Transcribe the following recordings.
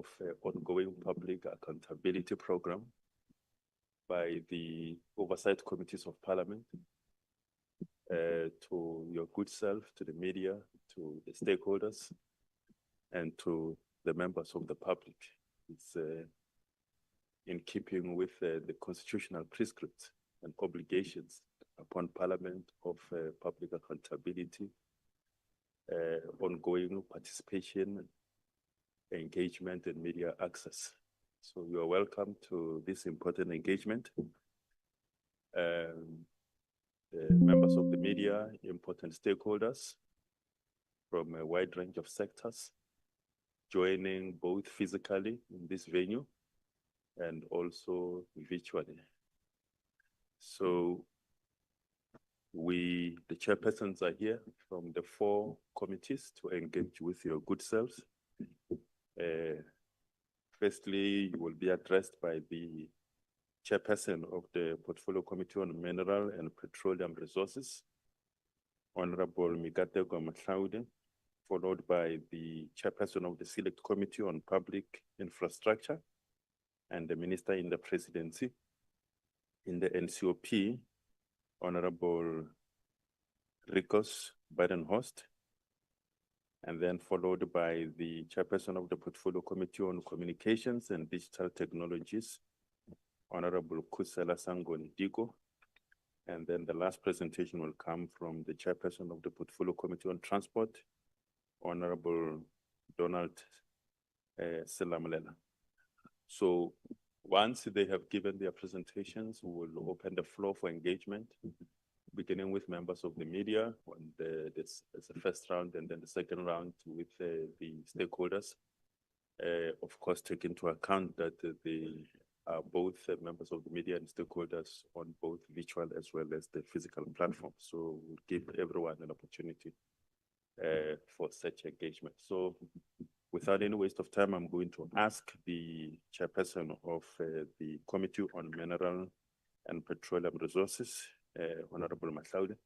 of ongoing public accountability program by the oversight committees of Parliament, to your good self, to the media, to the stakeholders, and to the members of the public. It's in keeping with the constitutional prescripts and obligations upon Parliament of public accountability, ongoing participation, engagement, and media access. So you are welcome to this important engagement. Members of the media, important stakeholders from a wide range of sectors, joining both physically in this venue and also virtually. So the chairpersons are here from the 4 committees to engage with your good selves. Firstly, you will be addressed by the chairperson of the Portfolio Committee on Mineral and Petroleum Resources, Honorable Mikateko Mahlaude, followed by the chairperson of the Select Committee on Public Infrastructure and the Minister in the Presidency. In the NCOP, Honorable Rikos Badenhorst, and then followed by the chairperson of the Portfolio Committee on Communications and Digital Technologies, Honorable Kusela Sangoni Diko. And then the last presentation will come from the chairperson of the Portfolio Committee on Transport, Honorable Donald Selamulela. So once they have given their presentations, we will open the floor for engagement, beginning with members of the media. This is the first round, and then the second round with the stakeholders. Of course, take into account that they are both members of the media and stakeholders on both virtual as well as the physical platform. So we'll give everyone an opportunity for such engagement. So without any waste of time, I'm going to ask the chairperson of the Committee on Mineral and Petroleum Resources, Honorable Mahlaude,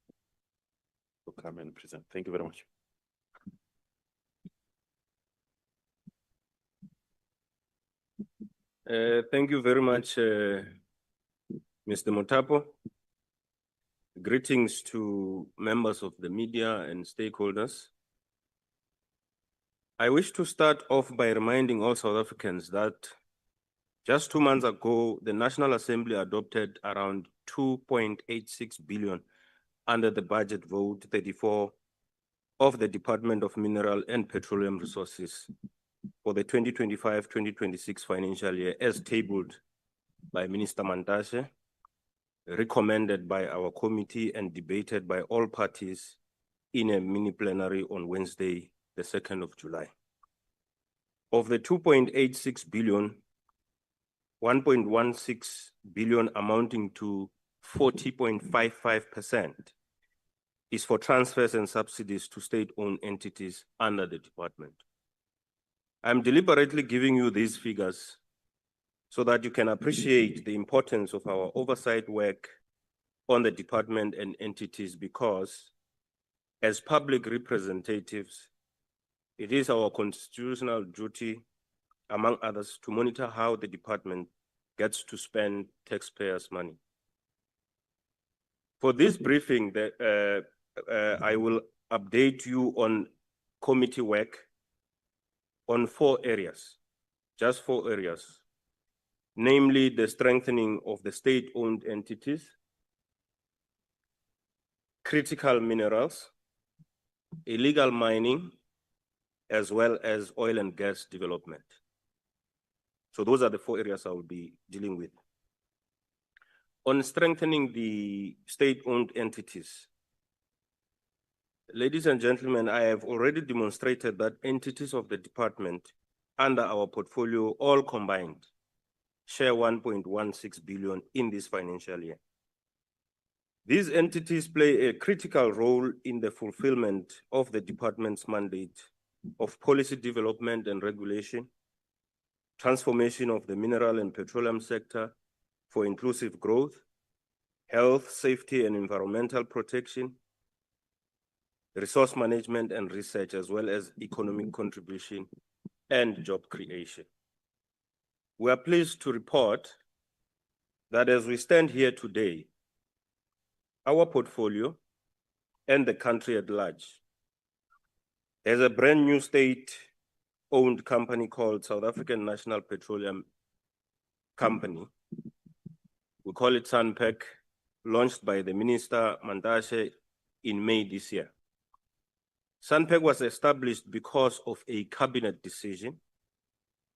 to come and present. Thank you very much. Thank you very much, Mr. Mothapo. Greetings to members of the media and stakeholders. I wish to start off by reminding all South Africans that just 2 months ago, the National Assembly adopted around 2.86 billion under the budget vote 34 of the Department of Mineral and Petroleum Resources for the 2025-2026 financial year, as tabled by Minister Mantashe, recommended by our committee and debated by all parties in a mini plenary on Wednesday, the 2nd of July. Of the 2.86 billion, 1.16 billion amounting to 40.55% is for transfers and subsidies to state-owned entities under the department. I'm deliberately giving you these figures so that you can appreciate the importance of our oversight work on the department and entities, because as public representatives, it is our constitutional duty, among others, to monitor how the department gets to spend taxpayers' money. For this briefing, I will update you on committee work on 4 areas, just 4 areas, namely the strengthening of the state-owned entities, critical minerals, illegal mining, as well as oil and gas development. So those are the 4 areas I will be dealing with. On strengthening the state-owned entities, ladies and gentlemen, I have already demonstrated that entities of the department under our portfolio, all combined, share 1.16 billion in this financial year. These entities play a critical role in the fulfillment of the department's mandate of policy development and regulation, transformation of the mineral and petroleum sector for inclusive growth, health, safety, and environmental protection, resource management and research, as well as economic contribution and job creation. we are pleased to report that as we stand here today, our portfolio and the country at large has a brand new state-owned company called South African National Petroleum Company. We call it SANPEC, launched by the Minister Mantashe in May this year. SANPEC was established because of a cabinet decision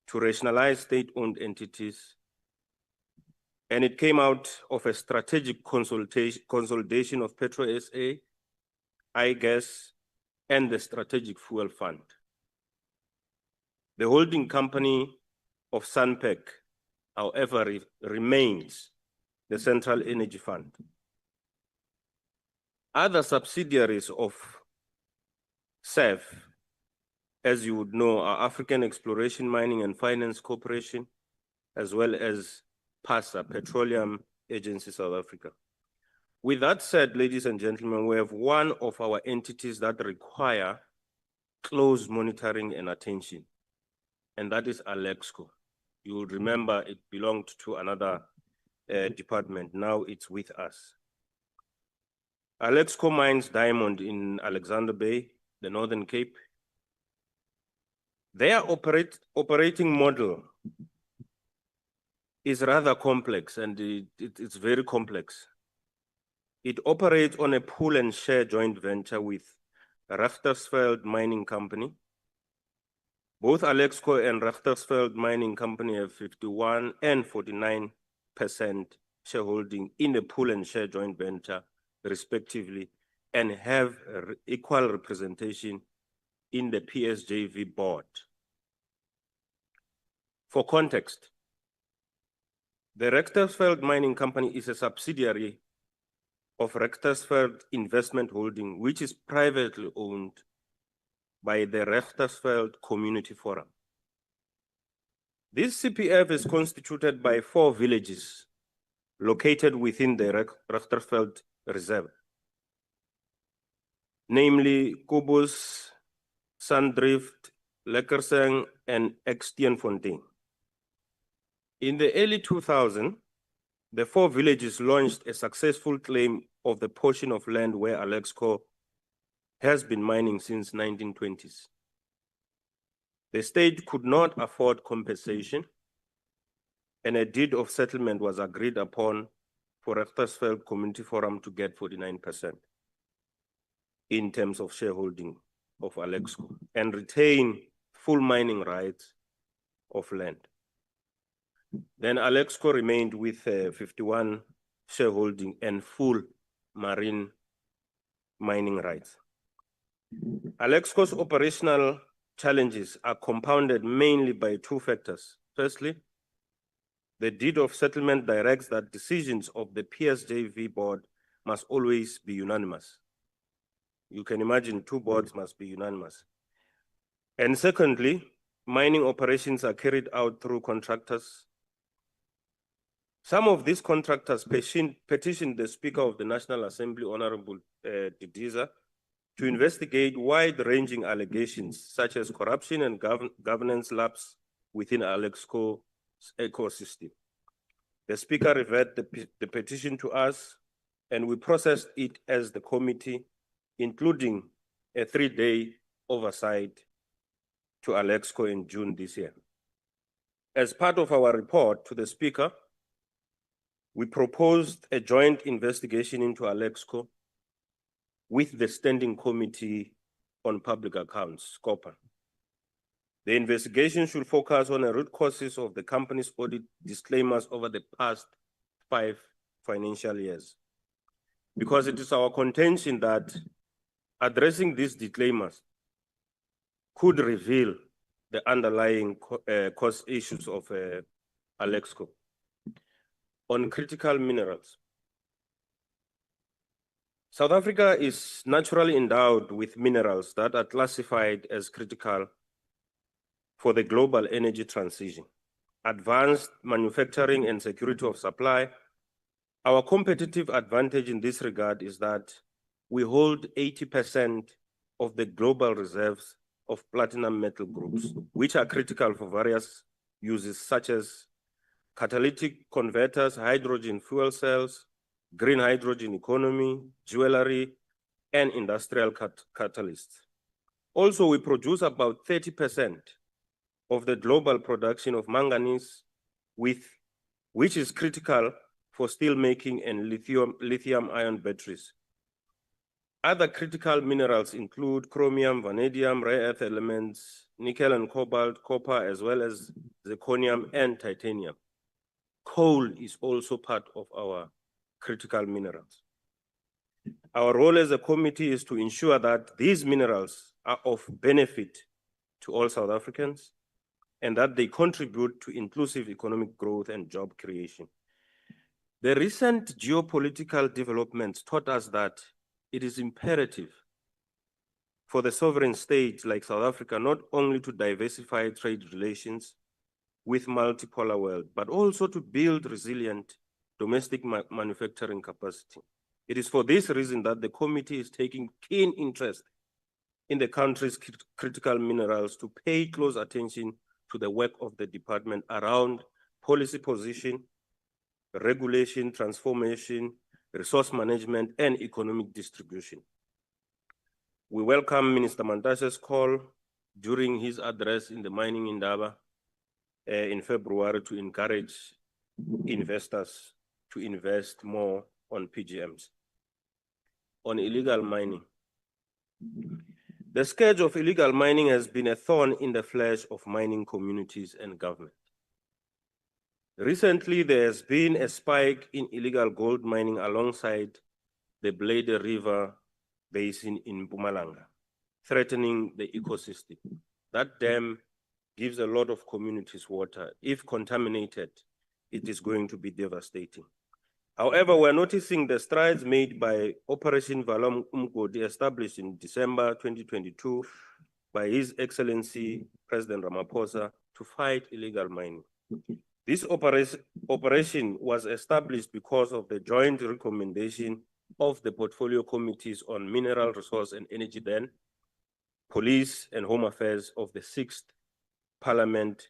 to rationalize state-owned entities, and it came out of a strategic consolidation of Petro SA, iGas, and the Strategic Fuel Fund. The holding company of SANPEC, however, remains the Central Energy Fund. Other subsidiaries of SEF, as you would know, are African Exploration, Mining and Finance Corporation, as well as PASA, Petroleum Agency South Africa. With that said, ladies and gentlemen, we have one of our entities that require close monitoring and attention, and that is Alexco. You will remember it belonged to another department. Now it's with us. Alexco mines diamond in Alexander Bay, the Northern Cape. Their operating model is rather complex, and it's very complex. It operates on a pool and share joint venture with Richtersveld Mining Company. Both Alexco and Richtersveld Mining Company have 51 and 49% shareholding in the pool and share joint venture, respectively, and have equal representation in the PSJV board. For context, the Richtersveld Mining Company is a subsidiary of Richtersveld Investment Holding, which is privately owned by the Richtersveld Community Forum. This CPF is constituted by 4 villages located within the Richtersveld Reserve, namely Kobus, Sandrift, Lekkerseng, and Eksteenfontein. In the early 2000s, the 4 villages launched a successful claim of the portion of land where Alexco has been mining since 1920s. The state could not afford compensation, and a deed of settlement was agreed upon for Richtersveld Community Forum to get 49% in terms of shareholding of Alexco and retain full mining rights of land. Then Alexco remained with 51 shareholding and full marine mining rights. Alexco's operational challenges are compounded mainly by 2 factors. Firstly, the deed of settlement directs that decisions of the PSJV board must always be unanimous. You can imagine 2 boards must be unanimous. And secondly, mining operations are carried out through contractors. Some of these contractors petitioned the Speaker of the National Assembly, Honorable Didiza, to investigate wide-ranging allegations such as corruption and governance lapse within Alexco's ecosystem. The Speaker referred the petition to us, and we processed it as the committee, including a 3-day oversight to Alexco in June this year. As part of our report to the Speaker, we proposed a joint investigation into Alexco with the Standing Committee on Public Accounts, SCOPA. The investigation should focus on the root causes of the company's audit disclaimers over the past 5 financial years, because it is our contention that addressing these disclaimers could reveal the underlying cost issues of Alexco. On critical minerals, South Africa is naturally endowed with minerals that are classified as critical for the global energy transition, advanced manufacturing and security of supply. Our competitive advantage in this regard is that we hold 80% of the global reserves of platinum metal groups, which are critical for various uses such as catalytic converters, hydrogen fuel cells, green hydrogen economy, jewelry, and industrial catalysts. Also, we produce about 30% of the global production of manganese, which is critical for steel making and lithium-ion batteries. Other critical minerals include chromium, vanadium, rare earth elements, nickel and cobalt, copper, as well as zirconium and titanium. Coal is also part of our critical minerals. Our role as a committee is to ensure that these minerals are of benefit to all South Africans and that they contribute to inclusive economic growth and job creation. The recent geopolitical developments taught us that it is imperative for the sovereign state like South Africa not only to diversify trade relations with multipolar world, but also to build resilient domestic manufacturing capacity. It is for this reason that the committee is taking keen interest in the country's critical minerals to pay close attention to the work of the department around policy position, regulation, transformation, resource management, and economic distribution. We welcome Minister Mantashe's call during his address in the Mining Indaba in February to encourage investors to invest more on PGMs. On illegal mining. The scourge of illegal mining has been a thorn in the flesh of mining communities and government. Recently, there has been a spike in illegal gold mining alongside the Blade River Basin in Mpumalanga, threatening the ecosystem. That dam gives a lot of communities water. If contaminated, it is going to be devastating. However, we're noticing the strides made by Operation Valom Umgodi, established in December 2022 by His Excellency President Ramaphosa to fight illegal mining. This operation was established because of the joint recommendation of the portfolio committees on mineral resource and energy then, police and home affairs of the 6th Parliament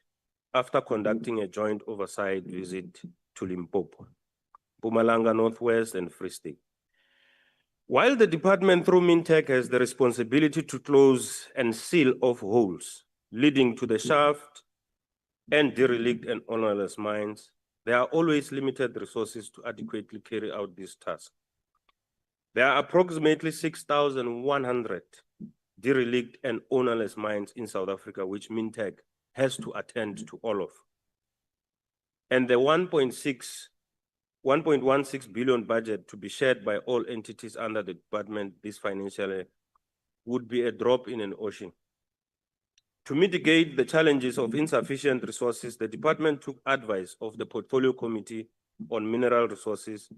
after conducting a joint oversight visit to Limpopo, Mpumalanga Northwest and Free State. While the department through Mintech has the responsibility to close and seal off holes leading to the shaft and derelict and ownerless mines, there are always limited resources to adequately carry out this task. There are approximately 6,100 derelict and ownerless mines in South Africa, which Mintech has to attend to all of. And the 1.16 billion budget to be shared by all entities under the department this financial year would be a drop in an ocean. To mitigate the challenges of insufficient resources, the department took advice of the Portfolio Committee on Mineral Resources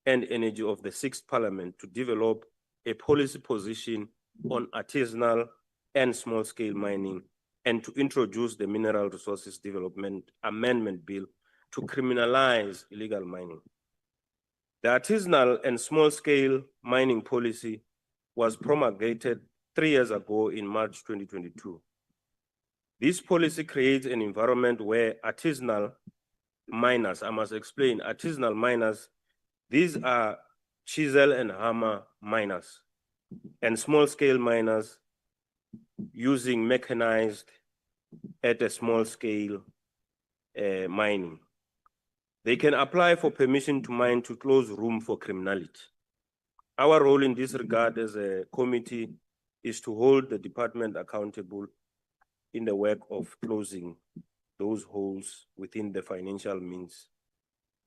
and Energy of the 6th Parliament to develop a policy position on artisanal and small-scale mining and to introduce the Mineral Resources Development Amendment Bill to criminalize illegal mining. The artisanal and small-scale mining policy was promulgated 3 years ago in March 2022. This policy creates an environment where artisanal miners, I must explain, artisanal miners, these are chisel and hammer miners, and small-scale miners using mechanized at a small scale mining. They can apply for permission to mine to close room for criminality. Our role in this regard as a committee is to hold the department accountable in the work of closing those holes within the financial means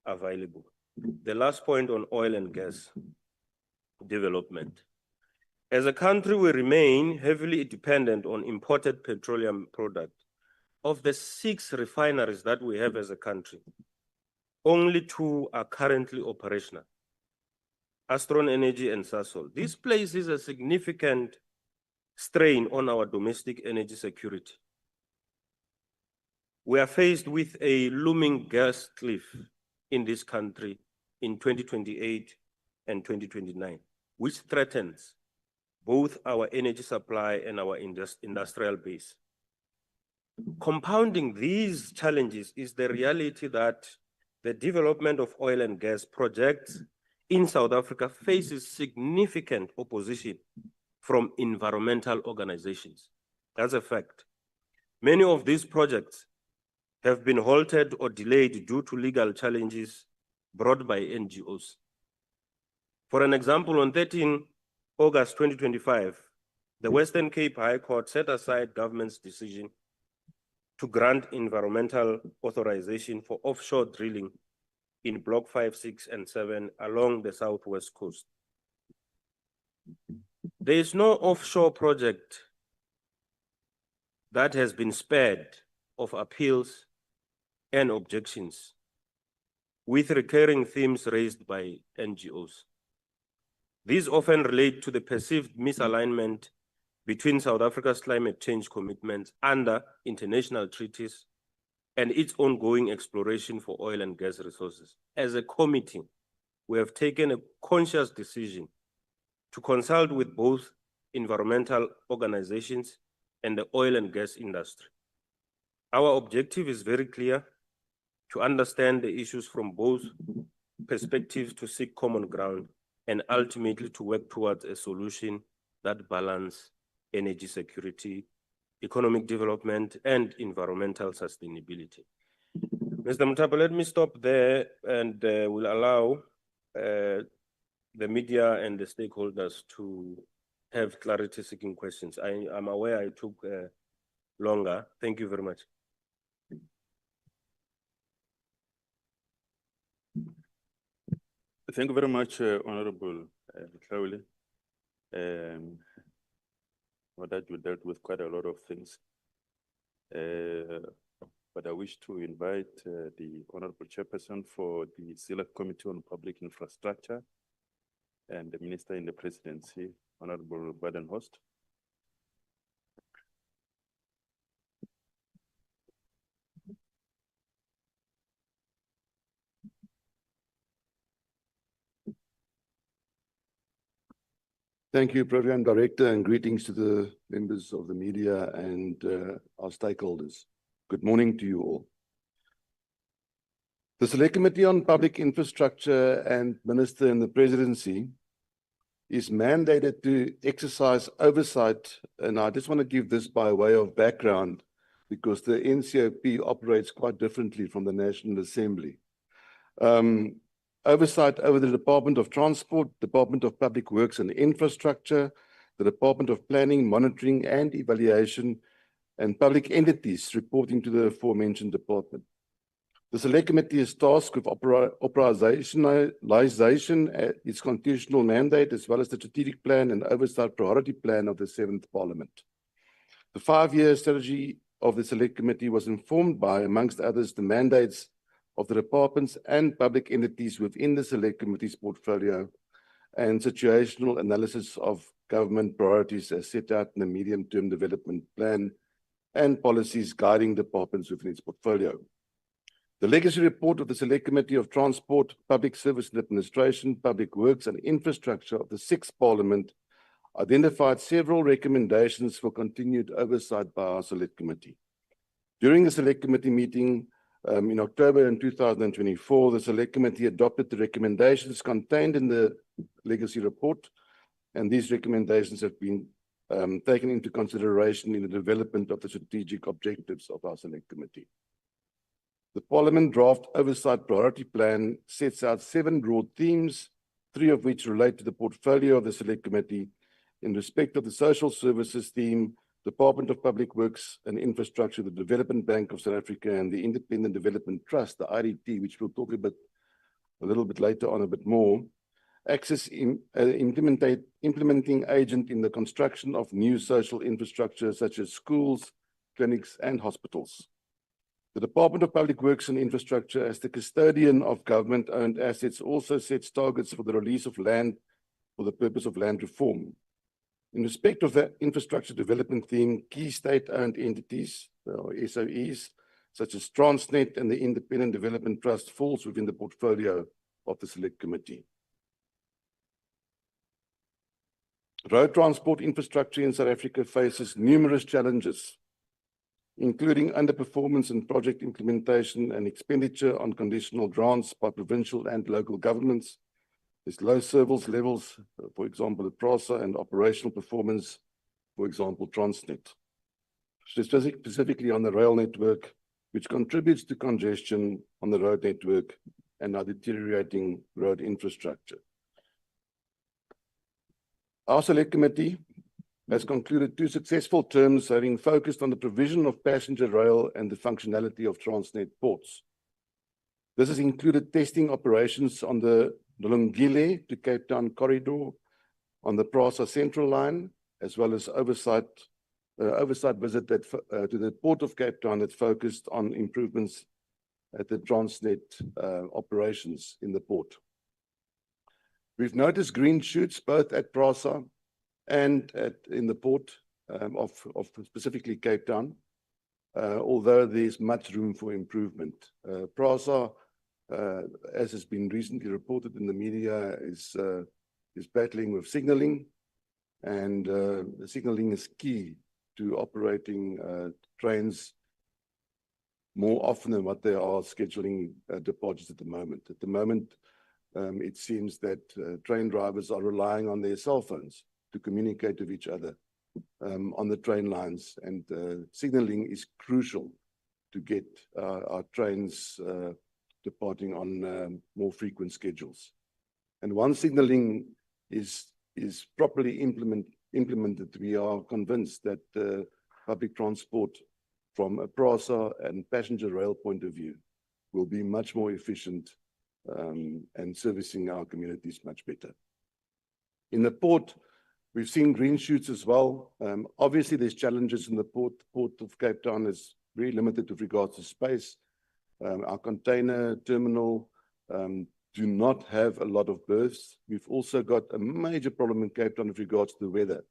available. The last point on oil and gas development. As a country, we remain heavily dependent on imported petroleum products. Of the 6 refineries that we have as a country, only 2 are currently operational, Astron Energy and Sasol. This places a significant strain on our domestic energy security. We are faced with a looming gas cliff in this country in 2028 and 2029, which threatens both our energy supply and our industrial base. Compounding these challenges is the reality that the development of oil and gas projects in South Africa faces significant opposition from environmental organizations. That's a fact. Many of these projects have been halted or delayed due to legal challenges brought by NGOs. For an example, on 13 August 2025, the Western Cape High Court set aside government's decision to grant environmental authorization for offshore drilling in Block 5, 6, and 7 along the southwest coast. There is no offshore project that has been spared of appeals and objections with recurring themes raised by NGOs. These often relate to the perceived misalignment between South Africa's climate change commitments under international treaties and its ongoing exploration for oil and gas resources. As a committee, we have taken a conscious decision to consult with both environmental organizations and the oil and gas industry. Our objective is very clear: to understand the issues from both perspectives, to seek common ground, and ultimately to work towards a solution that balances energy security, economic development, and environmental sustainability. Mr. Mutapa, let me stop there and will allow the media and the stakeholders to have clarity-seeking questions. I'm aware I took longer. Thank you very much. Thank you very much, Honorable Mhlauli. That you dealt with quite a lot of things. But I wish to invite the Honorable Chairperson for the Select Committee on Public Infrastructure and the Minister in the Presidency, Honorable Badenhorst. Thank you, Program Director, and greetings to the members of the media and our stakeholders. Good morning to you all. The Select Committee on Public Infrastructure and Minister in the Presidency is mandated to exercise oversight, and I just want to give this by way of background because the NCOP operates quite differently from the National Assembly. Oversight over the Department of Transport, Department of Public Works and Infrastructure, the Department of Planning, Monitoring and Evaluation, and public entities reporting to the aforementioned department. The Select Committee is tasked with operationalization, its constitutional mandate, as well as the strategic plan and oversight priority plan of the 7th Parliament. The 5-year strategy of the Select Committee was informed by, amongst others, the mandates of the departments and public entities within the Select Committee's portfolio and situational analysis of government priorities as set out in the medium-term development plan and policies guiding departments within its portfolio. The legacy report of the Select Committee of Transport, Public Service and Administration, Public Works and Infrastructure of the 6th Parliament identified several recommendations for continued oversight by our Select Committee. During the Select Committee meeting in October in 2024, the Select Committee adopted the recommendations contained in the legacy report, and these recommendations have been taken into consideration in the development of the strategic objectives of our Select Committee. The Parliament Draft Oversight Priority Plan sets out 7 broad themes, 3 of which relate to the portfolio of the Select Committee. In respect of the social services theme, Department of Public Works and Infrastructure, the Development Bank of South Africa, and the Independent Development Trust, the IDT, which we'll talk a little bit later on a bit more, acts as implementing agent in the construction of new social infrastructure such as schools, clinics, and hospitals. The Department of Public Works and Infrastructure, as the custodian of government-owned assets, also sets targets for the release of land for the purpose of land reform. In respect of the infrastructure development theme, key state-owned entities, or SOEs, such as Transnet and the Independent Development Trust, falls within the portfolio of the Select Committee. Road transport infrastructure in South Africa faces numerous challenges. including underperformance in project implementation and expenditure on conditional grants by provincial and local governments. There's low service levels, for example, at PRASA, and operational performance, for example, Transnet. Specifically on the rail network, which contributes to congestion on the road network and our deteriorating road infrastructure. Our select committee has concluded 2 successful terms, having focused on the provision of passenger rail and the functionality of Transnet ports. This has included testing operations on the Lungile to Cape Town corridor, on the PRASA Central line, as well as oversight visit to the Port of Cape Town that focused on improvements at the Transnet operations in the port. We've noticed green shoots both at PRASA and in the port of specifically Cape Town, although there's much room for improvement. PRASA, as has been recently reported in the media, is battling with signalling, and the signalling is key to operating trains more often than what they are scheduling departures at the moment. At the moment, it seems that train drivers are relying on their cell phones to communicate with each other on the train lines, and signalling is crucial to get our trains departing on more frequent schedules. And once signalling is properly implemented, we are convinced that public transport from a PRASA and passenger rail point of view will be much more efficient and servicing our communities much better. In the port, we've seen green shoots as well. Obviously, there's challenges in the port. Port of Cape Town is very limited with regards to space. Our container terminal do not have a lot of berths. We've also got a major problem in Cape Town with regards to the weather.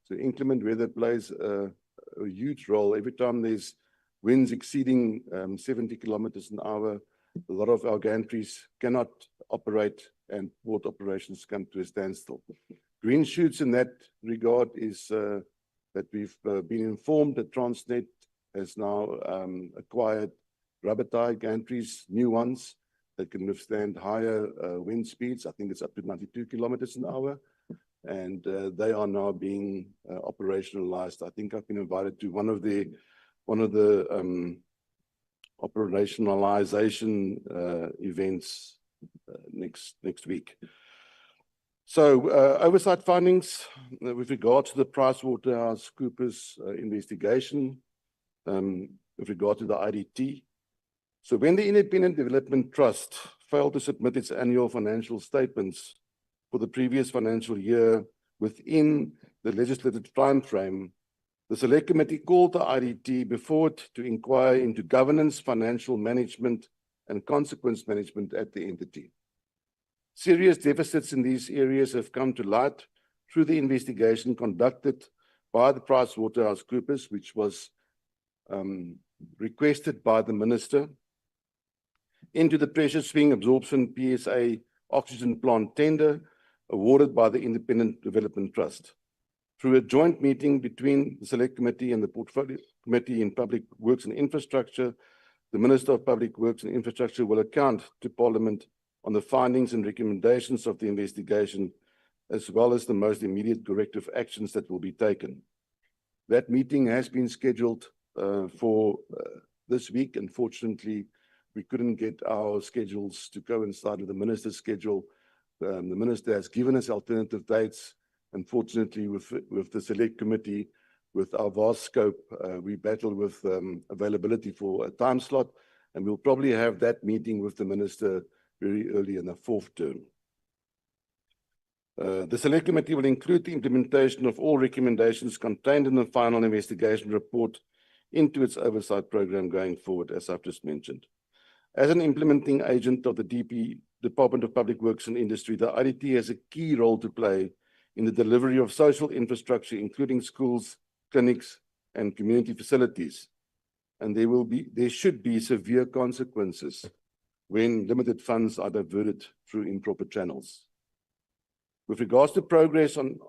So inclement weather plays a huge role. Every time there's winds exceeding 70 kilometers an hour, a lot of our gantries cannot operate and port operations come to a standstill. Green shoots in that regard is that we've been informed that Transnet has now acquired rubber tie gantries, new ones that can withstand higher wind speeds. I think it's up to 92 kilometers an hour. And they are now being operationalized. I think I've been invited to one of the operationalization events next week. So oversight findings with regard to the PricewaterhouseCoopers investigation with regard to the IDT. So when the Independent Development Trust failed to submit its annual financial statements for the previous financial year within the legislative timeframe, the Select Committee called the IDT before it to inquire into governance, financial management, and consequence management at the entity. Serious deficits in these areas have come to light through the investigation conducted by the PricewaterhouseCoopers, which was requested by the Minister, into the pressure swing absorption PSA oxygen plant tender awarded by the Independent Development Trust. Through a joint meeting between the Select Committee and the Portfolio Committee in Public Works and Infrastructure, the Minister of Public Works and Infrastructure will account to Parliament on the findings and recommendations of the investigation, as well as the most immediate corrective actions that will be taken. That meeting has been scheduled for this week. Unfortunately, we couldn't get our schedules to coincide with the Minister's schedule. The Minister has given us alternative dates. Unfortunately, with the Select Committee, with our vast scope, we battle with availability for a time slot, and we'll probably have that meeting with the Minister very early in the 4th term. The Select Committee will include the implementation of all recommendations contained in the final investigation report into its oversight program going forward, as I've just mentioned. As an implementing agent of the Department of Public Works and Industry, the IDT has a key role to play in the delivery of social infrastructure, including schools, clinics, and community facilities. And there should be severe consequences when limited funds are diverted through improper channels. With regards to progress on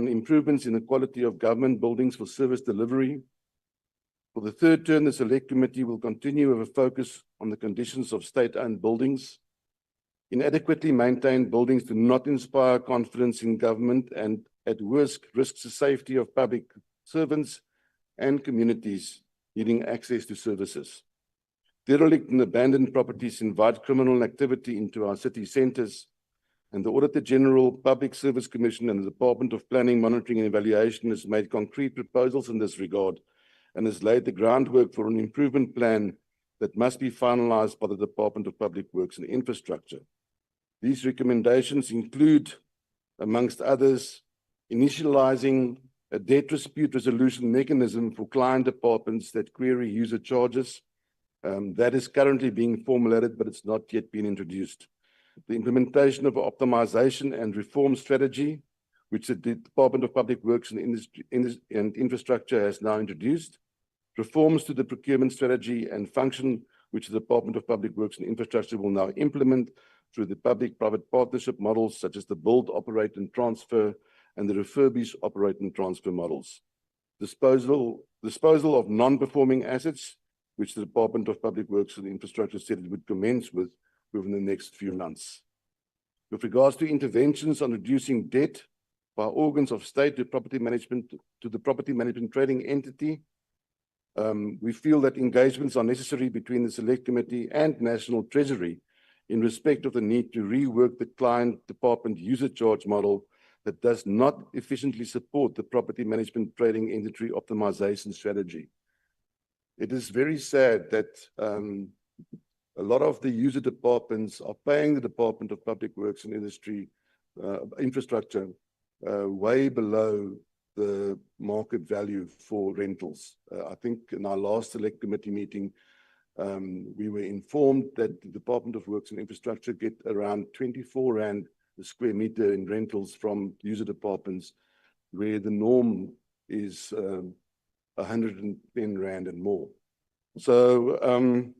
improvements in the quality of government buildings for service delivery, For the third term, the Select Committee will continue with a focus on the conditions of state-owned buildings. Inadequately maintained buildings do not inspire confidence in government and at worst risks the safety of public servants and communities needing access to services. Derelict and abandoned properties invite criminal activity into our city centres, and the Auditor General, Public Service Commission and the Department of Planning, Monitoring and Evaluation has made concrete proposals in this regard and has laid the groundwork for an improvement plan that must be finalised by the Department of Public Works and Infrastructure. These recommendations include, amongst others, initialising a debt dispute resolution mechanism for client departments that query user charges. That is currently being formulated, but it's not yet been introduced. The implementation of an optimization and reform strategy, which the Department of Public Works and Infrastructure has now introduced. Reforms to the procurement strategy and function, which the Department of Public Works and Infrastructure will now implement through the public-private partnership models, such as the build, operate, and transfer, and the refurbish, operate, and transfer models. Disposal of non-performing assets, which the Department of Public Works and Infrastructure said it would commence with within the next few months. With regards to interventions on reducing debt by organs of state to property management, to the property management trading entity, we feel that engagements are necessary between the Select Committee and National Treasury in respect of the need to rework the client department user charge model that does not efficiently support the property management trading entity optimization strategy. It is very sad that a lot of the user departments are paying the Department of Public Works and Infrastructure way below the market value for rentals. I think in our last Select Committee meeting, we were informed that the Department of Works and Infrastructure get around 24 Rand a square meter in rentals from user departments, where the norm is 110 Rand and more. So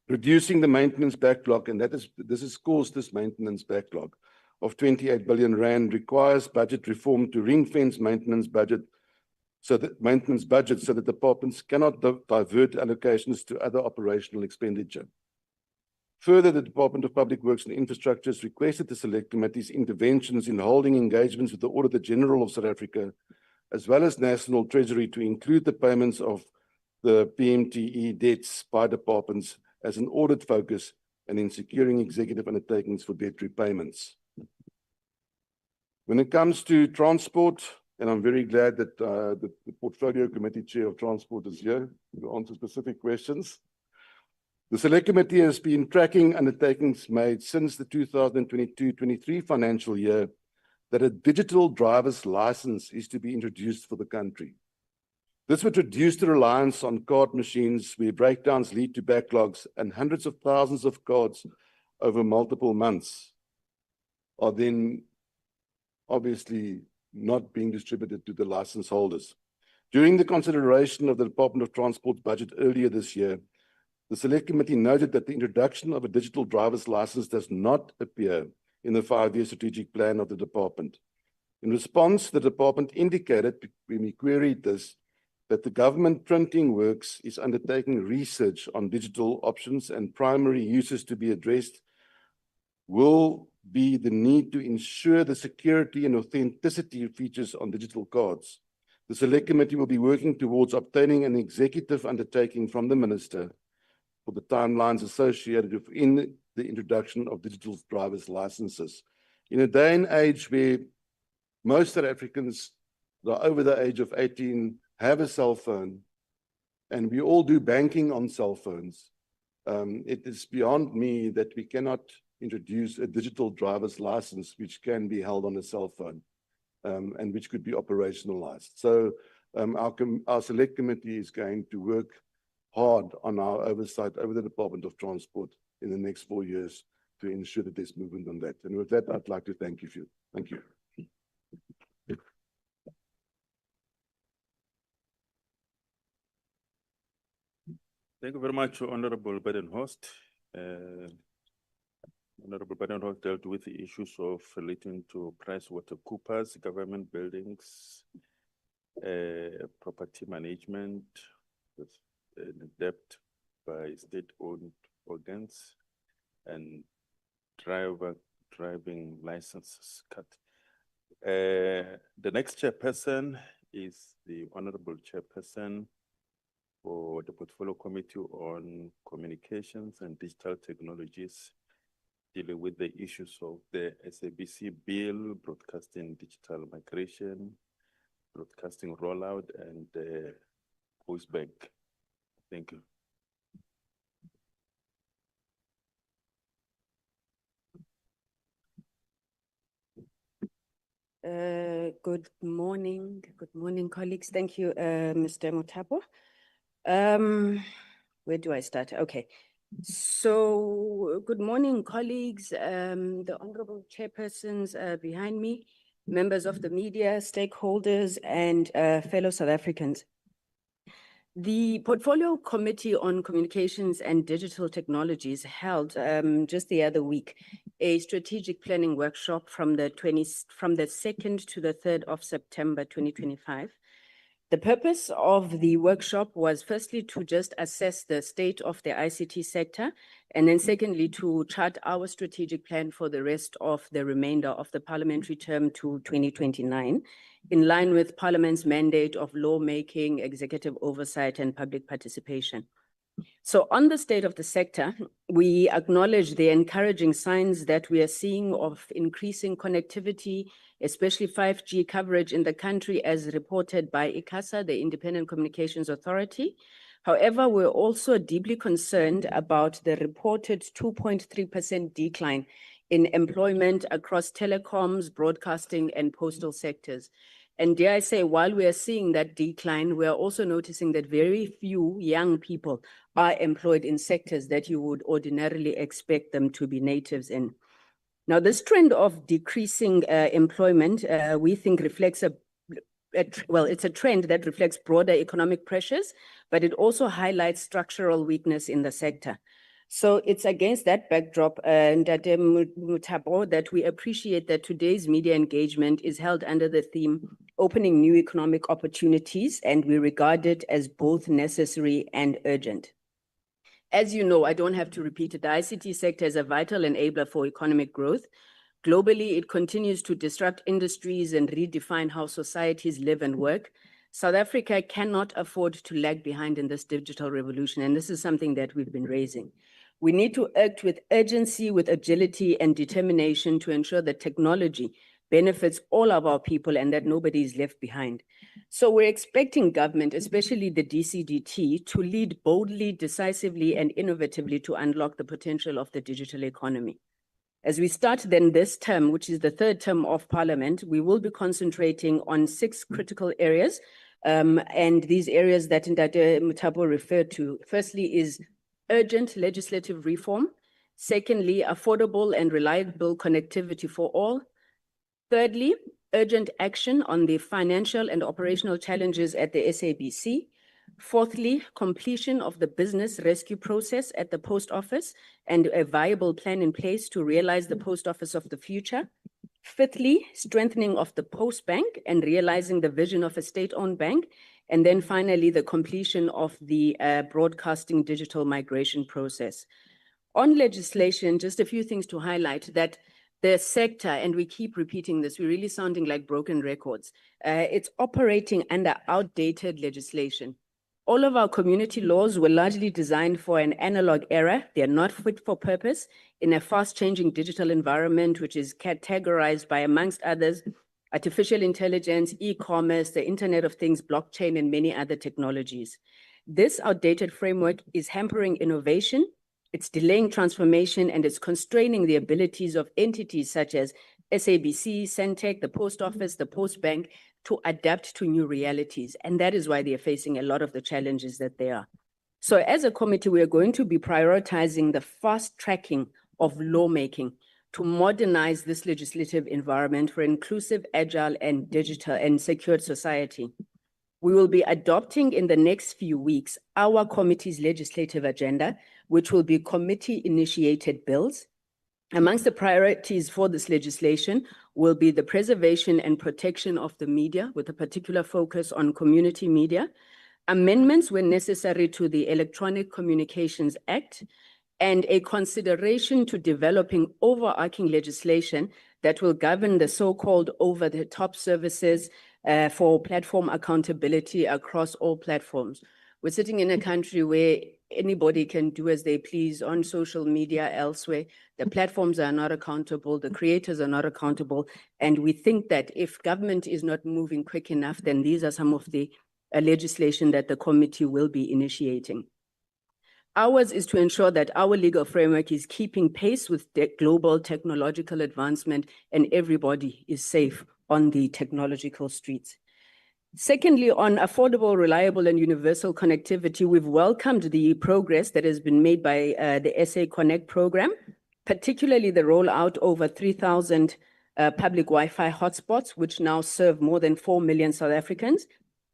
reducing the maintenance backlog, and this has caused this maintenance backlog of 28 billion Rand, requires budget reform to ring-fence maintenance budget so that departments cannot divert allocations to other operational expenditure. Further, the Department of Public Works and Infrastructure has requested the Select Committee's interventions in holding engagements with the Auditor General of South Africa, as well as National Treasury, to include the payments of the PMTE debts by departments as an audit focus and in securing executive undertakings for debt repayments. When it comes to transport, and I'm very glad that the Portfolio Committee Chair of Transport is here to answer specific questions. The Select Committee has been tracking undertakings made since the 2022-23 financial year that a digital driver's license is to be introduced for the country. This would reduce the reliance on card machines where breakdowns lead to backlogs, and hundreds of thousands of cards over multiple months are then obviously not being distributed to the license holders. During the consideration of the Department of Transport's budget earlier this year, the Select Committee noted that the introduction of a digital driver's license does not appear in the 5-year strategic plan of the department. In response, the department indicated, when we queried this, that the Government Printing Works is undertaking research on digital options, and primary uses to be addressed will be the need to ensure the security and authenticity of features on digital cards. The Select Committee will be working towards obtaining an executive undertaking from the Minister for the timelines associated with the introduction of digital driver's licenses. In a day and age where most South Africans that are over the age of 18 have a cell phone, and we all do banking on cell phones, it is beyond me that we cannot introduce a digital driver's license which can be held on a cell phone and which could be operationalized. So our Select Committee is going to work hard on our oversight over the Department of Transport in the next 4 years to ensure that there's movement on that. And with that, I'd like to thank you. Thank you. Thank you very much, Honorable Badenhorst. Honorable Badenhorst dealt with the issues of relating to PricewaterhouseCoopers, government buildings, property management, debt by state-owned organs and driving licenses cut. The next chairperson is the Honorable Chairperson for the Portfolio Committee on Communications and Digital Technologies, dealing with the issues of the SABC bill, broadcasting digital migration, broadcasting rollout, and Post Bank. Thank you. Good morning, colleagues. Thank you, Mr. Muthapo. Where do I start? Okay. So, good morning, colleagues, the honorable chairpersons behind me, members of the media, stakeholders, and fellow South Africans. The Portfolio Committee on Communications and Digital Technologies held just the other week a strategic planning workshop from the 2nd to the 3rd of September 2025. The purpose of the workshop was firstly to just assess the state of the ICT sector, and then secondly to chart our strategic plan for the rest of the remainder of the parliamentary term to 2029, in line with Parliament's mandate of lawmaking, executive oversight, and public participation. So on the state of the sector, we acknowledge the encouraging signs that we are seeing of increasing connectivity, especially 5G coverage in the country as reported by ICASA, the Independent Communications Authority. However, we're also deeply concerned about the reported 2.3% decline in employment across telecoms, broadcasting, and postal sectors. And dare I say, while we are seeing that decline, we are also noticing that very few young people are employed in sectors that you would ordinarily expect them to be natives in. Now, this trend of decreasing employment, we think reflects it's a trend that reflects broader economic pressures, but it also highlights structural weakness in the sector. So it's against that backdrop, Ndate Muthapo, that we appreciate that today's media engagement is held under the theme, Opening New Economic Opportunities, and we regard it as both necessary and urgent. As you know, I don't have to repeat it, the ICT sector is a vital enabler for economic growth. Globally, it continues to disrupt industries and redefine how societies live and work. South Africa cannot afford to lag behind in this digital revolution, and this is something that we've been raising. We need to act with urgency, with agility and determination to ensure that technology benefits all of our people and that nobody is left behind. So we're expecting government, especially the DCDT, to lead boldly, decisively, and innovatively to unlock the potential of the digital economy. As we start then this term, which is the 3rd term of Parliament, we will be concentrating on 6 critical areas. And these areas that Ndate Muthapo referred to, firstly is urgent legislative reform. Secondly, affordable and reliable connectivity for all. Thirdly, urgent action on the financial and operational challenges at the SABC. Fourthly, completion of the business rescue process at the post office and a viable plan in place to realize the post office of the future. Fifthly, strengthening of the post bank and realizing the vision of a state-owned bank. And then finally, the completion of the broadcasting digital migration process. On legislation, just a few things to highlight that the sector, and we keep repeating this, we're really sounding like broken records. It's operating under outdated legislation. All of our community laws were largely designed for an analog era. They're not fit for purpose in a fast-changing digital environment, which is categorized by, amongst others, artificial intelligence, e-commerce, the Internet of Things, blockchain, and many other technologies. This outdated framework is hampering innovation, it's delaying transformation, and it's constraining the abilities of entities such as SABC, Centec, the Post Office, the Post Bank, to adapt to new realities. And that is why they are facing a lot of the challenges that they are. So as a committee, we are going to be prioritizing the fast tracking of lawmaking to modernize this legislative environment for inclusive, agile, and digital and secured society. We will be adopting in the next few weeks our committee's legislative agenda, which will be committee-initiated bills. Amongst the priorities for this legislation will be the preservation and protection of the media, with a particular focus on community media, Amendments were necessary to the Electronic Communications Act and a consideration to developing overarching legislation that will govern the so-called over-the-top services for platform accountability across all platforms. We're sitting in a country where anybody can do as they please on social media, elsewhere. The platforms are not accountable, the creators are not accountable, and we think that if government is not moving quick enough, then these are some of the legislation that the committee will be initiating. Ours is to ensure that our legal framework is keeping pace with the global technological advancement and everybody is safe on the technological streets. Secondly, on affordable, reliable, and universal connectivity, we've welcomed the progress that has been made by the SA Connect program, particularly the rollout over 3,000 public Wi-Fi hotspots, which now serve more than 4 million South Africans.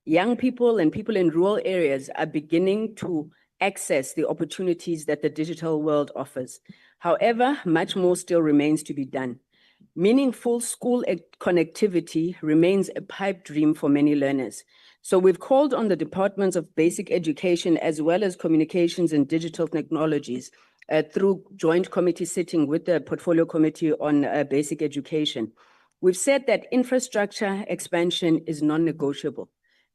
Young people and people in rural areas are beginning to access the opportunities that the digital world offers. However, much more still remains to be done. Meaningful school connectivity remains a pipe dream for many learners. So we've called on the Departments of Basic Education as well as Communications and Digital Technologies through joint committee sitting with the Portfolio Committee on Basic Education. We've said that infrastructure expansion is non-negotiable.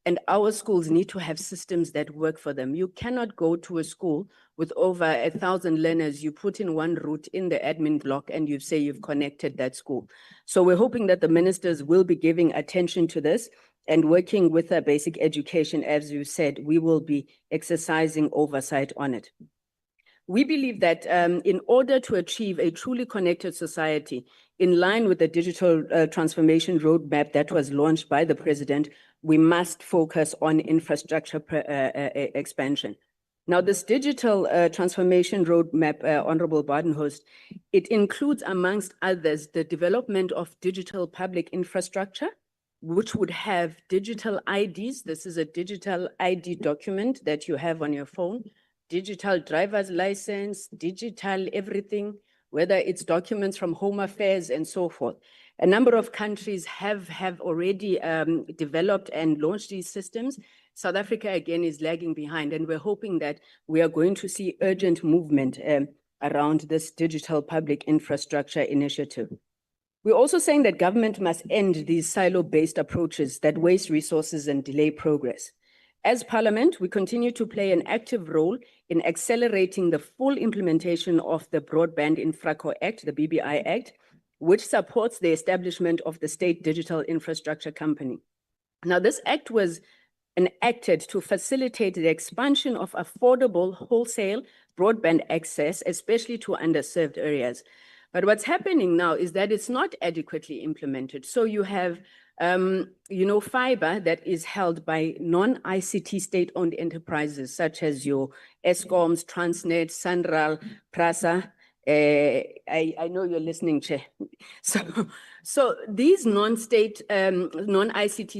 And our schools need to have systems that work for them. You cannot go to a school with over 1,000 learners, you put in one route in the admin block and you say you've connected that school. So we're hoping that the ministers will be giving attention to this and working with basic education. As you said, we will be exercising oversight on it. We believe that in order to achieve a truly connected society, in line with the digital transformation roadmap that was launched by the president, we must focus on infrastructure expansion. Now, this digital transformation roadmap, Honorable Badenhorst, it includes, amongst others, the development of digital public infrastructure, which would have digital IDs. This is a digital ID document that you have on your phone, digital driver's license, digital everything, whether it's documents from Home Affairs and so forth. A number of countries have already developed and launched these systems. South Africa, again, is lagging behind, and we're hoping that we are going to see urgent movement around this digital public infrastructure initiative. We're also saying that government must end these silo-based approaches that waste resources and delay progress. As Parliament, we continue to play an active role in accelerating the full implementation of the Broadband Infraco Act, the BBI Act, which supports the establishment of the State Digital Infrastructure Company. Now, this act was enacted to facilitate the expansion of affordable wholesale broadband access, especially to underserved areas. But what's happening now is that it's not adequately implemented. So you have fiber that is held by non-ICT state-owned enterprises, such as your Escoms, Transnet, Sanral, Prasa. I know you're listening, Chair. So these non-ICT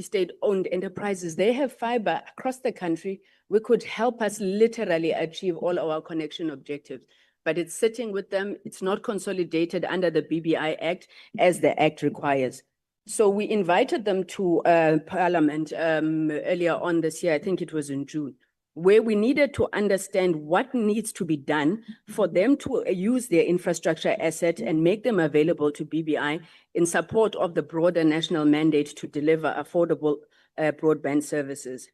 state-owned enterprises, they have fiber across the country, which could help us literally achieve all our connection objectives. But it's sitting with them, it's not consolidated under the BBI Act as the Act requires. So we invited them to Parliament earlier on this year, I think it was in June, where we needed to understand what needs to be done for them to use their infrastructure asset and make them available to BBI in support of the broader national mandate to deliver affordable broadband services.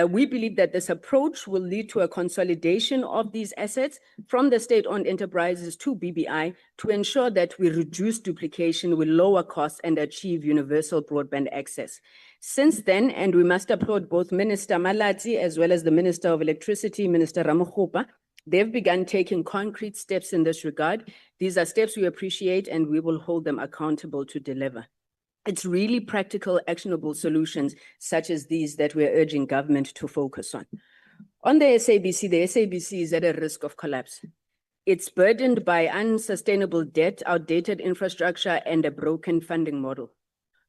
We believe that this approach will lead to a consolidation of these assets from the state-owned enterprises to BBI to ensure that we reduce duplication with lower costs and achieve universal broadband access. Since then, and we must applaud both Minister Malatsi as well as the Minister of Electricity, Minister Ramokgopa, they've begun taking concrete steps in this regard. These are steps we appreciate and we will hold them accountable to deliver. It's really practical, actionable solutions such as these that we're urging government to focus on. On the SABC is at a risk of collapse. It's burdened by unsustainable debt, outdated infrastructure, and a broken funding model.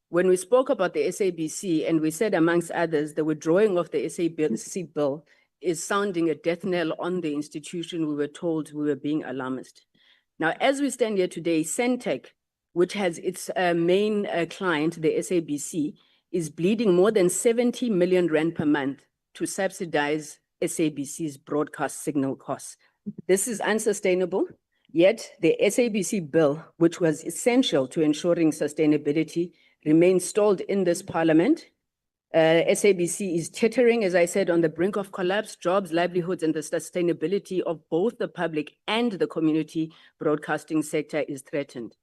When we spoke about the SABC, and we said amongst others, the withdrawing of the SABC bill is sounding a death knell on the institution. We were told we were being alarmist. Now, as we stand here today, Centec, which has its main client, the SABC, is bleeding more than 70 million rand per month to subsidize SABC's broadcast signal costs. This is unsustainable, yet the SABC bill, which was essential to ensuring sustainability, remains stalled in this parliament. SABC is teetering, as I said, on the brink of collapse. Jobs, livelihoods, and the sustainability of both the public and the community broadcasting sector is threatened.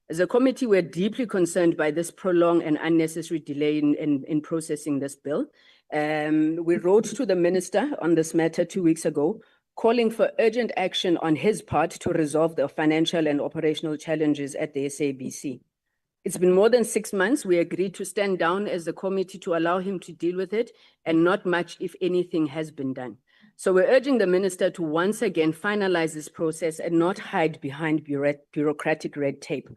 As a committee, we're deeply concerned by this prolonged and unnecessary delay in processing this bill. We wrote to the minister on this matter 2 weeks ago, calling for urgent action on his part to resolve the financial and operational challenges at the SABC. It's been more than 6 months. We agreed to stand down as a committee to allow him to deal with it, and not much, if anything, has been done. So we're urging the minister to once again finalize this process and not hide behind bureaucratic red tape.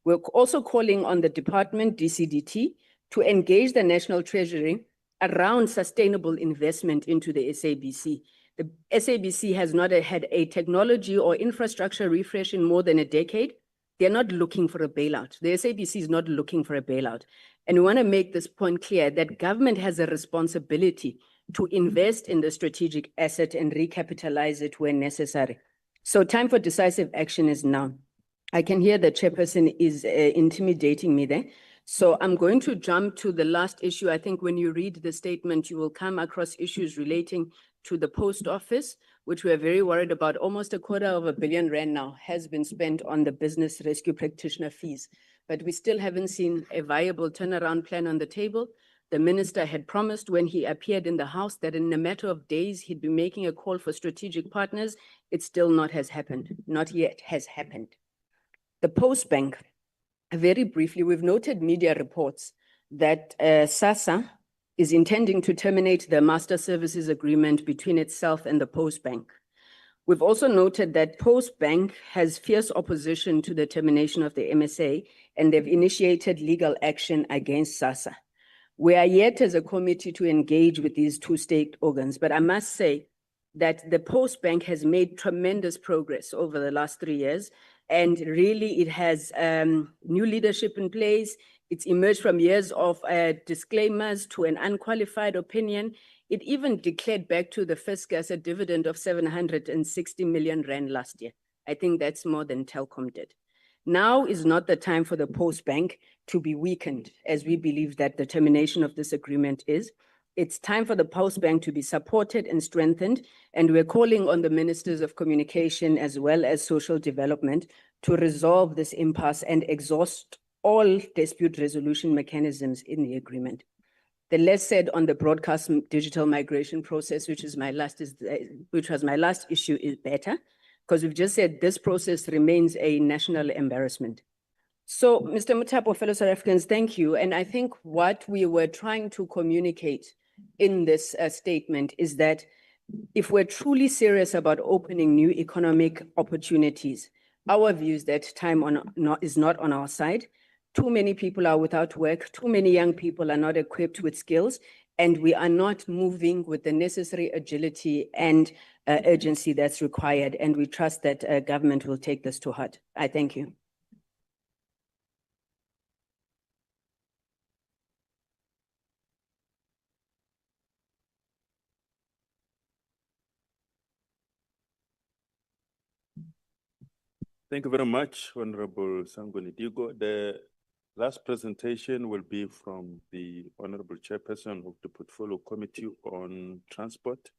We're also calling on the department, DCDT, to engage the National Treasury around sustainable investment into the SABC. The SABC has not had a technology or infrastructure refresh in more than a decade. They're not looking for a bailout. The SABC is not looking for a bailout. And we want to make this point clear that government has a responsibility to invest in the strategic asset and recapitalize it when necessary. So time for decisive action is now. I can hear the chairperson is intimidating me there. So I'm going to jump to the last issue. I think when you read the statement, you will come across issues relating to the post office, which we're very worried about. Almost R250 million now has been spent on the business rescue practitioner fees, but we still haven't seen a viable turnaround plan on the table. The minister had promised when he appeared in the House that in a matter of days, he'd be making a call for strategic partners. It still not yet has happened. The Post Bank, very briefly, we've noted media reports that SASSA is intending to terminate the master services agreement between itself and the Post Bank. We've also noted that Post Bank has fierce opposition to the termination of the MSA, and they've initiated legal action against SASSA. We are yet as a committee to engage with these two state organs, but I must say that the Post Bank has made tremendous progress over the last 3 years, and really it has new leadership in place. It's emerged from years of disclaimers to an unqualified opinion. It even declared back to the fiscus a dividend of 760 million rand last year. I think that's more than Telkom did. Now is not the time for the Post Bank to be weakened, as we believe that the termination of this agreement is. It's time for the Post Bank to be supported and strengthened, and we're calling on the Ministers of Communication as well as Social Development to resolve this impasse and exhaust all dispute resolution mechanisms in the agreement. The less said on the broadcast digital migration process, which was my last issue, is better, because we've just said this process remains a national embarrassment. So, Mr. Muthapo, fellow South Africans, thank you. And I think what we were trying to communicate in this statement is that if we're truly serious about opening new economic opportunities, our view is that time is not on our side. Too many people are without work, too many young people are not equipped with skills, and we are not moving with the necessary agility and urgency that's required. And we trust that government will take this to heart. I thank you. Thank you very much, Honorable Sangweni Digo. The last presentation will be from the Honorable Chairperson of the Portfolio Committee on Transport,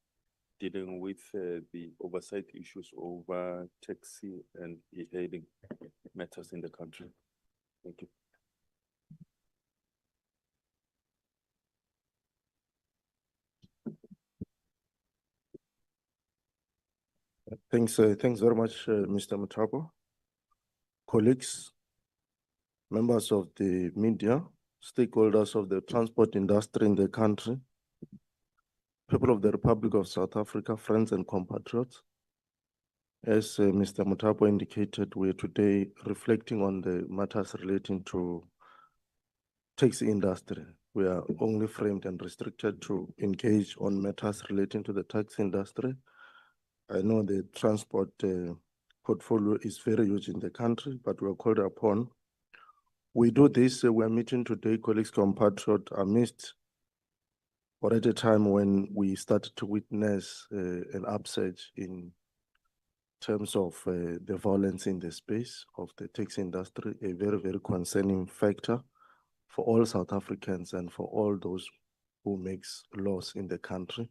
dealing with the oversight issues over taxi and e-hailing matters in the country. Thank you. Thanks very much, Mr. Muthapo. Colleagues, members of the media, stakeholders of the transport industry in the country, people of the Republic of South Africa, friends and compatriots. As Mr. Muthapo indicated, we are today reflecting on the matters relating to taxi industry. We are only framed and restricted to engage on matters relating to the taxi industry. I know the transport portfolio is very huge in the country, but we are called upon. We do this, we are meeting today, colleagues, compatriots, amidst or at a time when we started to witness an upsurge in terms of the violence in the space of the taxi industry, a very, very concerning factor for all South Africans and for all those who makes laws in the country.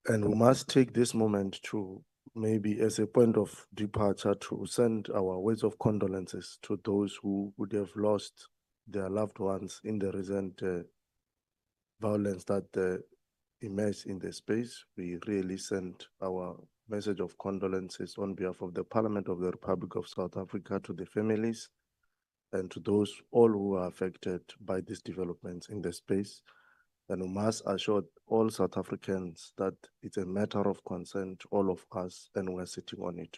And we must take this moment to maybe as a point of departure to send our words of condolences to those who would have lost their loved ones in the recent violence that emerged in the space. We really send our message of condolences on behalf of the Parliament of the Republic of South Africa to the families and to those all who are affected by these developments in the space. And we must assure all South Africans that it's a matter of concern to all of us and we're sitting on it.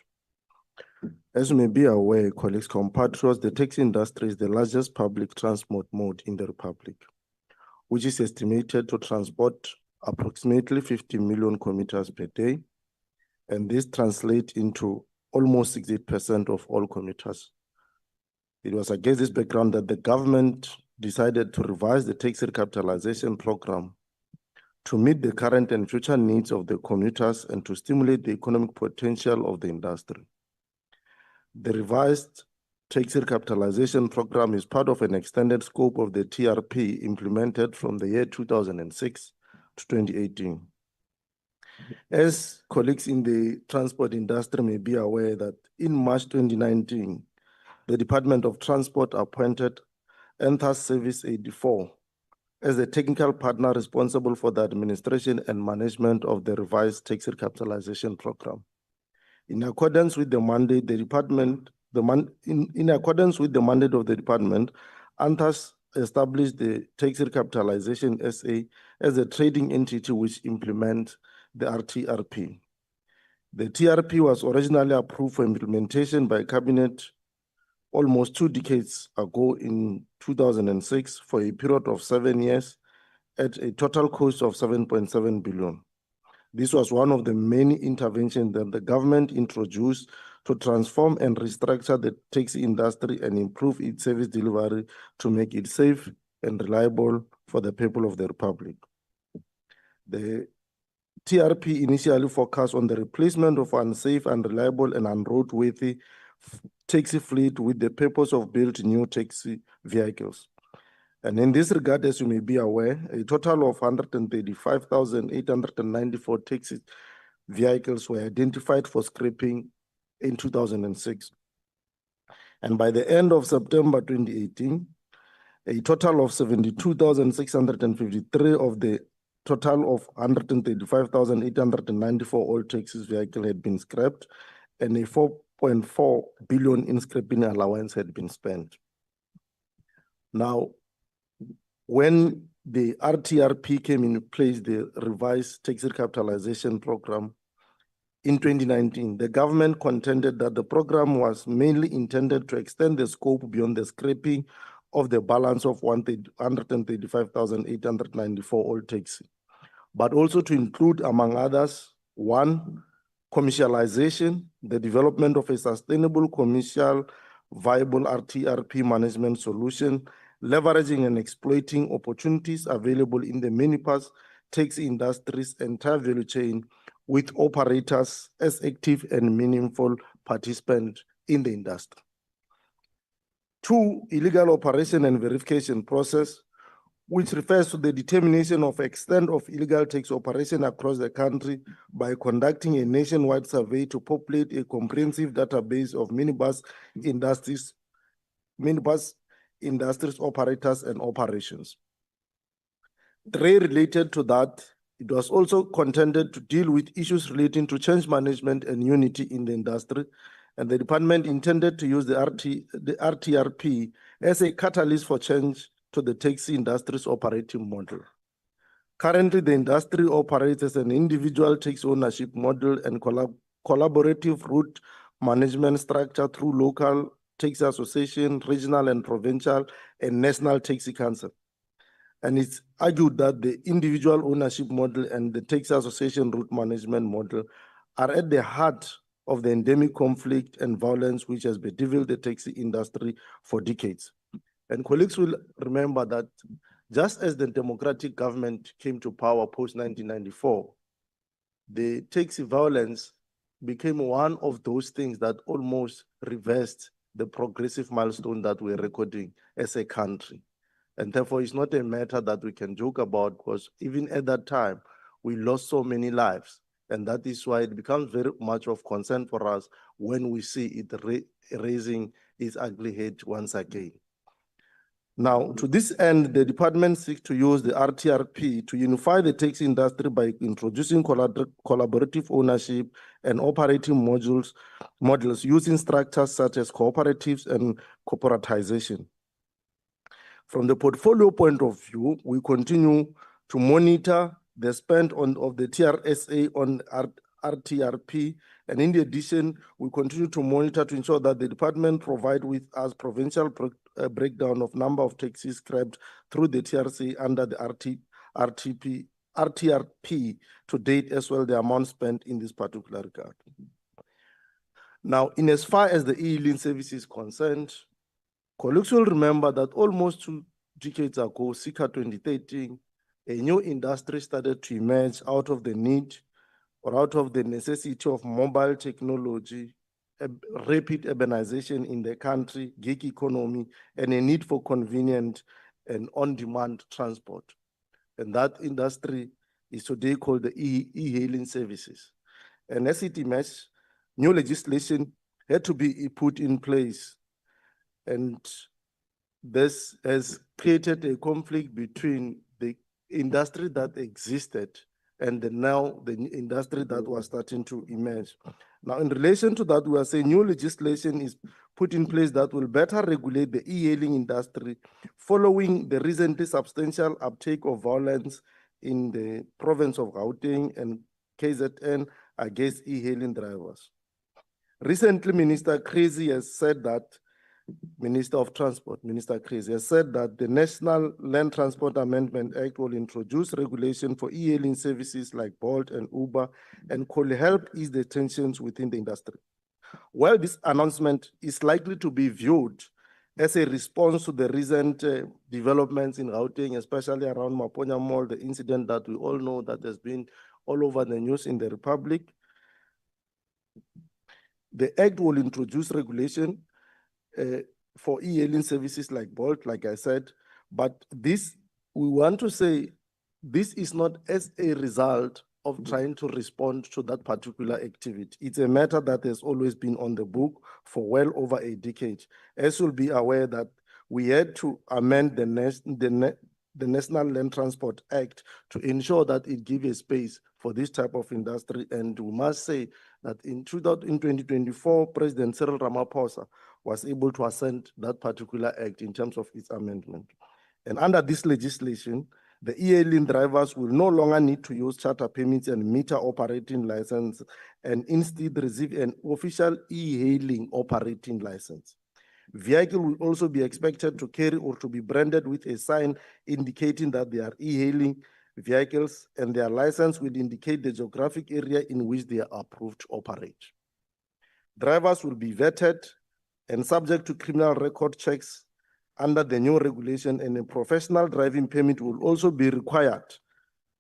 As you may be aware, colleagues, compatriots, the taxi industry is the largest public transport mode in the Republic, which is estimated to transport approximately 50 million commuters per day. And this translates into almost 60% of all commuters. It was against this background that the government decided to revise the taxi recapitalization program to meet the current and future needs of the commuters and to stimulate the economic potential of the industry. The revised taxi recapitalization program is part of an extended scope of the TRP implemented from the year 2006 to 2018. As colleagues in the transport industry may be aware that in March 2019, the Department of Transport appointed Enthas Service 84 as the technical partner responsible for the administration and management of the revised taxi recapitalization program. In accordance with the mandate, in accordance with the mandate of the department, Enthas established the Taxi Recapitalization SA as a trading entity which implements the RTRP. The TRP was originally approved for implementation by Cabinet almost 2 decades ago in 2006 for a period of 7 years at a total cost of 7.7 billion. This was one of the many interventions that the government introduced to transform and restructure the taxi industry and improve its service delivery to make it safe and reliable for the people of the Republic. The TRP initially focused on the replacement of unsafe, unreliable, and unroadworthy taxi fleet with the purpose of building new taxi vehicles. And in this regard, as you may be aware, a total of 135,894 taxi vehicles were identified for scrapping in 2006. And by the end of September 2018, a total of 72,653 of the total of 135,894 old taxi vehicles had been scrapped, and a 4.4 billion in scrapping allowance had been spent. Now, when the RTRP came in place, the revised taxi recapitalization program in 2019, the government contended that the program was mainly intended to extend the scope beyond the scrapping of the balance of 135,894 old taxi, but also to include, among others, 1, commercialization, the development of a sustainable commercial viable RTRP management solution, leveraging and exploiting opportunities available in the minibus taxi industry's entire value chain with operators as active and meaningful participants in the industry. 2, illegal operation and verification process, which refers to the determination of extent of illegal taxi operation across the country by conducting a nationwide survey to populate a comprehensive database of minibus industries operators and operations. 3, related to that, it was also contended to deal with issues relating to change management and unity in the industry, and the department intended to use the RTRP as a catalyst for change to the taxi industry's operating model. Currently, the industry operates as an individual taxi ownership model and collaborative route management structure through local taxi association, regional and provincial and national taxi council. And it's argued that the individual ownership model and the taxi association route management model are at the heart of the endemic conflict and violence which has bedeviled the taxi industry for decades. And colleagues will remember that Just as the democratic government came to power post-1994, the taxi violence became one of those things that almost reversed the progressive milestone that we're recording as a country. And therefore, it's not a matter that we can joke about, because even at that time, we lost so many lives. And that is why it becomes very much of concern for us when we see it raising its ugly head once again. Now, to this end, the department seeks to use the RTRP to unify the taxi industry by introducing collaborative ownership and operating models using structures such as cooperatives and corporatization. From the portfolio point of view, we continue to monitor the spend of the TRSA on RTRP, and in addition, we continue to monitor to ensure that the department provide with us provincial breakdown of number of taxis scrapped through the TRC under the RTRP to date, as well the amount spent in this particular regard. Now, in as far as the e-hailing service is concerned, colleagues will remember that almost 2 decades ago, circa 2013, a new industry started to emerge out of the need or out of the necessity of mobile technology, rapid urbanization in the country, gig economy, and a need for convenient and on-demand transport. And that industry is today called the e-hailing services. And as it emerged, new legislation had to be put in place. And this has created a conflict between the industry that existed and now the industry that was starting to emerge. Now, in relation to that, we are saying new legislation is put in place that will better regulate the e-hailing industry following the recently substantial uptake of violence in the province of Gauteng and KZN against e-hailing drivers. Recently, Minister Crazy has said that, Minister of Transport, Minister Crazy has said that the National Land Transport Amendment Act will introduce regulation for e-hailing services like Bolt and Uber and could help ease the tensions within the industry. While this announcement is likely to be viewed as a response to the recent developments in Gauteng, especially around Maponya Mall, the incident that we all know that has been all over the news in the Republic, the Act will introduce regulation for e-hailing services like Bolt, like I said, but this, we want to say, this is not as a result of trying to respond to that particular activity. It's a matter that has always been on the book for well over a decade. As you'll be aware that we had to amend the National Land Transport Act to ensure that it gives a space for this type of industry. And we must say that in 2024, President Cyril Ramaphosa was able to assent that particular act in terms of its amendment. And under this legislation, the e-hailing drivers will no longer need to use charter permits and meter operating license and instead receive an official e-hailing operating license. Vehicle will also be expected to carry or to be branded with a sign indicating that they are e-hailing vehicles, and their license will indicate the geographic area in which they are approved to operate. Drivers will be vetted and subject to criminal record checks under the new regulation, and a professional driving permit will also be required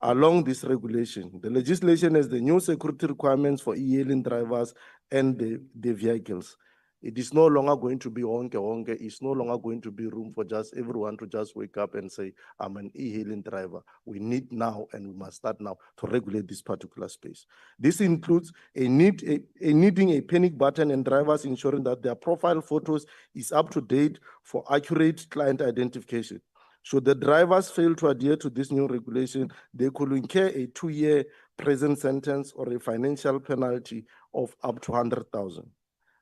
along this regulation. The legislation has the new security requirements for e-hailing drivers and the vehicles. It is no longer going to be honke. It's no longer going to be room for just everyone to just wake up and say, I'm an e-hailing driver. We need now, and we must start now to regulate this particular space. This includes needing a panic button and drivers ensuring that their profile photos is up to date for accurate client identification. Should the drivers fail to adhere to this new regulation, they could incur a 2-year prison sentence or a financial penalty of up to 100,000.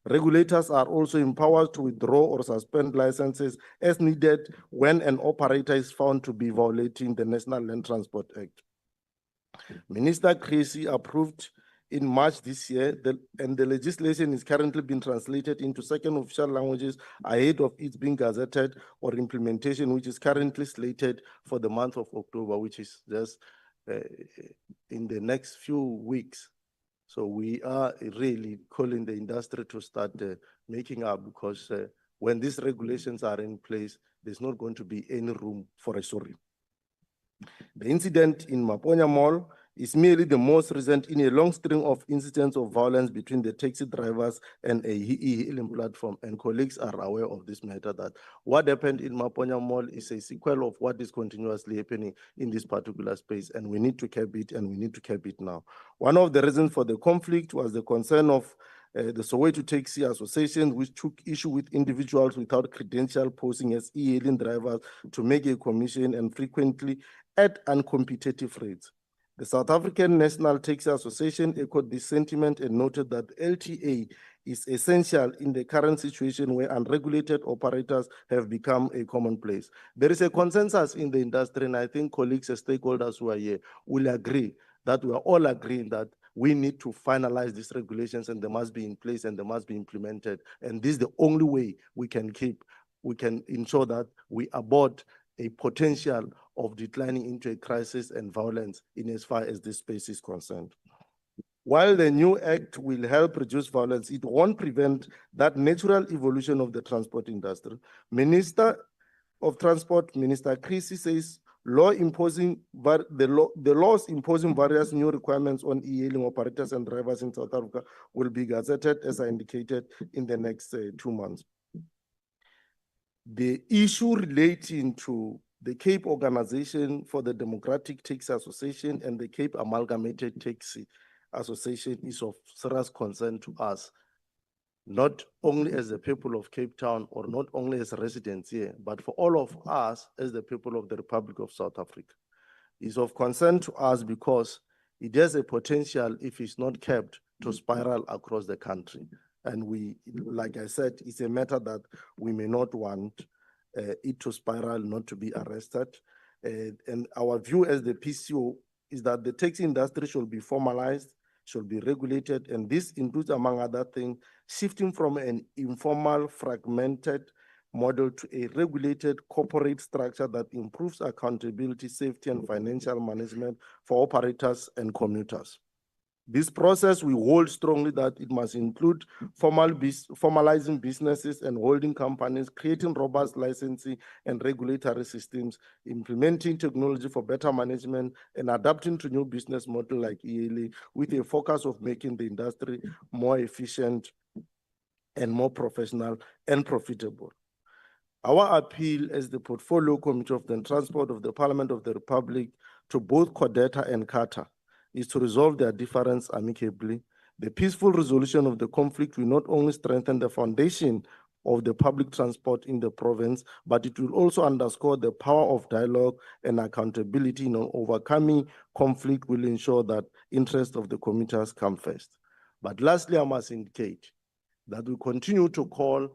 Regulators are also empowered to withdraw or suspend licenses as needed when an operator is found to be violating the National Land Transport Act. Minister Creasy approved in March this year, and the legislation is currently being translated into 2nd official languages ahead of its being gazetted or implementation, which is currently slated for the month of October, which is just in the next few weeks. So we are really calling the industry to start making up, because when these regulations are in place, there's not going to be any room for a sorry. The incident in Maponya Mall is merely the most recent in a long string of incidents of violence between the taxi drivers and a e-hailing platform, and colleagues are aware of this matter, that what happened in Maponya Mall is a sequel of what is continuously happening in this particular space, and we need to cap it, and we need to cap it now. One of the reasons for the conflict was the concern of the Soweto Taxi Association, which took issue with individuals without credential posing as e-hailing drivers to make a commission and frequently at uncompetitive rates. The South African National Taxi Association echoed this sentiment and noted that LTA is essential in the current situation where unregulated operators have become a commonplace. There is a consensus in the industry, and I think colleagues and stakeholders who are here will agree that we are all agreeing that we need to finalize these regulations, and they must be in place and they must be implemented. And this is the only way we can ensure that we abort a potential of declining into a crisis and violence in as far as this space is concerned. While the new act will help reduce violence, it won't prevent that natural evolution of the transport industry. Minister of Transport, Minister Creasy, says the laws imposing various new requirements on e-hailing operators and drivers in South Africa will be gazetted, as I indicated, in the next 2 months. The issue relating to the Cape Organization for the Democratic Taxi Association and the Cape Amalgamated Taxi Association is of serious concern to us, not only as the people of Cape Town or not only as residents here, but for all of us as the people of the Republic of South Africa. It's of concern to us because it has a potential, if it's not kept, to spiral across the country. And we, like I said, it's a matter that we may not want it to spiral, not to be arrested. And our view as the PCO is that the taxi industry should be formalized, should be regulated, and this includes, among other things, shifting from an informal, fragmented model to a regulated corporate structure that improves accountability, safety, and financial management for operators and commuters. This process, we hold strongly that it must include formalizing businesses and holding companies, creating robust licensing and regulatory systems, implementing technology for better management, and adapting to new business models like e-hailing, with a focus of making the industry more efficient and more professional and profitable. Our appeal as the Portfolio Committee of the Transport of the Parliament of the Republic to both CODETA and CATA is to resolve their difference amicably. The peaceful resolution of the conflict will not only strengthen the foundation of the public transport in the province, but it will also underscore the power of dialogue and accountability in overcoming conflict will ensure that interests of the commuters come first. But lastly, I must indicate that we continue to call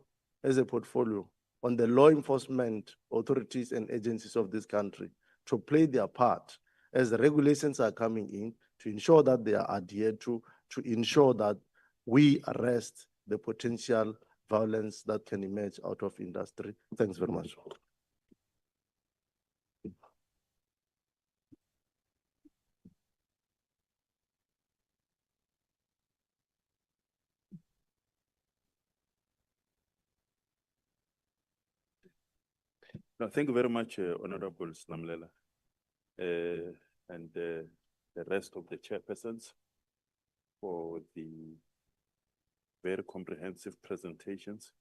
as a portfolio on the law enforcement authorities and agencies of this country to play their part as the regulations are coming in, to ensure that they are adhered to ensure that we arrest the potential violence that can emerge out of industry. Thanks very much. No, thank you very much, Honorable Snamlela, and the rest of the chairpersons for the very comprehensive presentations.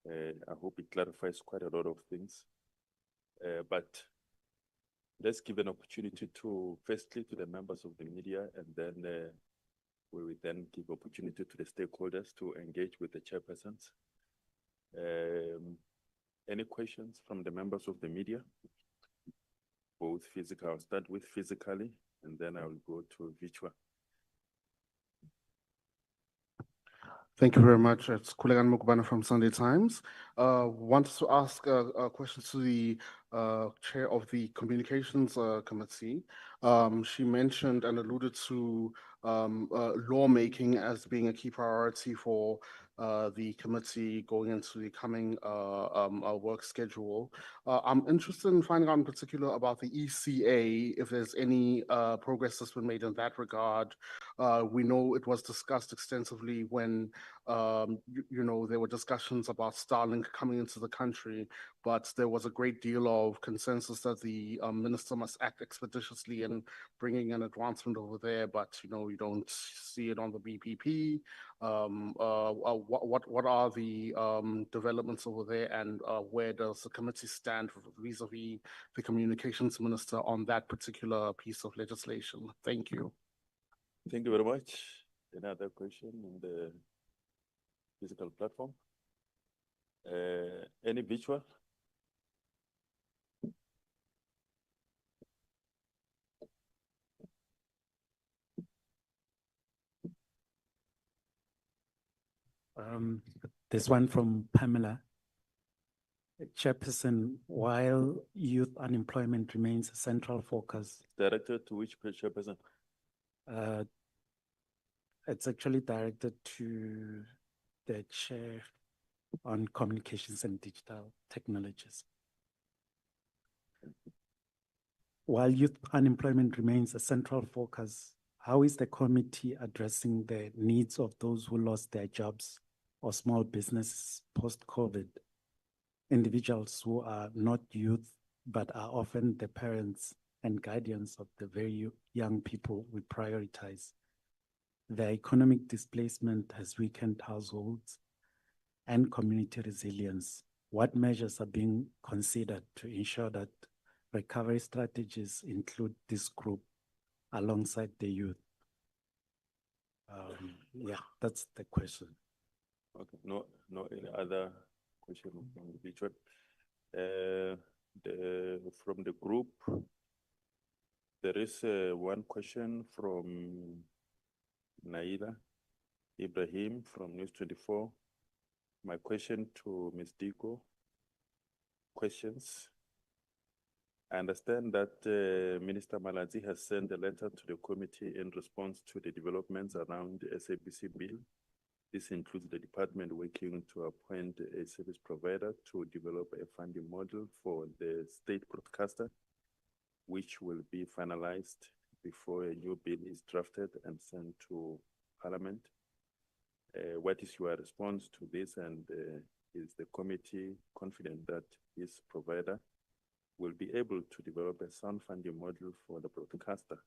I hope it clarifies quite a lot of things. But let's give an opportunity to, firstly, to the members of the media, and then we will then give opportunity to the stakeholders to engage with the chairpersons. Any questions from the members of the media? Both physical, I'll start with physically, and then I will go to virtual. Thank you very much. It's Kulegan Mukubana from Sunday Times. Wanted to ask a question to the chair of the Communications Committee. She mentioned and alluded to lawmaking as being a key priority for the committee going into the coming work schedule. I'm interested in finding out in particular about the ECA, if there's any progress that's been made in that regard. We know it was discussed extensively when there were discussions about Starlink coming into the country, but there was a great deal of consensus that the minister must act expeditiously in bringing an advancement over there, but you don't see it on the BPP. What are the developments over there, and where does the committee stand vis-a-vis the communications minister on that particular piece of legislation? Thank you. Thank you very much. Another question in the physical platform? Any virtual? This one from Pamela. Chairperson, while youth unemployment remains a central focus, Directed to which chairperson? it's actually directed to the chair on communications and digital technologies. While youth unemployment remains a central focus, how is the committee addressing the needs of those who lost their jobs or small businesses post-COVID? Individuals who are not youth, but are often the parents and guardians of the very young people we prioritize. The economic displacement has weakened households and community resilience. What measures are being considered to ensure that recovery strategies include this group alongside the youth? Yeah, that's the question. Okay, no any other question from the virtual. From the group, there is one question from Naila Ibrahim from News 24. My question to Ms. Diko. Questions. I understand that Minister Malatsi has sent a letter to the committee in response to the developments around the SABC bill. This includes the department working to appoint a service provider to develop a funding model for the state broadcaster, which will be finalized before a new bill is drafted and sent to Parliament. What is your response to this, and is the committee confident that this provider will be able to develop a sound funding model for the broadcaster?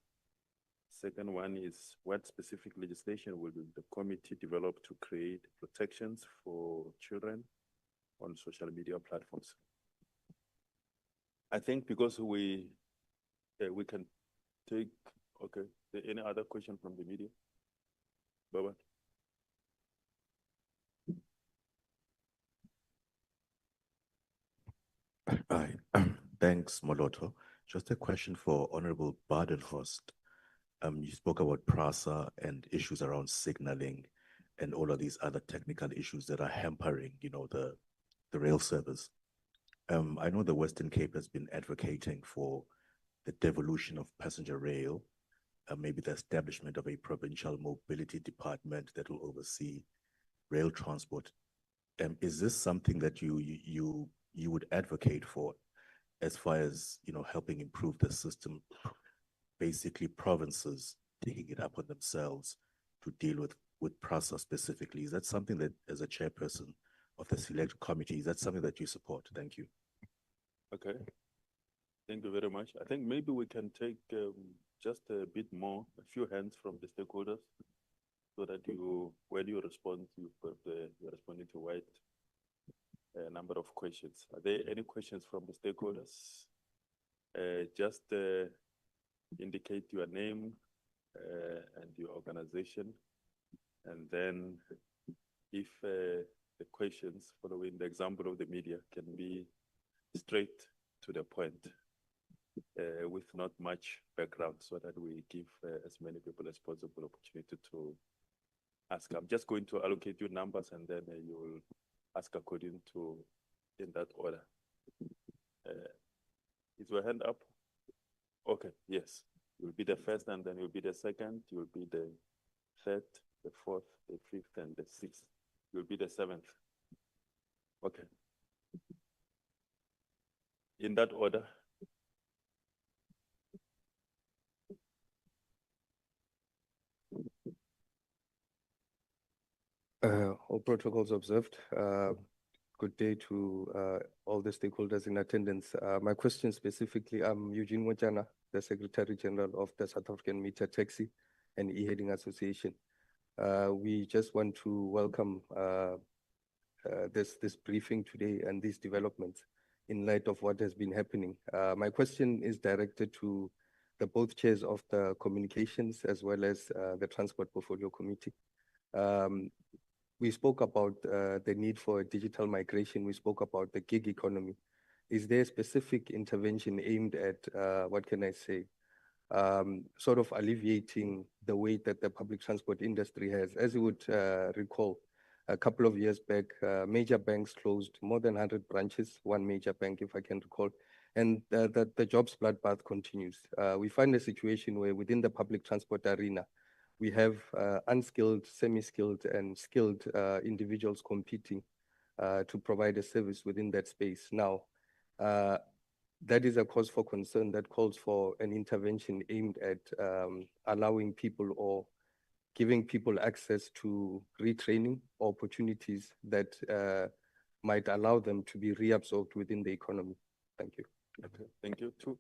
Second one is, what specific legislation will the committee develop to create protections for children on social media platforms? I think because we can take, okay, any other question from the media? Baba? Hi, thanks, Moloto. Just a question for Honorable Badenhorst. You spoke about PRASA and issues around signaling and all of these other technical issues that are hampering, the rail service. I know the Western Cape has been advocating for the devolution of passenger rail, maybe the establishment of a provincial mobility department that will oversee rail transport. Is this something that you would advocate for, as far as helping improve the system? Basically, provinces taking it upon themselves to deal with PRASA specifically. Is that something that, as a chairperson of the select committee, is that something that you support? Thank you. Okay, thank you very much. I think maybe we can take just a bit more, a few hands from the stakeholders, so that when you respond, you're responding to wide number of questions. Are there any questions from the stakeholders? Just indicate your name and your organization, and then if the questions following the example of the media can be straight to the point with not much background, so that we give as many people as possible opportunity to ask. I'm just going to allocate you numbers, and then you will ask according to, in that order. Is your hand up? Okay, yes. You'll be the first, and then you'll be the second, you'll be the third, the fourth, the fifth, and the sixth. You'll be the seventh. Okay. In that order. All protocols observed. Good day to all the stakeholders in attendance. My question specifically, I'm Eugene Mochana, the Secretary General of the South African Meter Taxi and E-Hailing Association. We just want to welcome this briefing today and these developments in light of what has been happening. My question is directed to the both chairs of the Communications as well as the Transport Portfolio Committee. We spoke about the need for digital migration. We spoke about the gig economy. Is there a specific intervention aimed at, what can I say, sort of alleviating the weight that the public transport industry has? As you would recall, a couple of years back, major banks closed more than 100 branches, one major bank, if I can recall, and the jobs bloodbath continues. We find a situation where within the public transport arena, we have unskilled, semi-skilled, and skilled individuals competing to provide a service within that space. Now, that is a cause for concern that calls for an intervention aimed at allowing people or giving people access to retraining opportunities that might allow them to be reabsorbed within the economy. Thank you. Okay, thank you. Two.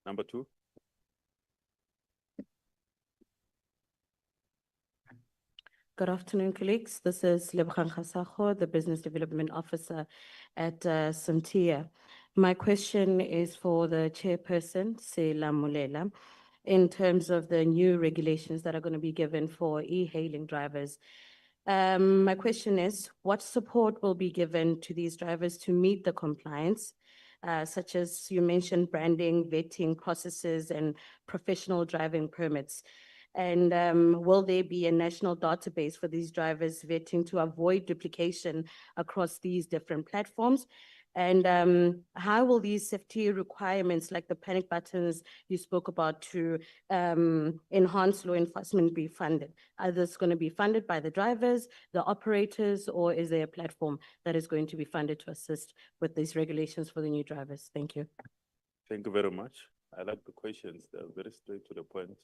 Number two. Good afternoon, colleagues. This is Lebogang Kgasago, the Business Development Officer at Santia. My question is for the chairperson, Sela Molela, in terms of the new regulations that are going to be given for e-hailing drivers. My question is, what support will be given to these drivers to meet the compliance, such as you mentioned, branding, vetting processes, and professional driving permits? And will there be a national database for these drivers vetting to avoid duplication across these different platforms? And how will these safety requirements, like the panic buttons you spoke about, to enhance law enforcement be funded? Are this going to be funded by the drivers, the operators, or is there a platform that is going to be funded to assist with these regulations for the new drivers? Thank you. Thank you very much. I like the questions. They're very straight to the point.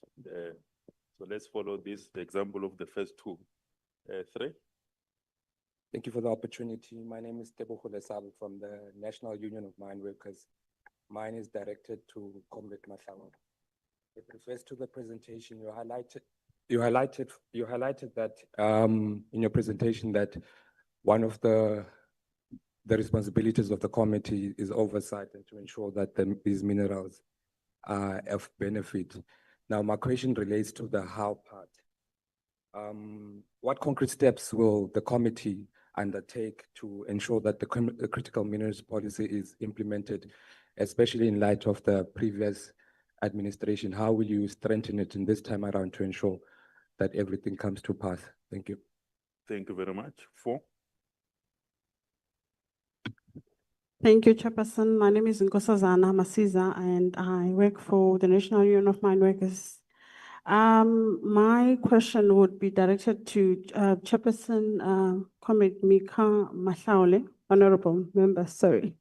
So let's follow the example of the first two. Three. Thank you for the opportunity. My name is Tebogo Lesabu from the National Union of Mine Workers. Mine is directed to Comrade Mahlawa. It refers to the presentation you highlighted that in your presentation that one of the responsibilities of the committee is oversight and to ensure that these minerals are of benefit. Now, my question relates to the how part. What concrete steps will the committee undertake to ensure that the critical minerals policy is implemented, especially in light of the previous administration? How will you strengthen it in this time around to ensure that everything comes to pass? Thank you. Thank you very much. Four. Thank you, Chairperson. My name is Nkosazana Masiza, and I work for the National Union of Mine Workers. My question would be directed to Chairperson Comrade Mika Mahlaule, Honorable Member, sorry.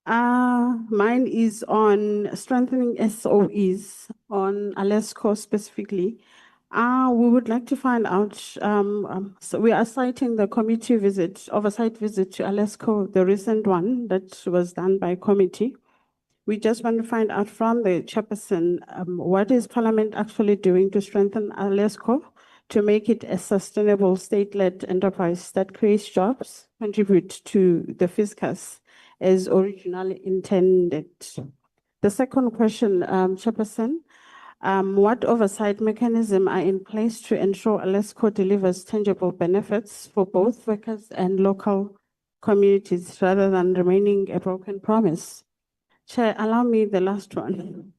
Mine is on strengthening SOEs on Alesco specifically. We would like to find out, so we are citing the committee oversight visit to Alesco, the recent one that was done by committee. We just want to find out from the chairperson, what is Parliament actually doing to strengthen Alesco to make it a sustainable state-led enterprise that creates jobs, contribute to the fiscus as originally intended. The second question, Chairperson, what oversight mechanisms are in place to ensure Alesco delivers tangible benefits for both workers and local communities rather than remaining a broken promise? Chair, allow me the last one.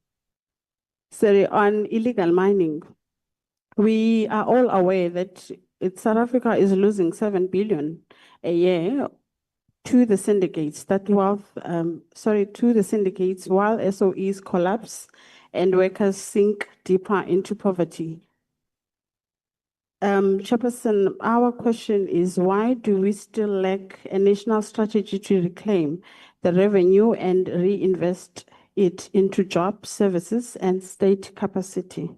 Sorry, on illegal mining. We are all aware that South Africa is losing 7 billion a year to the syndicates while SOEs collapse and workers sink deeper into poverty. Chairperson, our question is, why do we still lack a national strategy to reclaim the revenue and reinvest it into job services and state capacity?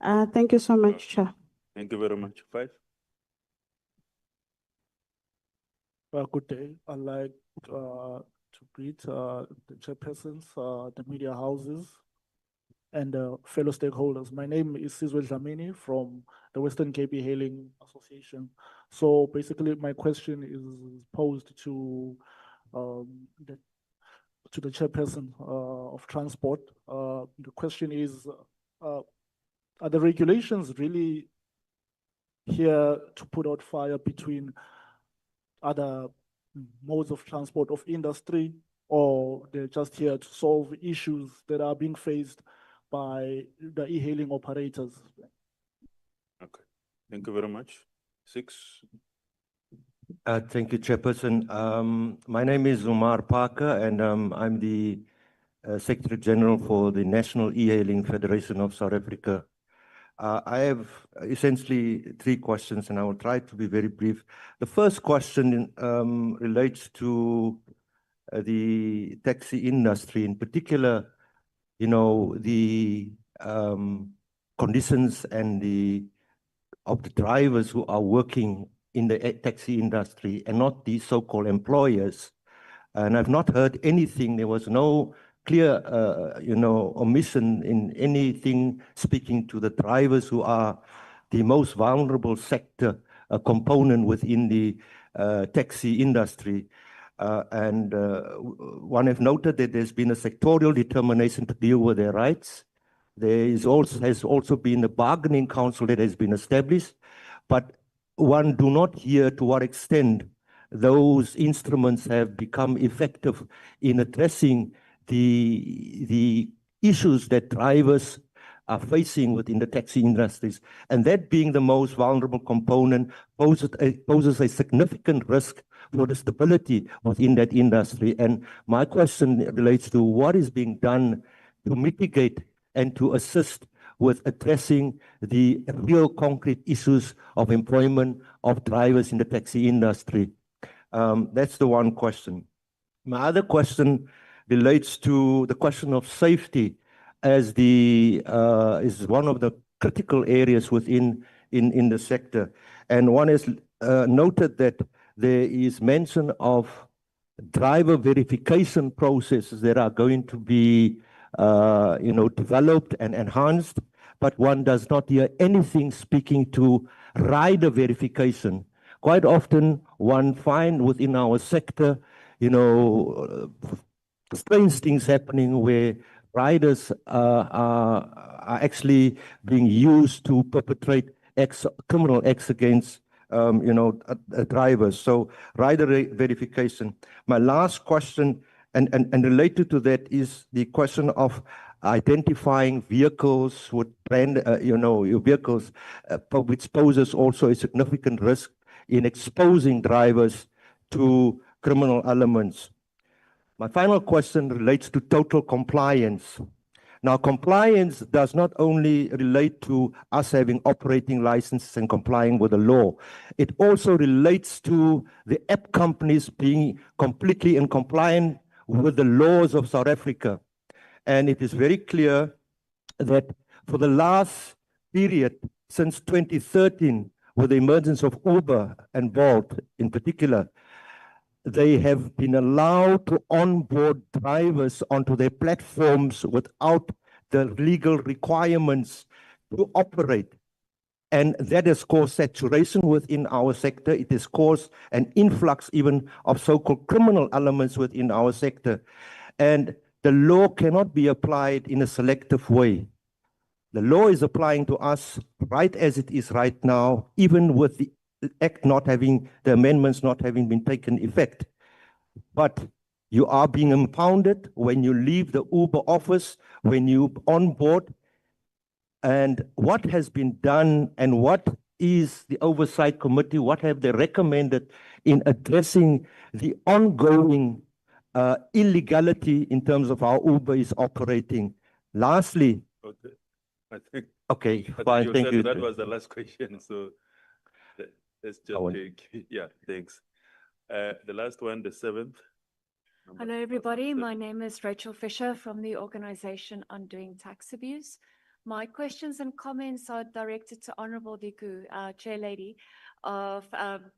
Thank you so much, Chair. Thank you very much. Five. Good day. I'd like to greet the chairpersons, the media houses, and fellow stakeholders. My name is Sizwe Dlamini from the Western Cape Hailing Association. So basically, my question is posed to the chairperson of transport. The question is, are the regulations really here to put out fire between other modes of transport of industry, or they're just here to solve issues that are being faced by the e-hailing operators? Okay, thank you very much. 6. Thank you, Chairperson. My name is Umar Parker, and I'm the Secretary General for the National E-hailing Federation of South Africa. I have essentially 3 questions, and I will try to be very brief. The first question relates to the taxi industry, in particular, you know, the conditions and of the drivers who are working in the taxi industry and not the so-called employers. And I've not heard anything. There was no clear, omission in anything speaking to the drivers who are the most vulnerable sector, a component within the taxi industry. One have noted that there's been a sectorial determination to deal with their rights. There has also been a bargaining council that has been established, but one do not hear to what extent those instruments have become effective in addressing the issues that drivers are facing within the taxi industries. And that being the most vulnerable component poses a significant risk for the stability within that industry. And my question relates to what is being done to mitigate and to assist with addressing the real concrete issues of employment of drivers in the taxi industry. That's the one question. My other question relates to the question of safety, as is one of the critical areas within the sector. And one has noted that there is mention of driver verification processes that are going to be developed and enhanced, but one does not hear anything speaking to rider verification. Quite often one find within our sector, strange things happening where riders are actually being used to perpetrate criminal acts against drivers. So rider verification. My last question, and related to that, is the question of identifying vehicles with vehicles, which poses also a significant risk in exposing drivers to criminal elements. My final question relates to total compliance. Now, compliance does not only relate to us having operating licenses and complying with the law. It also relates to the app companies being completely in compliance with the laws of South Africa. And it is very clear that for the last period, since 2013, with the emergence of Uber and Bolt in particular, they have been allowed to onboard drivers onto their platforms without the legal requirements to operate. And that has caused saturation within our sector. It has caused an influx even of so-called criminal elements within our sector. And the law cannot be applied in a selective way. The law is applying to us right as it is right now, even with the act not having, the amendments not having been taken effect. But you are being impounded when you leave the Uber office, when you onboard. And what has been done, and what is the oversight committee, what have they recommended in addressing the ongoing illegality in terms of how Uber is operating? Lastly, Okay, I think. Okay, I fine, think thank you. That was the last question, so let's just take, yeah, thanks. The last one, the 7th. Hello, everybody. My name is Rachel Fisher from the organization Undoing Tax Abuse. My questions and comments are directed to Honorable Diku, Chair Lady of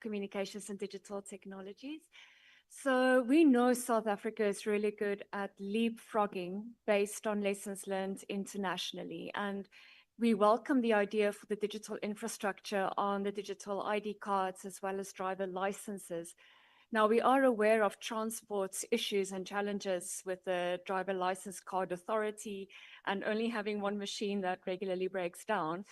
Communications and Digital Technologies. So we know South Africa is really good at leapfrogging based on lessons learned internationally. And we welcome the idea for the digital infrastructure on the digital ID cards as well as driver licenses. Now, we are aware of transport issues and challenges with the driver license card authority and only having one machine that regularly breaks down.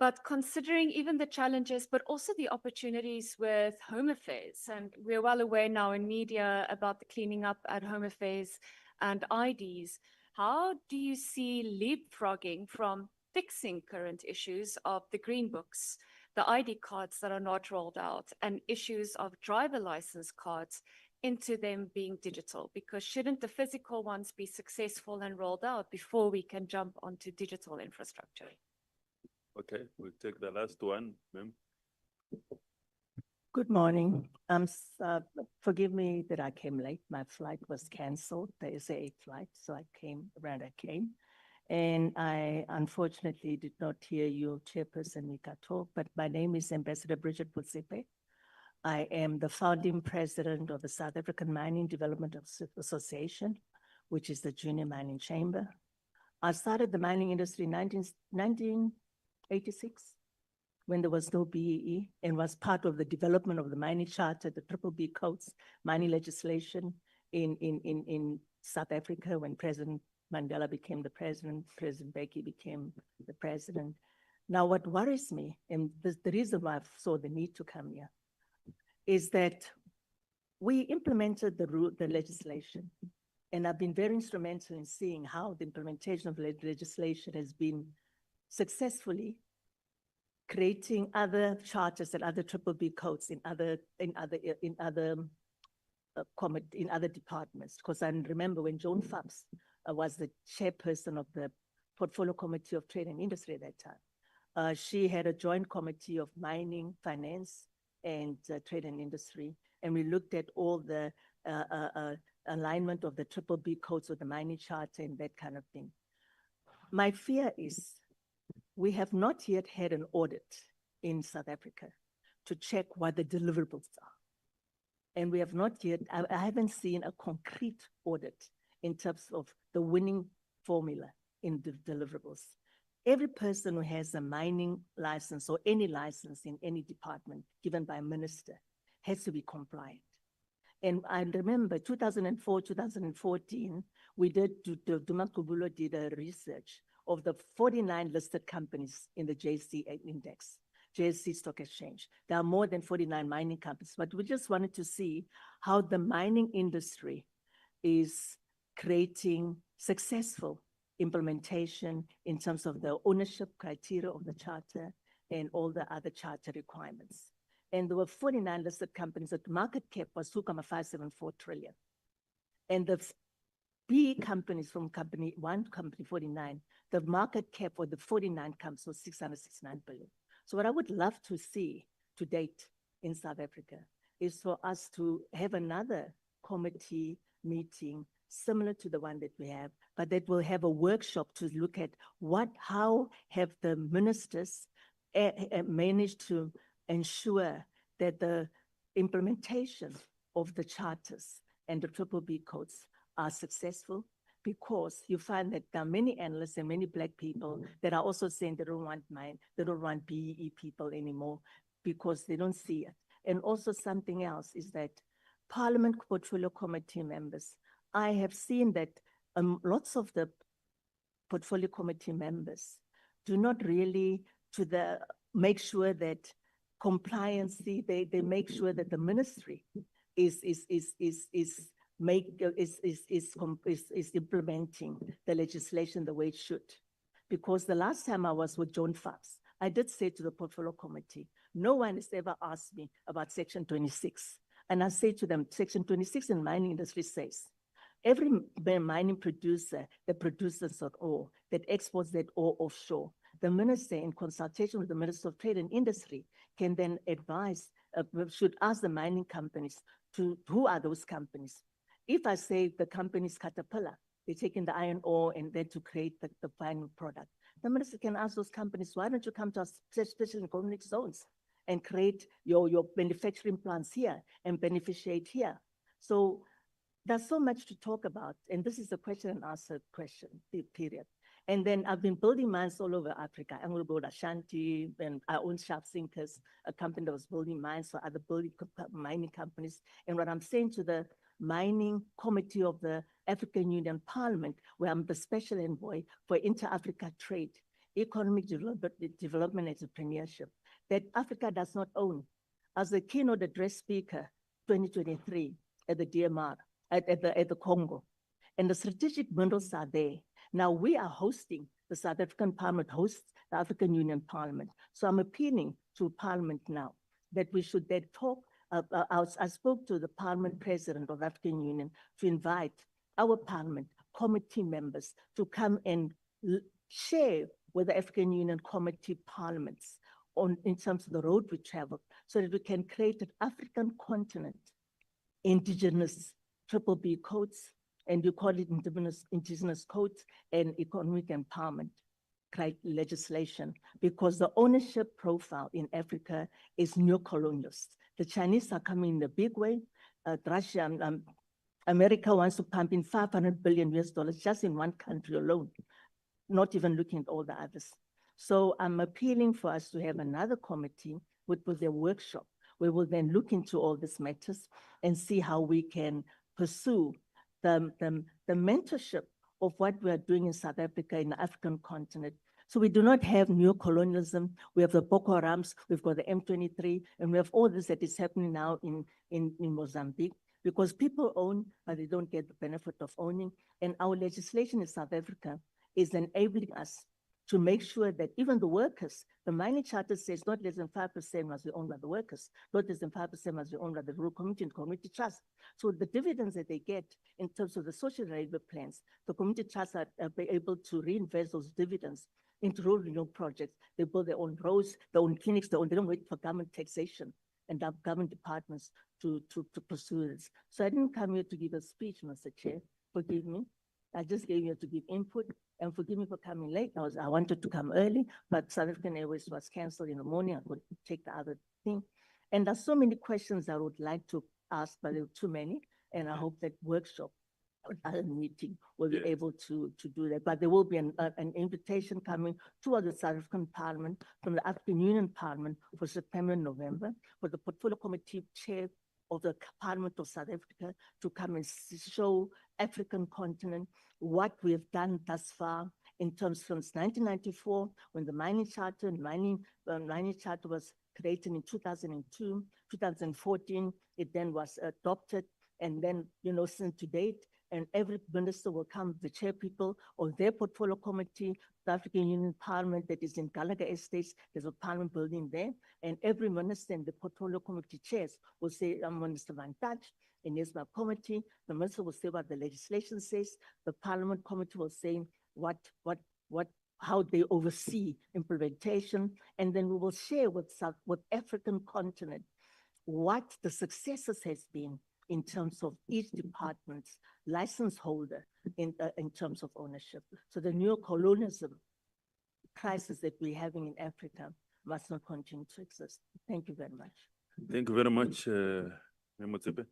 But considering even the challenges, but also the opportunities with Home Affairs, and we're well aware now in media about the cleaning up at Home Affairs and IDs, how do you see leapfrogging from fixing current issues of the green books, the ID cards that are not rolled out, and issues of driver license cards into them being digital? Because shouldn't the physical ones be successful and rolled out before we can jump onto digital infrastructure? Okay, we'll take the last one, ma'am. Good morning. Forgive me that I came late. My flight was canceled. The SA flight, so I came. And I unfortunately did not hear you, Chairperson Mika, talk, but my name is Ambassador Bridget Motsepe. I am the founding president of the South African Mining Development Association, which is the junior mining chamber. I started the mining industry in 1986 when there was no BEE, and was part of the development of the mining charter, the Triple B codes, mining legislation in South Africa when President Mandela became the president, President Mbeki became the president. Now, what worries me, and the reason why I saw the need to come here, is that we implemented the legislation, and I've been very instrumental in seeing how the implementation of legislation has been successfully creating other charters and other Triple B codes in other departments. Because I remember when Joan Fabs was the chairperson of the Portfolio Committee of Trade and Industry at that time. She had a joint committee of mining, finance, and trade and industry. And we looked at all the alignment of the Triple B codes of the mining charter and that kind of thing. My fear is we have not yet had an audit in South Africa to check what the deliverables are. And we have not yet, I haven't seen a concrete audit in terms of the winning formula in the deliverables. Every person who has a mining license or any license in any department given by a minister has to be compliant. And I remember 2004, 2014, we did, Duma Kubulo did a research of the 49 listed companies in the JSE index, JSE Stock Exchange. There are more than 49 mining companies, but we just wanted to see how the mining industry is creating successful implementation in terms of the ownership criteria of the charter and all the other charter requirements. And there were 49 listed companies. The market cap was 2.574 trillion. And the B companies from company 49, the market cap for the 49 companies was 669 billion. So what I would love to see to date in South Africa is for us to have another committee meeting similar to the one that we have, but that will have a workshop to look at how have the ministers managed to ensure that the implementation of the charters and the Triple B codes are successful, because you find that there are many analysts and many Black people that are also saying they don't want BEE people anymore because they don't see it. And also something else is that Parliament Portfolio Committee members, I have seen that lots of the Portfolio Committee members do not really make sure that compliance, they make sure that the ministry is implementing the legislation the way it should. Because the last time I was with Joan Fabs, I did say to the Portfolio Committee, no one has ever asked me about Section 26. And I say to them, Section 26 in the mining industry says, every mining producer that produces that ore, that exports that ore offshore, the minister, in consultation with the Minister of Trade and Industry, can then advise, should ask the mining companies who are those companies. If I say the company's Caterpillar, they're taking the iron ore and then to create the final product. the minister can ask those companies, why don't you come to our special economic zones and create your manufacturing plants here and beneficiate here? So there's so much to talk about, and this is a question and answer question, period. And then I've been building mines all over Africa. AngloGold Ashanti, and I own Sharp Sinkers, a company that was building mines for other mining companies. And what I'm saying to the mining committee of the African Union Parliament, where I'm the special envoy for inter-Africa trade, economic development and entrepreneurship, that Africa does not own. As the keynote address speaker, 2023 at the DMR, at the Congo, and the strategic minerals are there. Now we are hosting, the South African Parliament hosts the African Union Parliament. So I'm appealing to Parliament now that we should then talk. I spoke to the Parliament President of the African Union to invite our Parliament committee members to come and share with the African Union Committee Parliaments in terms of the road we travel, so that we can create an African continent, indigenous triple B codes, and you call it indigenous codes and economic empowerment legislation, because the ownership profile in Africa is neo-colonialist. The Chinese are coming in a big way. Russia, America wants to pump in $500 billion just in one country alone, not even looking at all the others. So I'm appealing for us to have another committee with a workshop where we'll then look into all these matters and see how we can pursue the mentorship of what we are doing in South Africa, in the African continent. So we do not have neo-colonialism. We have the Boko Harams, we've got the M23, and we have all this that is happening now in Mozambique, because people own, but they don't get the benefit of owning. And our legislation in South Africa is enabling us to make sure that even the workers, the mining charter says not less than 5% must be owned by the workers, not less than 5% must be owned by the rural community and community trust. So the dividends that they get in terms of the social labor plans, the community trusts are able to reinvest those dividends into rural renewal projects. They build their own roads, their own clinics, they don't wait for government taxation and government departments to pursue this. So I didn't come here to give a speech, Mr. Chair, forgive me. I just came here to give input, and forgive me for coming late. I wanted to come early, but South African Airways was canceled in the morning. I could take the other thing. And there's so many questions I would like to ask, but there are too many. And I hope that workshop or other meeting will be able to do that. But there will be an invitation coming towards the South African Parliament from the African Union Parliament for September and November, for the Portfolio Committee Chair of the Parliament of South Africa to come and show African continent what we have done thus far in terms since 1994, when the mining charter was created in 2002, 2014, it then was adopted, and then, since to date, and every minister will come, the chair people of their portfolio committee, the African Union Parliament that is in Gallagher Estates, there's a parliament building there, and every minister and the portfolio committee chairs will say, I'm Minister Van Touch, and here's my committee. The minister will say what the legislation says. The parliament committee will say how they oversee implementation, and then we will share with African continent what the successes has been in terms of each department's license holder in terms of ownership. So the neo-colonialism crisis that we're having in Africa must not continue to exist. Thank you very much. Thank you very much, Motsepe.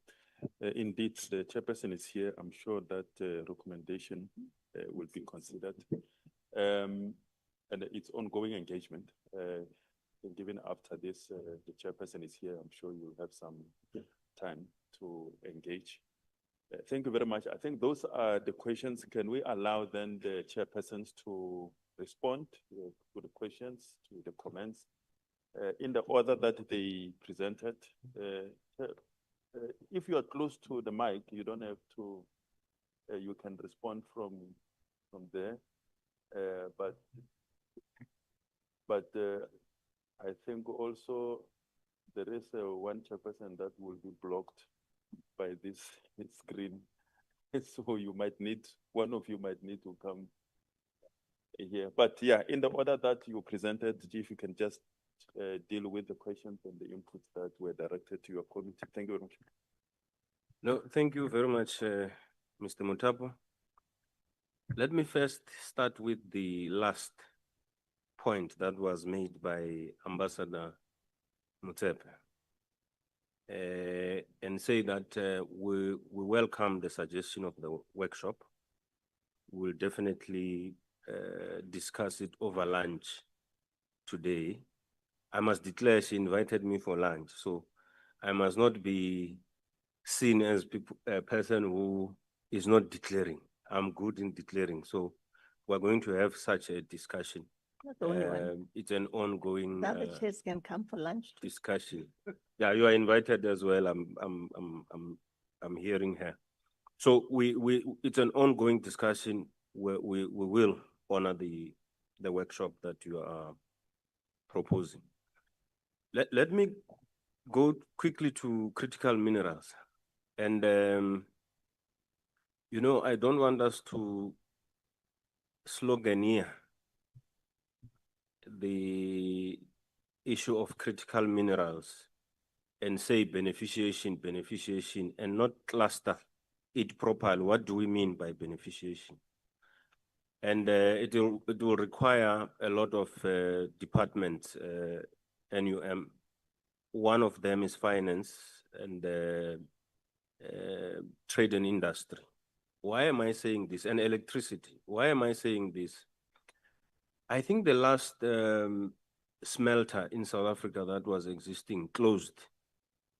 Indeed, the chairperson is here. I'm sure that recommendation will be considered. And it's ongoing engagement. Given after this, the chairperson is here. I'm sure you'll have some time to engage. Thank you very much. I think those are the questions. Can we allow then the chairpersons to respond to the questions, to the comments, in the order that they presented? If you are close to the mic, you don't have to, you can respond from there. But I think also there is one chairperson that will be blocked by this screen. So you might need, one of you might need to come here. But yeah, in the order that you presented, if you can just deal with the questions and the inputs that were directed to your committee. Thank you very much. No, thank you very much, Mr. Muthapo. Let me first start with the last point that was made by Ambassador Motsepe, and say that we welcome the suggestion of the workshop. We'll definitely discuss it over lunch today. I must declare she invited me for lunch, so I must not be seen as a person who is not declaring. I'm good in declaring, so we're going to have such a discussion. Not the only one. It's an ongoing The other chairs can come for lunch too. discussion. Yeah, you are invited as well. I'm hearing her. So it's an ongoing discussion where we will honor the workshop that you are proposing. Let me go quickly to critical minerals. And, you know, I don't want us to sloganeer the issue of critical minerals and say beneficiation, and not cluster it properly. What do we mean by beneficiation? And it will require a lot of departments, NUM. One of them is finance and trade and industry. Why am I saying this? And electricity. Why am I saying this? I think the last smelter in South Africa that was existing closed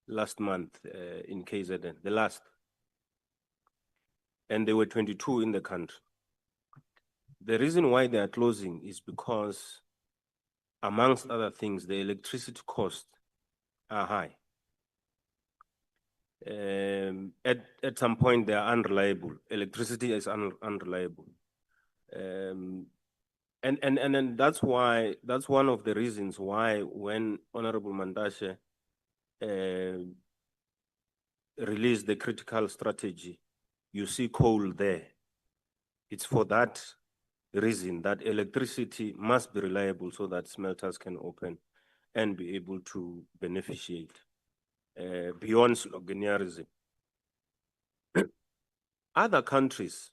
last month in KZN, the last. And there were 22 in the country. The reason why they are closing is because, amongst other things, the electricity costs are high. At some point, they are unreliable. Electricity is unreliable. And that's why, that's one of the reasons why when Honorable Mantashe released the critical strategy, you see coal there. It's for that reason that electricity must be reliable so that smelters can open and be able to beneficiate beyond sloganeerism. Other countries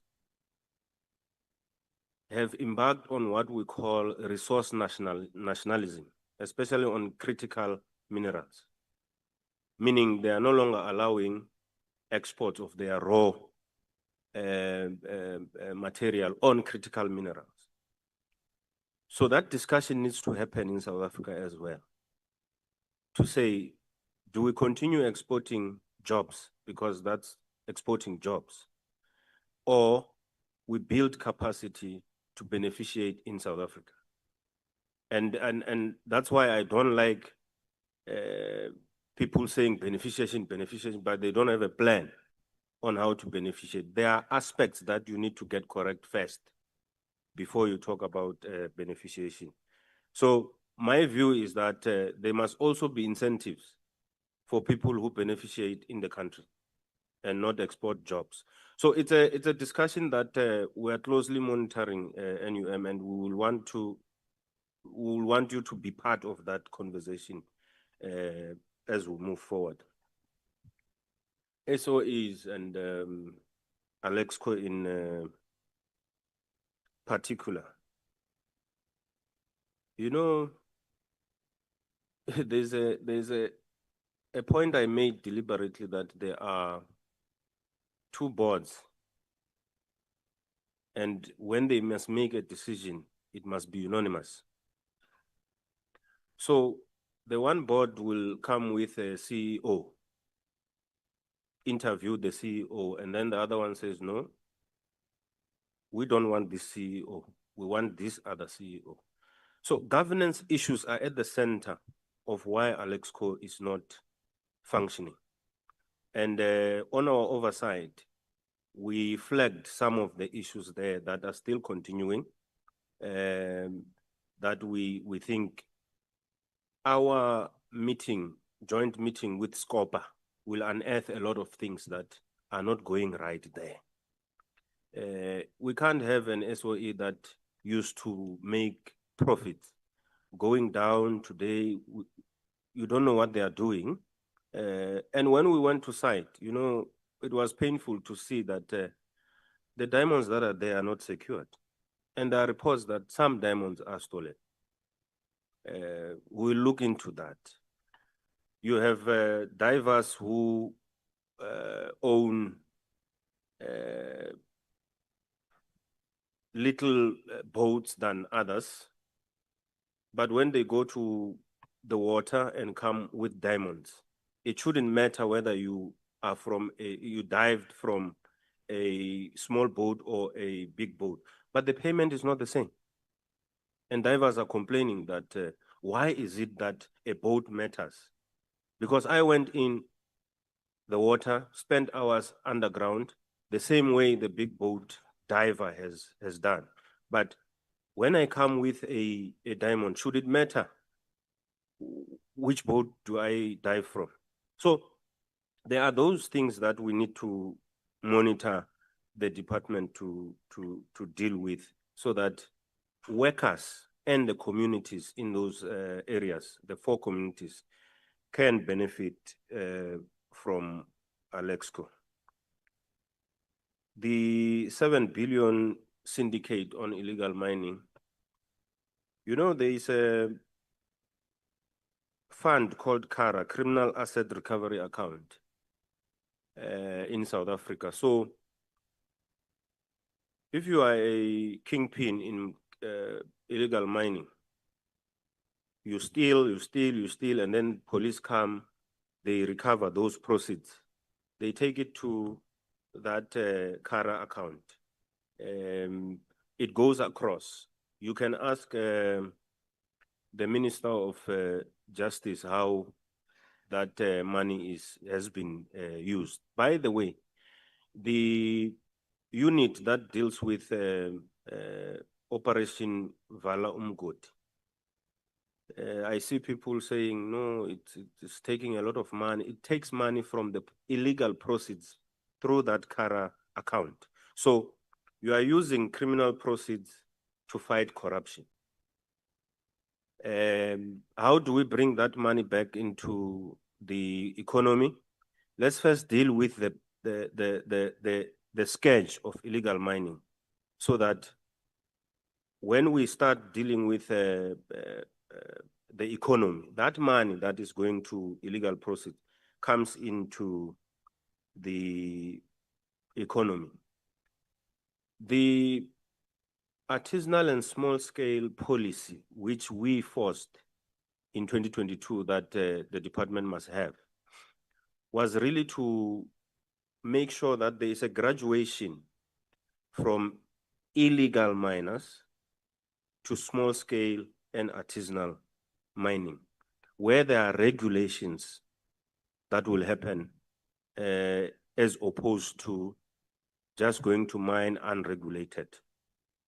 have embarked on what we call resource nationalism, especially on critical minerals, meaning they are no longer allowing exports of their raw material on critical minerals. So that discussion needs to happen in South Africa as well, to say, do we continue exporting jobs because that's exporting jobs, or we build capacity to beneficiate in South Africa? And that's why I don't like people saying beneficiation, but they don't have a plan on how to beneficiate. There are aspects that you need to get correct first before you talk about beneficiation. So my view is that there must also be incentives for people who beneficiate in the country and not export jobs. So it's a discussion that we are closely monitoring, NUM, and we will want you to be part of that conversation as we move forward. SOEs and Alexco in particular. You know, there's a point I made deliberately that there are two boards, and when they must make a decision, it must be unanimous. So the one board will come with a CEO, interview the CEO, and then the other one says, no, we don't want this CEO, we want this other CEO. So governance issues are at the center of why Alexco is not functioning. And on our oversight, we flagged some of the issues there that are still continuing, that we think our meeting, joint meeting with SCOPA, will unearth a lot of things that are not going right there. We can't have an SOE that used to make profit going down today. You don't know what they are doing. And when we went to site, you know, it was painful to see that the diamonds that are there are not secured. And there are reports that some diamonds are stolen. we'll look into that. You have divers who own little boats than others, but when they go to the water and come with diamonds, it shouldn't matter whether you are you dived from a small boat or a big boat, but the payment is not the same. And divers are complaining that why is it that a boat matters? Because I went in the water, spent hours underground, the same way the big boat diver has done. But when I come with a diamond, should it matter which boat do I dive from? So there are those things that we need to monitor the department to deal with, so that workers and the communities in those areas, the 4 communities, can benefit from Alexco. The 7 billion syndicate on illegal mining, you know, there is a fund called CARA, Criminal Asset Recovery Account, in South Africa. So if you are a kingpin in illegal mining, you steal, and then police come, they recover those proceeds. They take it to that CARA account. It goes across. You can ask the Minister of Justice how that money has been used. By the way, the unit that deals with Operation Vala Umgodi, I see people saying, no, it's taking a lot of money. It takes money from the illegal proceeds through that CARA account. So you are using criminal proceeds to fight corruption. How do we bring that money back into the economy? Let's first deal with the scourge of illegal mining, so that when we start dealing with the economy, that money that is going to illegal proceeds comes into the economy. The artisanal and small scale policy, which we forced in 2022 that the department must have, was really to make sure that there is a graduation from illegal miners to small scale and artisanal mining, where there are regulations that will happen as opposed to just going to mine unregulated.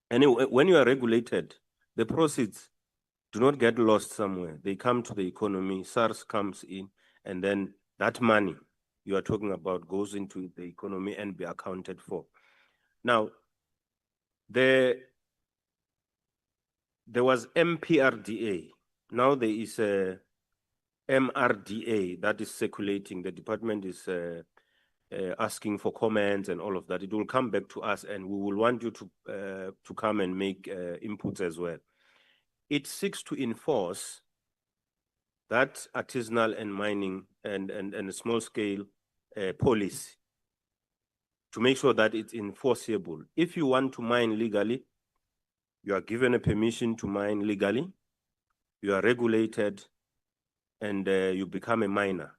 Anyway, when you are regulated, the proceeds do not get lost somewhere. They come to the economy, SARS comes in, and then that money you are talking about goes into the economy and be accounted for. Now, there was MPRDA. Now there is a MRDA that is circulating. The department is asking for comments and all of that. It will come back to us, and we will want you to come and make inputs as well. It seeks to enforce that artisanal and mining and small scale policy, to make sure that it's enforceable. If you want to mine legally, you are given a permission to mine legally, you are regulated, and you become a miner.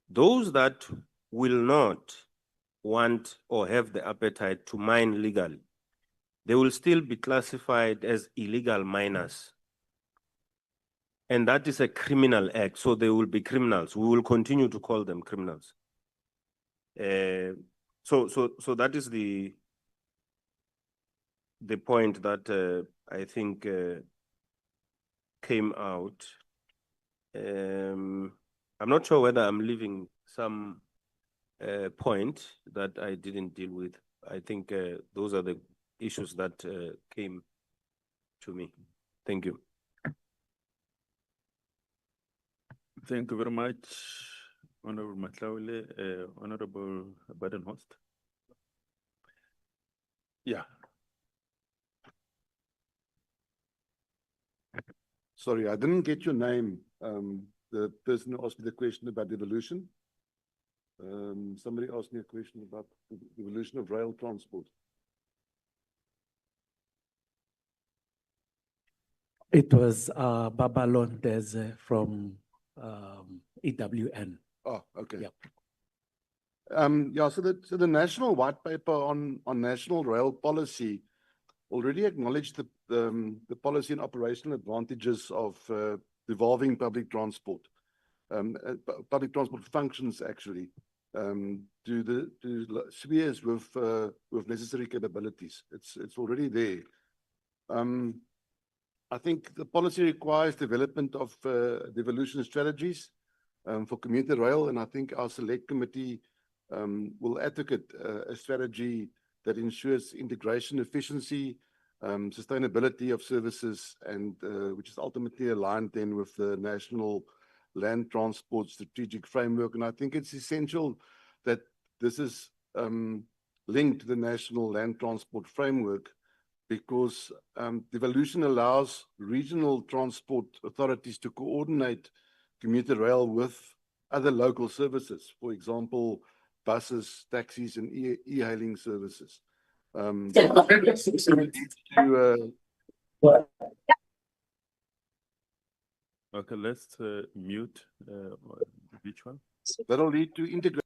Those that will not want or have the appetite to mine legally, they will still be classified as illegal miners. And that is a criminal act, so they will be criminals. We will continue to call them criminals. So that is the point that I think came out. I'm not sure whether I'm leaving some point that I didn't deal with. I think those are the issues that came to me. Thank you. Thank you very much, Honorable Matlaule, Honorable Badenhorst. Yeah. Sorry, I didn't get your name. The person who asked me the question about devolution. Somebody asked me a question about the evolution of rail transport. It was Babalon Deze from EWN. Oh, okay. Yep. Yeah, so the national white paper on national rail policy already acknowledged the policy and operational advantages of devolving public transport. Public transport functions actually to spheres with necessary capabilities. It's already there. I think the policy requires development of devolution strategies for commuter rail, and I think our select committee will advocate a strategy that ensures integration, efficiency, sustainability of services, and which is ultimately aligned then with the national land transport strategic framework. And I think it's essential that this is linked to the national land transport framework, because devolution allows regional transport authorities to coordinate commuter rail with other local services, for example, buses, taxis, and e-hailing services. Okay, let's mute which one? That'll lead to integration.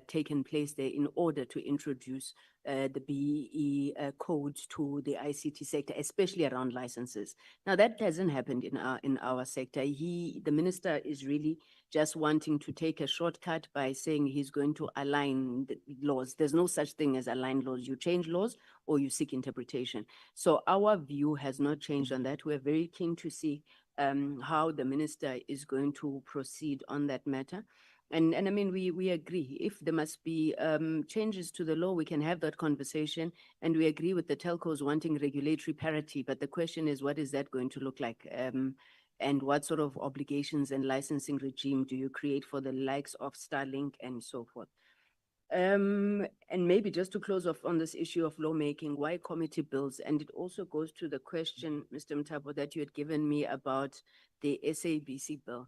taken place there in order to introduce the BEE code to the ICT sector, especially around licenses. Now that hasn't happened in our sector. The minister is really just wanting to take a shortcut by saying he's going to align the laws. There's no such thing as align laws. You change laws or you seek interpretation. So our view has not changed on that. We're very keen to see how the minister is going to proceed on that matter. And I mean, we agree. If there must be changes to the law, we can have that conversation. And we agree with the telcos wanting regulatory parity. But the question is, what is that going to look like? And what sort of obligations and licensing regime do you create for the likes of Starlink and so forth? And maybe just to close off on this issue of lawmaking, why committee bills? And it also goes to the question, Mr. Mthabo, that you had given me about the SABC bill.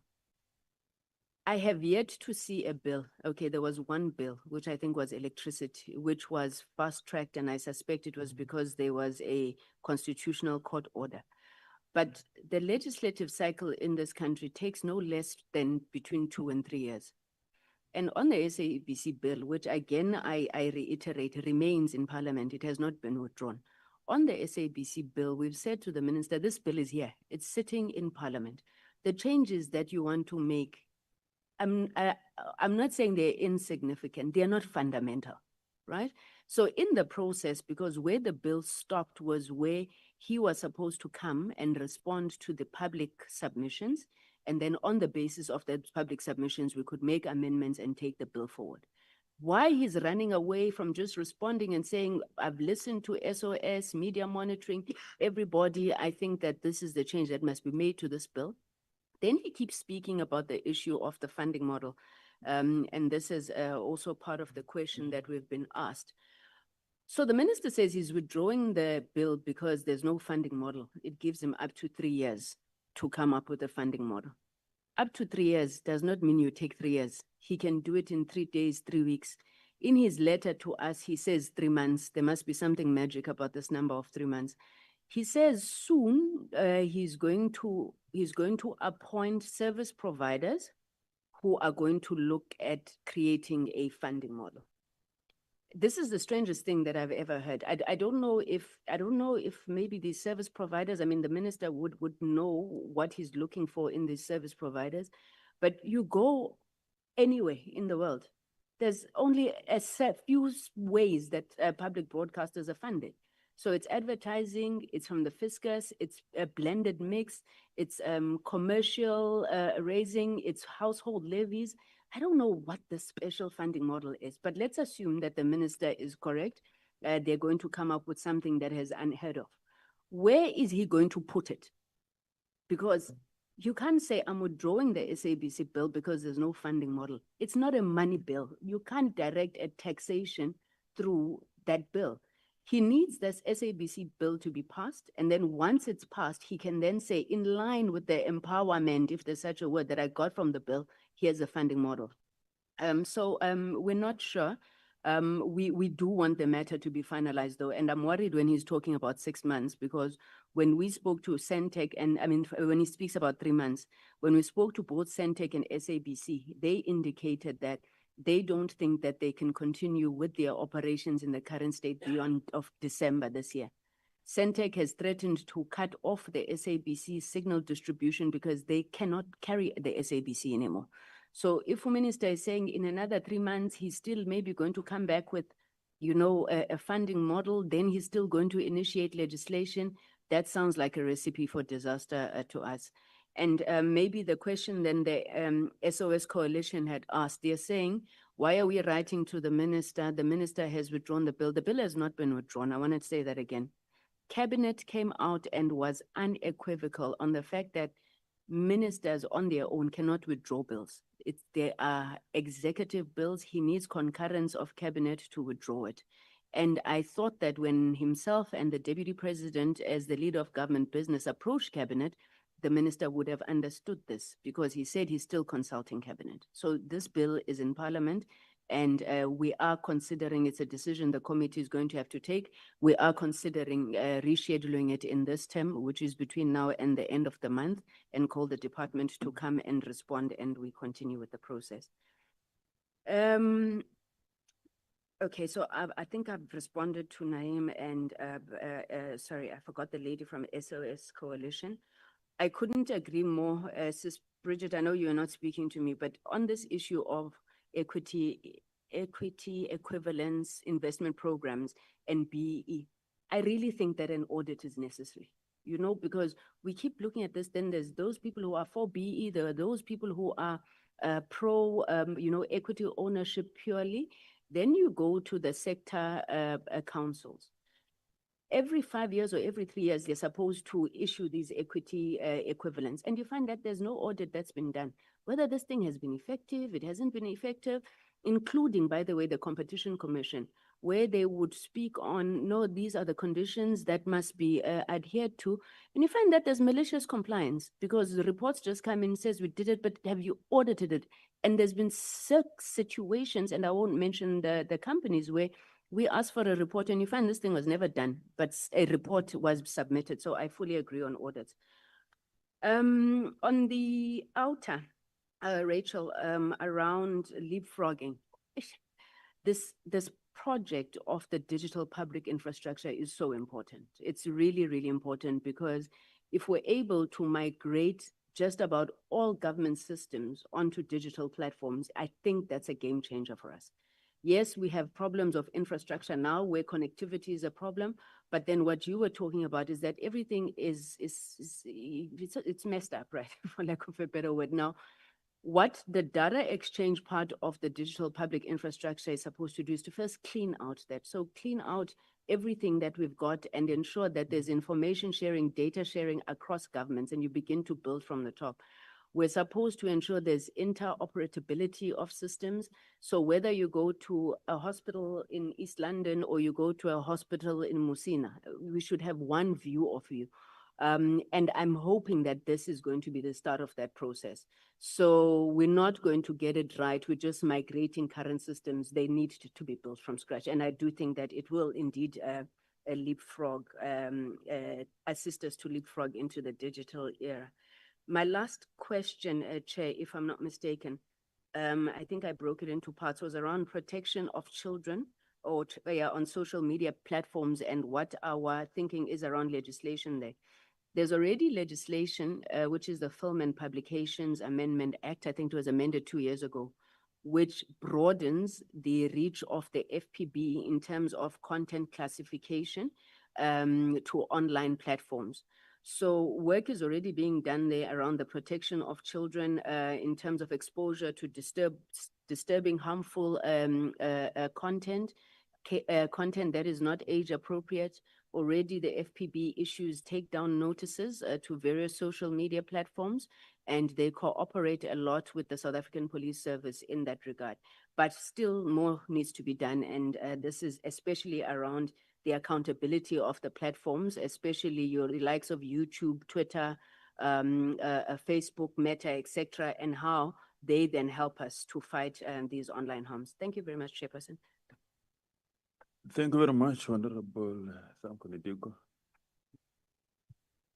I have yet to see a bill. Okay, there was one bill, which I think was electricity, which was fast-tracked, and I suspect it was because there was a constitutional court order. But the legislative cycle in this country takes no less than between 2 and 3 years. And on the SABC bill, which again, I reiterate, remains in Parliament, it has not been withdrawn. On the SABC bill, we've said to the minister, this bill is here. It's sitting in Parliament. The changes that you want to make, I'm not saying they're insignificant. They're not fundamental, right? So in the process, because where the bill stopped was where he was supposed to come and respond to the public submissions. And then on the basis of the public submissions, we could make amendments and take the bill forward. Why he's running away from just responding and saying, I've listened to SOS, media monitoring, everybody, I think that this is the change that must be made to this bill. Then he keeps speaking about the issue of the funding model. And this is also part of the question that we've been asked. So the minister says he's withdrawing the bill because there's no funding model. It gives him up to 3 years to come up with a funding model. Up to 3 years does not mean you take 3 years. He can do it in 3 days, 3 weeks. In his letter to us, he says 3 months. There must be something magic about this number of 3 months. He says soon he's going to appoint service providers who are going to look at creating a funding model. This is the strangest thing that I've ever heard. I don't know if maybe these service providers, I mean, the minister would know what he's looking for in these service providers, but you go anywhere in the world, there's only a few ways that public broadcasters are funded. So it's advertising, it's from the fiscus, it's a blended mix, it's commercial raising, it's household levies. I don't know what the special funding model is, but let's assume that the minister is correct. They're going to come up with something that is unheard of. Where is he going to put it? Because you can't say, I'm withdrawing the SABC bill because there's no funding model. It's not a money bill. You can't direct a taxation through that bill. He needs this SABC bill to be passed. And then once it's passed, he can then say, in line with the empowerment, if there's such a word that I got from the bill, here's a funding model. We're not sure. We do want the matter to be finalized though. And I'm worried when he's talking about 6 months, because when we spoke to Centec, and I mean, when he speaks about 3 months, when we spoke to both Centec and SABC, they indicated that they don't think that they can continue with their operations in the current state beyond of December this year. Centec has threatened to cut off the SABC signal distribution because they cannot carry the SABC anymore. So if the minister is saying in another 3 months, he's still maybe going to come back with, a funding model, then he's still going to initiate legislation, that sounds like a recipe for disaster to us. And maybe the question then the SOS Coalition had asked, they're saying, why are we writing to the minister? The minister has withdrawn the bill. The bill has not been withdrawn. I want to say that again. Cabinet came out and was unequivocal on the fact that ministers on their own cannot withdraw bills. There are executive bills. He needs concurrence of cabinet to withdraw it. And I thought that when himself and the deputy president, as the leader of government business, approached cabinet, the minister would have understood this, because he said he's still consulting cabinet. So this bill is in Parliament, and we are considering, it's a decision the committee is going to have to take. We are considering rescheduling it in this term, which is between now and the end of the month, and call the department to come and respond, and we continue with the process. Okay, so I think I've responded to Naeem and, sorry, I forgot the lady from SOS Coalition. I couldn't agree more, Sis Bridget, I know you're not speaking to me, but on this issue of equity equivalence investment programs and BEE, I really think that an audit is necessary. You know, because we keep looking at this, then there's those people who are for BEE, there are those people who are pro, you know, equity ownership purely. Then you go to the sector councils. Every 5 years or every 3 years, they're supposed to issue these equity equivalents. And you find that there's no audit that's been done. Whether this thing has been effective, it hasn't been effective, including, by the way, the Competition Commission, where they would speak on, no, these are the conditions that must be adhered to. And you find that there's malicious compliance because the reports just come in and says, we did it, but have you audited it? And there's been situations, and I won't mention the companies, where we asked for a report and you find this thing was never done, but a report was submitted. So I fully agree on audits. On the outer, Rachel, around leapfrogging, this project of the digital public infrastructure is so important. It's really, really important because if we're able to migrate just about all government systems onto digital platforms, I think that's a game changer for us. Yes, we have problems of infrastructure now where connectivity is a problem, but then what you were talking about is that everything it's messed up, right? For lack of a better word. Now, what the data exchange part of the digital public infrastructure is supposed to do is to first clean out that. So clean out everything that we've got and ensure that there's information sharing, data sharing across governments, and you begin to build from the top. We're supposed to ensure there's interoperability of systems. So whether you go to a hospital in East London or you go to a hospital in Musina, we should have one view of you. And I'm hoping that this is going to be the start of that process. So we're not going to get it right. We're just migrating current systems. They need to be built from scratch. And I do think that it will indeed leapfrog, assist us to leapfrog into the digital era. My last question, Chair, if I'm not mistaken, I think I broke it into parts, was around protection of children or on social media platforms and what our thinking is around legislation there. There's already legislation, which is the Film and Publications Amendment Act, I think it was amended 2 years ago, which broadens the reach of the FPB in terms of content classification to online platforms. So work is already being done there around the protection of children in terms of exposure to disturbing, harmful content, content that is not age appropriate. Already the FPB issues takedown notices to various social media platforms, and they cooperate a lot with the South African Police Service in that regard. But still more needs to be done, and this is especially around the accountability of the platforms, especially the likes of YouTube, Twitter, Facebook, Meta, etc., and how they then help us to fight these online harms. Thank you very much, Chairperson. Thank you very much, Honorable Thankuni Diko.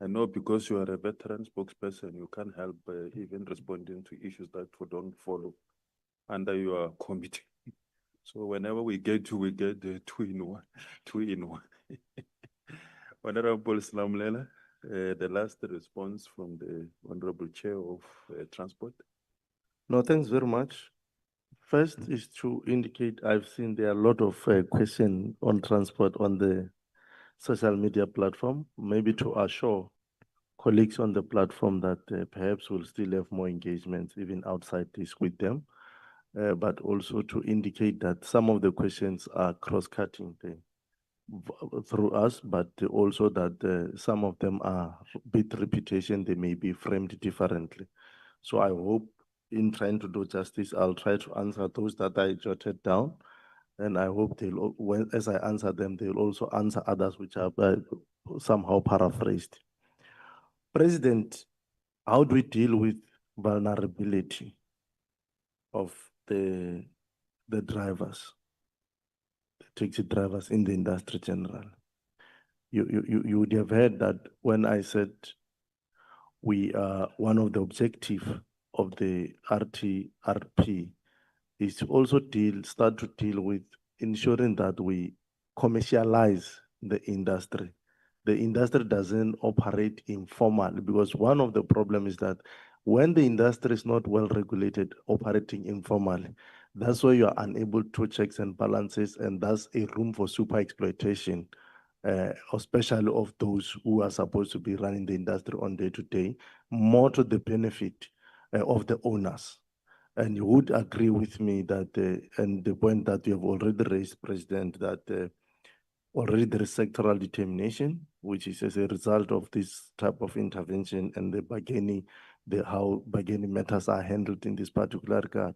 I know because you are a veteran spokesperson, you can't help even responding to issues that don't follow under your committee. So whenever we get the two in one. Honorable Slamlela, the last response from the Honorable Chair of Transport. No, thanks very much. First is to indicate I've seen there are a lot of questions on transport on the social media platform, maybe to assure colleagues on the platform that perhaps we'll still have more engagements even outside this with them, but also to indicate that some of the questions are cross-cutting through us, but also that some of them are a bit repetition, they may be framed differently. So I hope in trying to do justice, I'll try to answer those that I jotted down. And I hope they'll, as I answer them, they'll also answer others which are somehow paraphrased. President, how do we deal with vulnerability of the drivers, the taxi drivers in the industry general? You would have heard that when I said we are one of the objectives of the RTRP is to also start to deal with ensuring that we commercialize the industry. The industry doesn't operate informally, because one of the problems is that when the industry is not well regulated, operating informally, that's why you are unable to checks and balances, and that's a room for super exploitation, especially of those who are supposed to be running the industry on day to day, more to the benefit of the owners. And you would agree with me that, and the point that you have already raised, President, that already there is sectoral determination, which is as a result of this type of intervention and the bargaining, how bargaining matters are handled in this particular regard.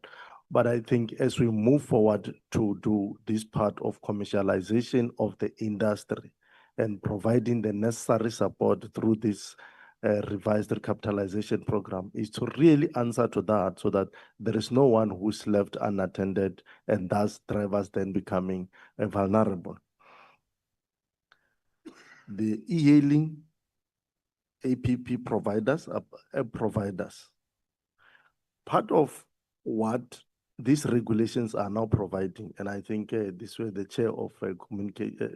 But I think as we move forward to do this part of commercialization of the industry and providing the necessary support through this revised recapitalization program, is to really answer to that, so that there is no one who's left unattended, and thus drivers then becoming vulnerable. The e-hailing APP providers, app providers, part of what these regulations are now providing, and I think this way the chair of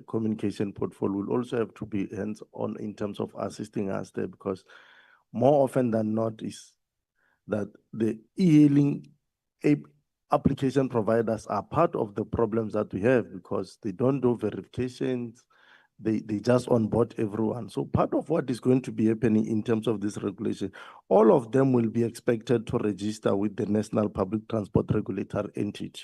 communication portfolio will also have to be hands-on in terms of assisting us there, because more often than not is that the e-hailing application providers are part of the problems that we have, because they don't do verifications, they just onboard everyone. So part of what is going to be happening in terms of this regulation, all of them will be expected to register with the National Public Transport Regulatory Entity.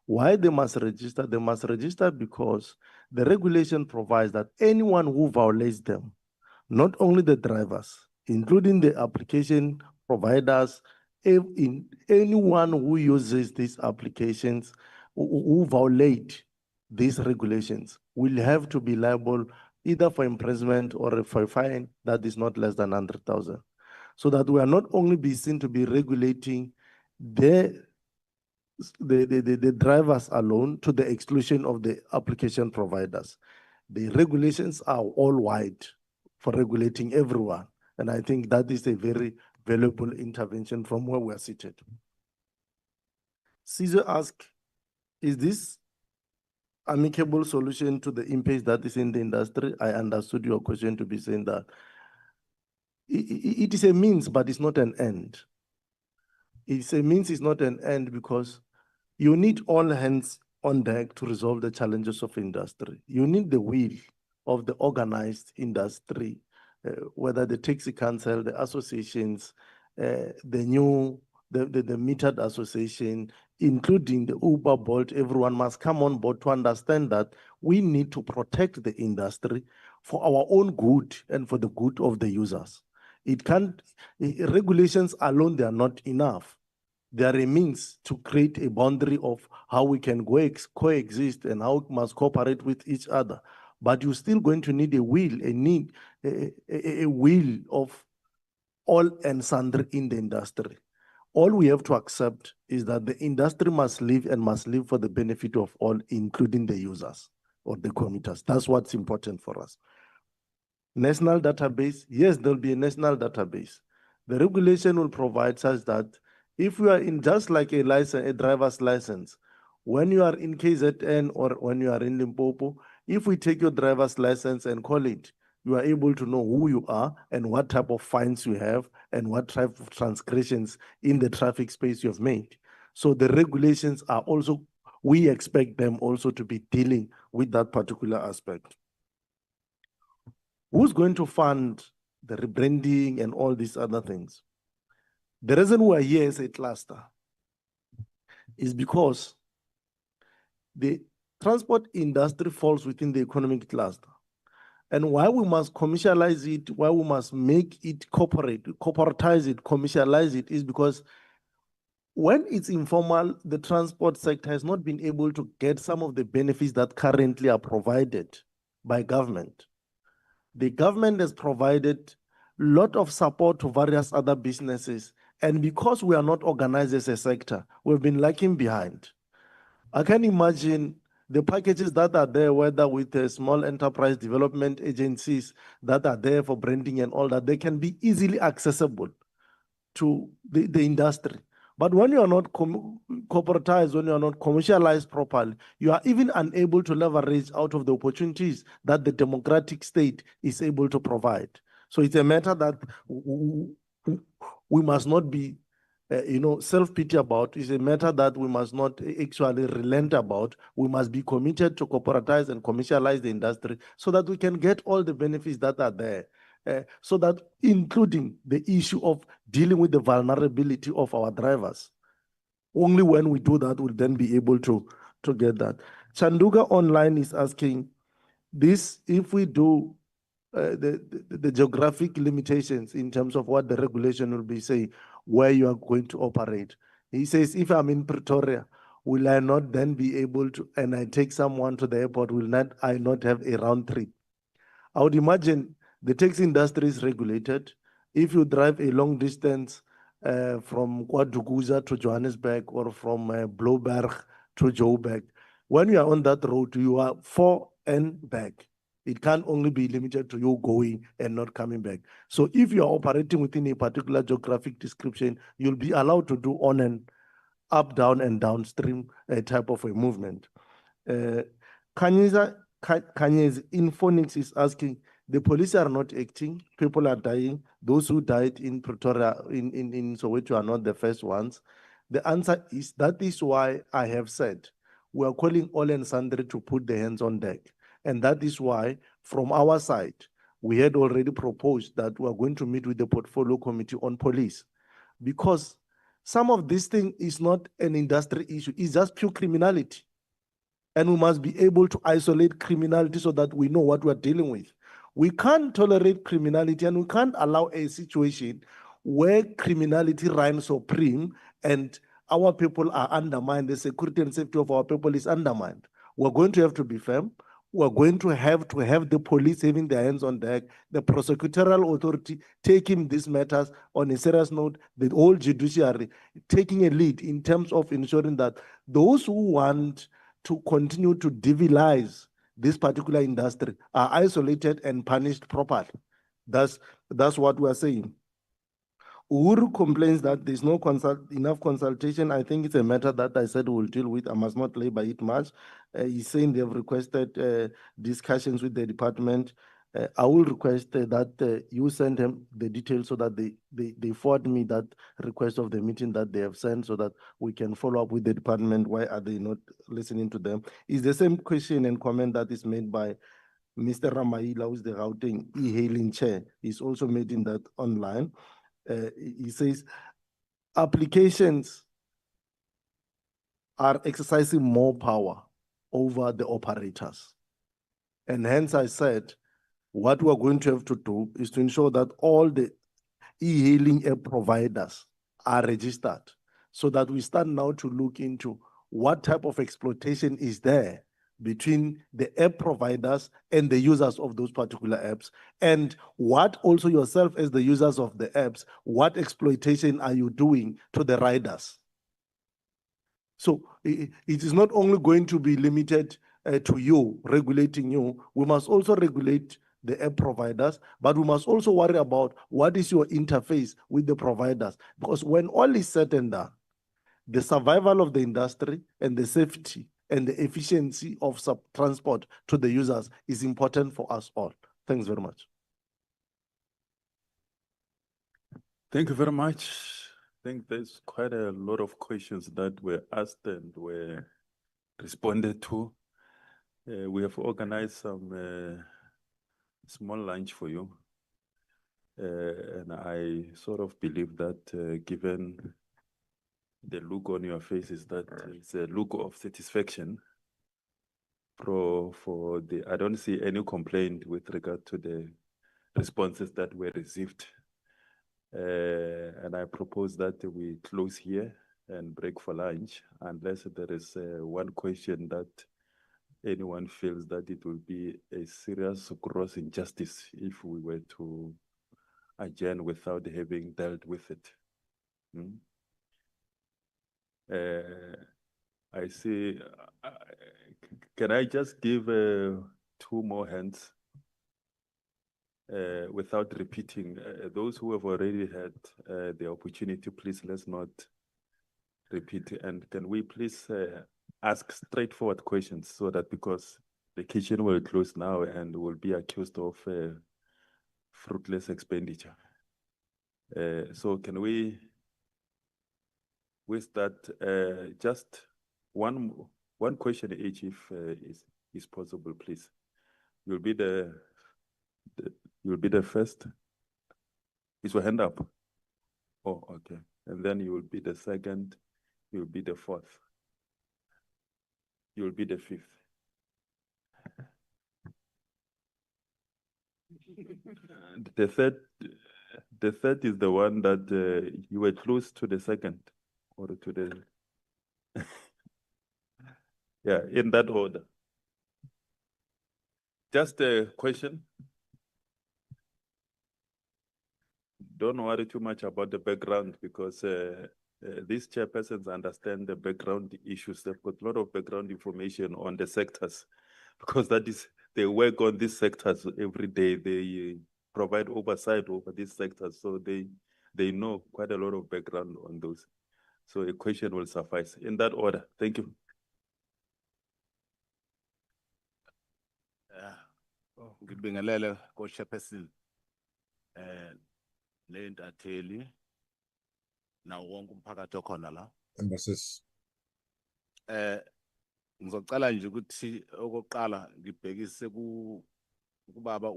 Why they must register? They must register because the regulation provides that anyone who violates them, not only the drivers, including the application providers, anyone who uses these applications, who violate these regulations, will have to be liable either for imprisonment or for a fine that is not less than 100,000. So that we are not only be seen to be regulating the drivers alone to the exclusion of the application providers. The regulations are all wide for regulating everyone. And I think that is a very valuable intervention from where we are seated. Caesar asked, is this amicable solution to the impasse that is in the industry? I understood your question to be saying that it is a means, but it's not an end. It's a means, it's not an end, because you need all hands on deck to resolve the challenges of industry. You need the will of the organized industry, whether the taxi council, the associations, the metered association, including the Uber, Bolt. Everyone must come on board to understand that we need to protect the industry for our own good and for the good of the users. Regulations alone, they are not enough. They are a means to create a boundary of how we can coexist and how we must cooperate with each other. But you're still going to need a will of all and sundry in the industry. All we have to accept is that the industry must live and must live for the benefit of all, including the users or the commuters. That's what's important for us. National database, yes, there'll be a national database. The regulation will provide such that if you are in, just like a license, a driver's license, when you are in KZN or when you are in Limpopo, if we take your driver's license and call it, you are able to know who you are and what type of fines you have and what type of transgressions in the traffic space you have made. So the regulations are also, we expect them also to be dealing with that particular aspect. Who's going to fund the rebranding and all these other things? The reason we are here as a cluster is because the transport industry falls within the economic cluster. And why we must commercialize it, why we must make it corporatize it, commercialize it, is because when it's informal, the transport sector has not been able to get some of the benefits that currently are provided by government. The government has provided a lot of support to various other businesses. And because we are not organized as a sector, we've been lagging behind. I can imagine the packages that are there, whether with the small enterprise development agencies that are there for branding and all that, they can be easily accessible to the industry. But when you are not corporatized, when you are not commercialized properly, you are even unable to leverage out of the opportunities that the democratic state is able to provide. So it's a matter that we must not be, self-pity about. It's a matter that we must not actually relent about. We must be committed to corporatize and commercialize the industry so that we can get all the benefits that are there. So that including the issue of dealing with the vulnerability of our drivers. Only when we do that, we'll then be able to get that. Chanduga Online is asking this, if we do the geographic limitations in terms of what the regulation will be saying, where you are going to operate. He says, if I'm in Pretoria, will I not then be able to, and I take someone to the airport, I not have a round trip? I would imagine the taxi industry is regulated. If you drive a long distance from KwaDukuza to Johannesburg or from Blouberg to Joburg, when you are on that road, you are for and back. It can only be limited to you going and not coming back. So if you are operating within a particular geographic description, you'll be allowed to do on and up, down, and downstream type of a movement. Kanyezi Infonix is asking, the police are not acting, people are dying. Those who died in Pretoria, in Soweto are not the first ones. The answer is, that is why I have said, we are calling all and sundry to put their hands on deck. And that is why, from our side, we had already proposed that we are going to meet with the portfolio committee on police. Because some of this thing is not an industry issue, it's just pure criminality. And we must be able to isolate criminality so that we know what we are dealing with. We can't tolerate criminality, and we can't allow a situation where criminality reigns supreme and our people are undermined, the security and safety of our people is undermined. We're going to have to be firm. We're going to have the police having their hands on deck, the prosecutorial authority taking these matters on a serious note, the whole judiciary taking a lead in terms of ensuring that those who want to continue to devilize this particular industry are isolated and punished properly. That's what we are saying. Uhuru complains that there's no enough consultation. I think it's a matter that I said we'll deal with. I must not labor it much. He's saying they've requested discussions with the department. I will request that you send him the details so that they forward me that request of the meeting that they have sent so that we can follow up with the department. Why are they not listening to them? It's the same question and comment that is made by Mr. Ramaila, who's the routing e-hailing chair. He's also making that online. He says, applications are exercising more power over the operators. And hence I said, what we're going to have to do is to ensure that all the e-hailing app providers are registered so that we start now to look into what type of exploitation is there between the app providers and the users of those particular apps, and what also yourself as the users of the apps, what exploitation are you doing to the riders? So it is not only going to be limited to you, regulating you, we must also regulate the app providers, but we must also worry about what is your interface with the providers, because when all is said and done, the survival of the industry and the safety and the efficiency of transport to the users is important for us all. Thanks very much. Thank you very much. I think there's quite a lot of questions that were asked and were responded to. We have organized some small lunch for you. And I sort of believe that given the look on your faces, that it's a look of satisfaction I don't see any complaint with regard to the responses that were received. And I propose that we close here and break for lunch, unless there is one question that anyone feels that it will be a serious gross injustice if we were to adjourn without having dealt with it. I see. Can I just give 2 more hands without repeating? Those who have already had the opportunity, please let's not repeat, and can we please ask straightforward questions so that because the kitchen will close now and will be accused of fruitless expenditure. So can we start just one question each if is possible, please. You'll be the first. Is your hand up? Oh, okay. And then you will be the second. You will be the fourth. You will be the fifth. The third is the one that you were close to the second or to the yeah, in that order. Just a question. Don't worry too much about the background because these chairpersons understand the background issues. They've got a lot of background information on the sectors because that is, they work on these sectors every day. They provide oversight over these sectors. So they know quite a lot of background on those. So a question will suffice. In that order, thank you. Ngibingelele ko-Chairperson nentatheli nawo wonke umphakathi okhona la. Emphasis. Ngizocala nje ukuthi okokuqala ngibhekise kubaba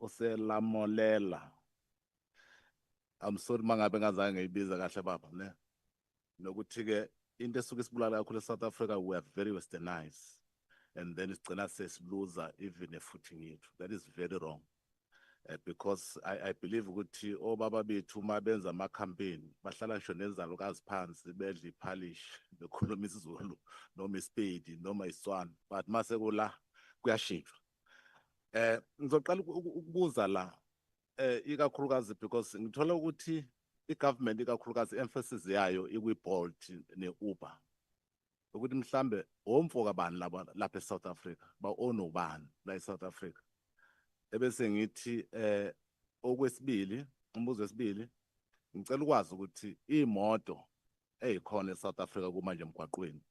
uselamolela. I'm sorry mangabe ngazange ngiyibiza kahle baba ne. Nokuthi ke into esuke sibulala kakhulu eSouth Africa, we are very westernized. And then sigcina sesiluza even a footing yethu. That is very wrong. Because I believe ukuthi obaba bethu uma benza ama campaign bahlala ngisho nezalukazi phansi bedla iphalish bekhuluma isiZulu noma iSpedi noma iSwana, but mase kula kuyashintshwa. Ngizoqala ukubuza la ikakhulukazi because ngithola ukuthi igovernment ikakhulukazi emphasis yayo ikwi-Bolt ne-Uber. Ukuthi mhlambe omfoka bani lapha eSouth Africa ba onobani la eSouth Africa. Ebese ngithi okwesibili, umbuzo wesibili, ngicela ukwazi ukuthi imoto ezikhona eSouth Africa kumanje emgwaqweni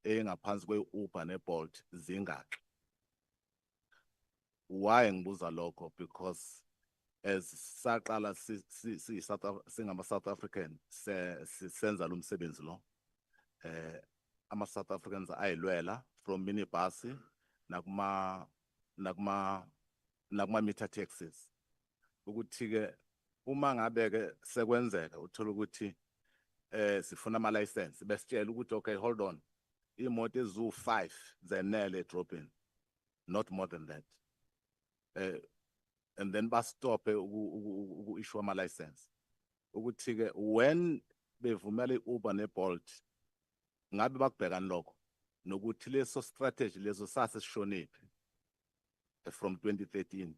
engaphansi kwe-Uber ne-Bolt zingaki. Why ngibuza lokho? Because as saqala singama South African senza lo msebenzi lo. Ama South Africans ayilwela from minibus nakuma meter taxis. Ukuthi ke uma ngabe ke sekwenzeka uthola ukuthi sifuna ama license besitshela ukuthi okay, hold on, imoto ezu5 zenele dropping, not more than that. And then bastop issue ama license. Ukuthi ke when bevumela iUber neBolt ngabe bakubhekani lokho nokuthi leso strategy leso sasishonephi from 2013.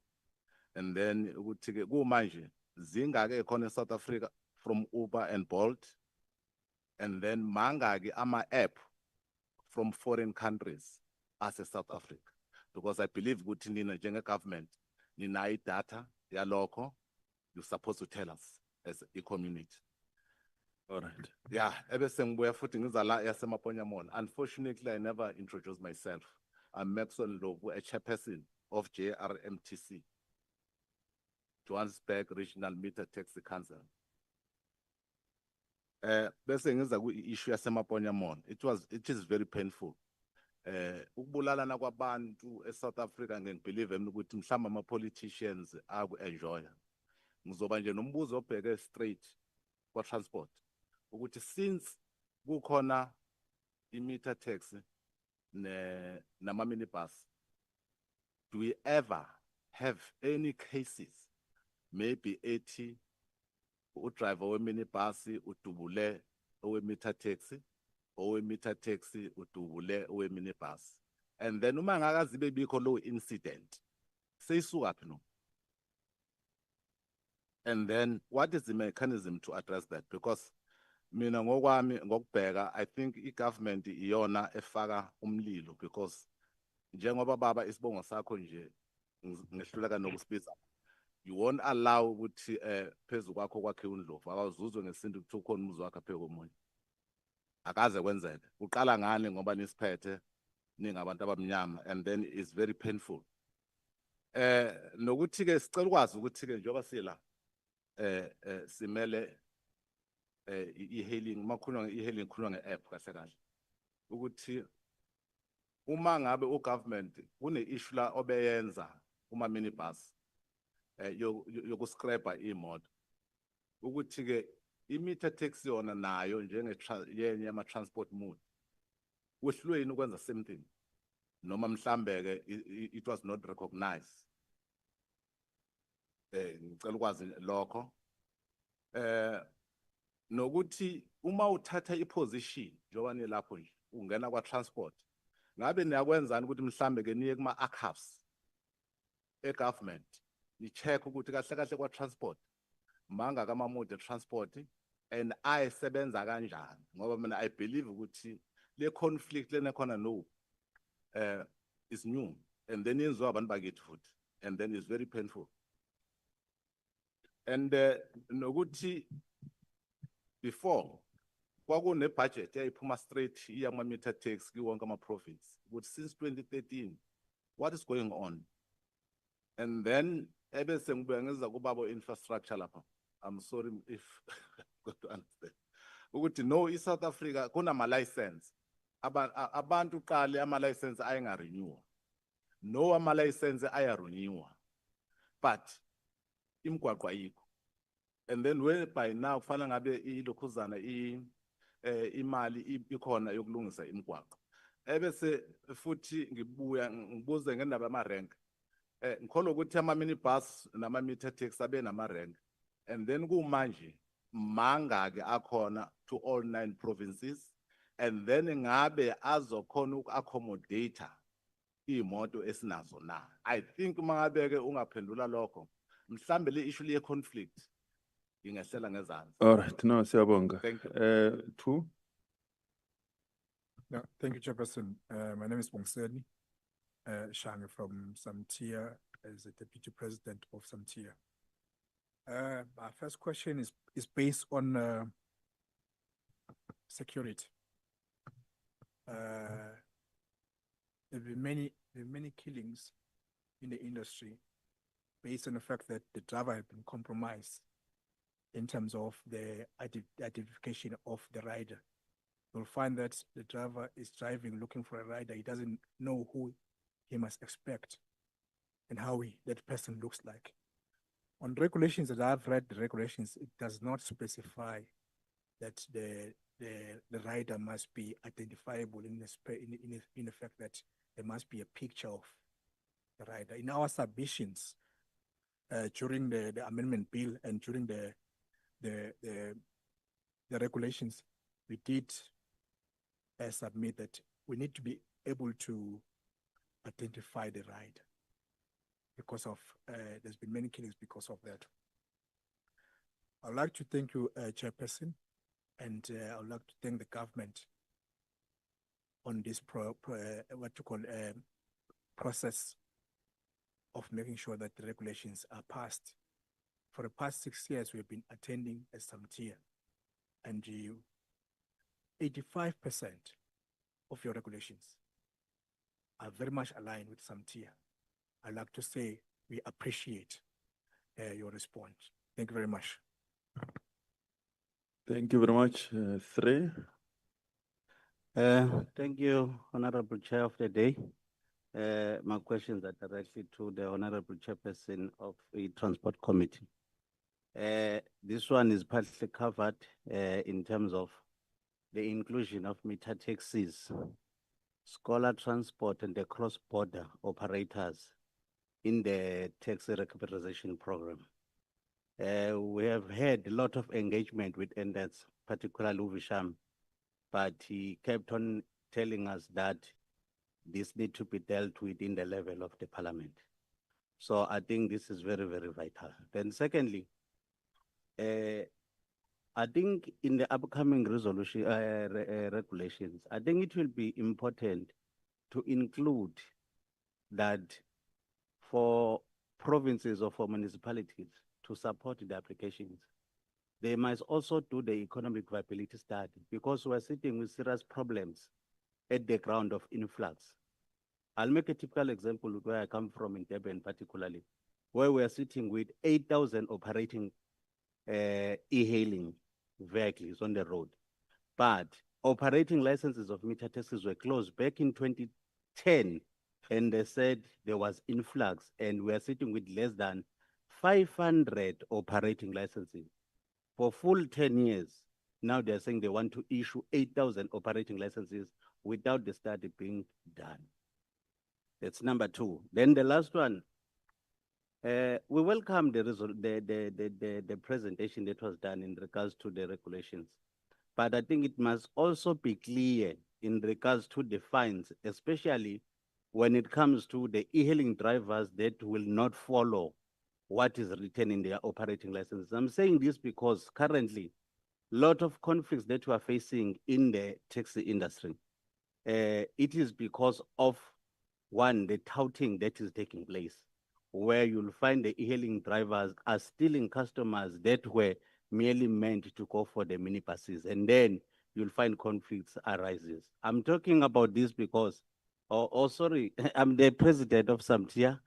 And then ukuthi ke kumanje zingake khona eSouth Africa from Uber and Bolt, and then mangaki ama app from foreign countries as a South Africa, because I believe ukuthi nina njenge government nina data yalokho, you're supposed to tell us as a community. All right. Yeah, ebese ngibuya futhi ngizala yaseMaponyamon. Unfortunately, I never introduced myself. I'm Maxwell Lobu, a chairperson of JRMTC, Johannesburg Regional Meter Taxi Council. Bese ngiza ku-issue yaseMaponyamon. It is very painful. Ukubulalana kwabantu eSouth Africa ngibelieve ukuthi mhlamba ama politicians aku-enjoy. Ngizoba nje nombuzo obheke straight kwa transport. Ukuthi since kukhona i-meter tax nama minibus, do we ever have any cases maybe 80 udriver we-minibus udubule owe-meter taxi, owe-meter taxi udubule owe-minibus, and then uma ngakazibe bikho low incident seyisuka phi no? And then what is the mechanism to address that? Because mina ngokwami ngokubheka, I think i-government iyona efaka umlilo, because njengoba baba isibongo sakho nje ngehluleka nokusibiza, you won't allow ukuthi phezu kwakho kwakhe undlovu awuzuzwe ngesintu ukuthi ukhona umuzi wakhe aphe komunye. Akaze kwenzeke. Uqala ngani ngoba nisiphethe ningabantu abamnyama, and then it's very painful. Nokuthi ke sicela ukwazi ukuthi ke njengoba sila simele e-hailing, makhuluma e-hailing khuluma nge-app kahle kahle. Ukuthi uma ngabe ugovernment kune issue la obeyenza uma minibus yokuscrapa imoto, ukuthi ke i-meter taxi yona nayo yenye ama transport mode wehlulweni ukwenza same thing noma mhlambe ke it was not recognized. Ngicela ukwazi lokho. Nokuthi uma uthatha iposition njengoba nilapho nje ungena kwa transport, ngabe niyakwenzani ukuthi mhlambe ke niye kuma archives government ni check ukuthi kahle kahle kwa transport manga kama mode transport and ayisebenza kanjani, ngoba mina I believe ukuthi le conflict lena khona no is new, and then yenziwa abantu bakithi futhi, and then it's very painful. And nokuthi before kwakune budget yayiphuma straight iyama meter tax kiwonke ama province, but since 2013 what is going on? And then ebese ngibuya ngiza kubabo infrastructure lapha. I'm sorry if got to understand ukuthi no, South Africa kunama license abantu qale ama license ayinga renew, no ama license aya renew, but imgwaqo ayikho. And then whereby now kufana ngabe ilokhuzana imali ikhona yokulungisa imgwaqo. Ebese futhi ngibuze ngendaba ama rank. Ngikholwa ukuthi ama minibus nama meter taxi abe nama rank, and then kumanje manga ke akhona to all 9 provinces, and then ngabe azokhona uku-accommodate imoto esinazo na. I think mangabe ke ungaphendula lokho mhlambe le issue le conflict ingehlela ngezansi. All right, no, siyabonga. Thank you. 2. Yeah, thank you, Chairperson. My name is Bongseni Shange from Samtia, as the Deputy President of Samtia. My first question is based on security. There have been many killings in the industry based on the fact that the driver had been compromised in terms of the identification of the rider. You'll find that the driver is driving, looking for a rider. He doesn't know who he must expect and how that person looks like. On regulations that I've read, the regulations, it does not specify that the rider must be identifiable in the fact that there must be a picture of the rider. In our submissions during the amendment bill and during the regulations, we did submit that we need to be able to identify the rider because of there's been many killings because of that. I'd like to thank you, Chairperson, and I would like to thank the government on this process of making sure that the regulations are passed. For the past 6 years, we've been attending a Samtia, and 85% of your regulations are very much aligned with Samtia. I'd like to say we appreciate your response. Thank you very much. Thank you very much. 3. Thank you, Honorable Chair of the day. My questions are directly to the Honorable Chairperson of the Transport Committee. This one is partly covered in terms of the inclusion of meter taxis, scholar transport, and the cross-border operators in the taxi recapitalization program. We have had a lot of engagement with NDETS, particularly Uvisham, but he kept on telling us that this need to be dealt with in the level of the parliament. So I think this is very, very vital. Then secondly, I think in the upcoming resolution regulations, I think it will be important to include that for provinces or for municipalities to support the applications. They must also do the economic viability study because we're sitting with serious problems at the ground of influx. I'll make a typical example with where I come from in Durban particularly, where we are sitting with 8,000 operating e-hailing vehicles on the road. But operating licenses of meter taxis were closed back in 2010, and they said there was influx, and we are sitting with less than 500 operating licenses. For full 10 years, now they're saying they want to issue 8,000 operating licenses without the study being done. That's number two. Then the last one, we welcome the presentation that was done in regards to the regulations. But I think it must also be clear in regards to the fines, especially when it comes to the e-hailing drivers that will not follow what is written in their operating licenses. I'm saying this because currently, a lot of conflicts that we are facing in the taxi industry, it is because of one, the touting that is taking place, where you'll find the e-hailing drivers are stealing customers that were merely meant to go for the minibuses, and then you'll find conflicts arises. I'm talking about this because, sorry, I'm the president of Samtia,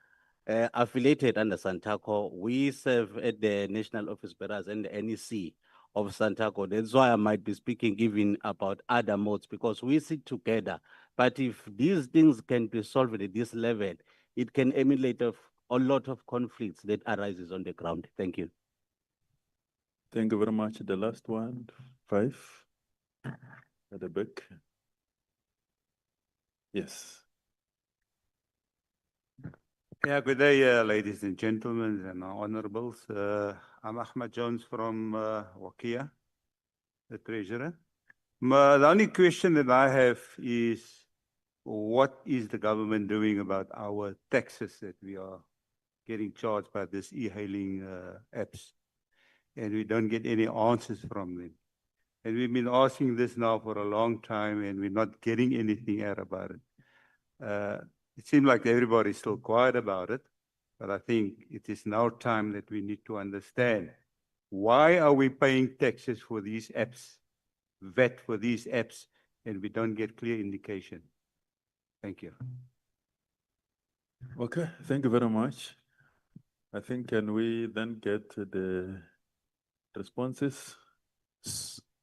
affiliated under Santaco. We serve at the National Office Bearers and the NEC of Santaco. That's why I might be speaking even about other modes, because we sit together. But if these things can be solved at this level, it can emulate a lot of conflicts that arises on the ground. Thank you. Thank you very much. The last one, 5, at the back. Yes. Yeah, good day, ladies and gentlemen and honorables. I'm Ahmed Jones from Wakia, the treasurer. The only question that I have is, what is the government doing about our taxes that we are getting charged by this e-hailing apps? And we don't get any answers from them. And we've been asking this now for a long time, and we're not getting anything out about it. It seems like everybody's still quiet about it, but I think it is now time that we need to understand, why are we paying taxes for these apps, VAT for these apps, and we don't get clear indication? Thank you. Okay, thank you very much. I think, can we then get the responses?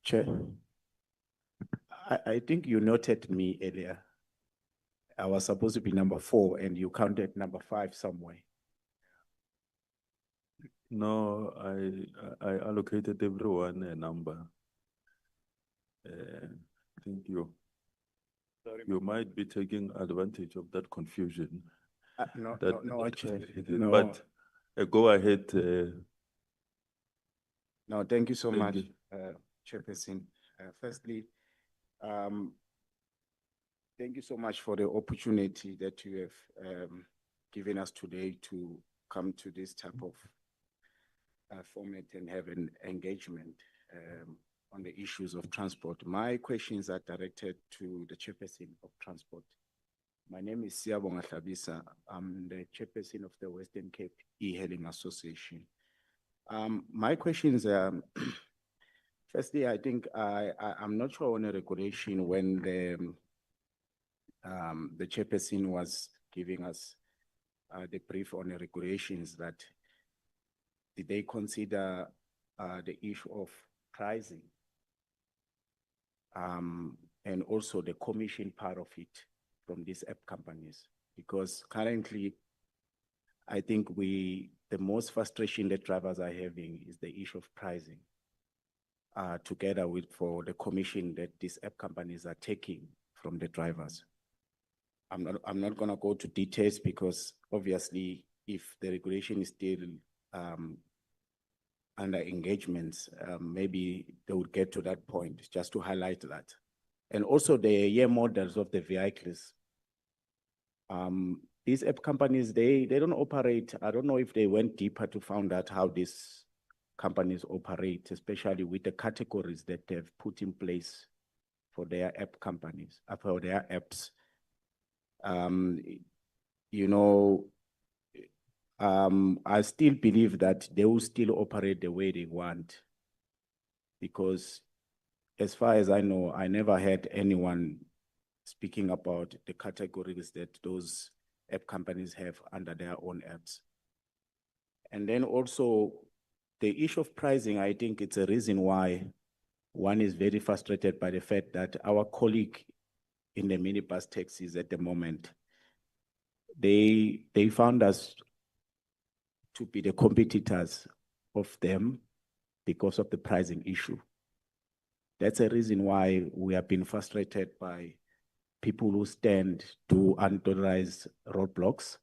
Chair, I think you noted me earlier. I was supposed to be number 4 and you counted number 5 somewhere. No, I allocated everyone a number. I think you might be taking advantage of that confusion. No, Chair. No. But go ahead. No, thank you so much, Chairperson. Firstly, thank you so much for the opportunity that you have given us today to come to this type of format and have an engagement on the issues of transport. My questions are directed to the Chairperson of Transport. My name is Siyabonga Hlabisa. I'm the Chairperson of the Western Cape E-Hailing Association. My questions are, firstly, I think I'm not sure on a regulation when the Chairperson was giving us the brief on the regulations, that did they consider the issue of pricing and also the commission part of it from these app companies? Because currently, I think the most frustration that drivers are having is the issue of pricing, together with for the commission that these app companies are taking from the drivers. I'm not gonna go to details because obviously if the regulation is still under engagements, maybe they would get to that point, just to highlight that. And also the year models of the vehicles. These app companies, they don't operate. I don't know if they went deeper to find out how these companies operate, especially with the categories that they've put in place for their app companies, for their apps. You know, I still believe that they will still operate the way they want. Because as far as I know, I never heard anyone speaking about the categories that those app companies have under their own apps. And then also the issue of pricing, I think it's a reason why one is very frustrated by the fact that our colleague in the minibus taxis at the moment, they found us to be the competitors of them because of the pricing issue. That's a reason why we have been frustrated by people who do unauthorized roadblocks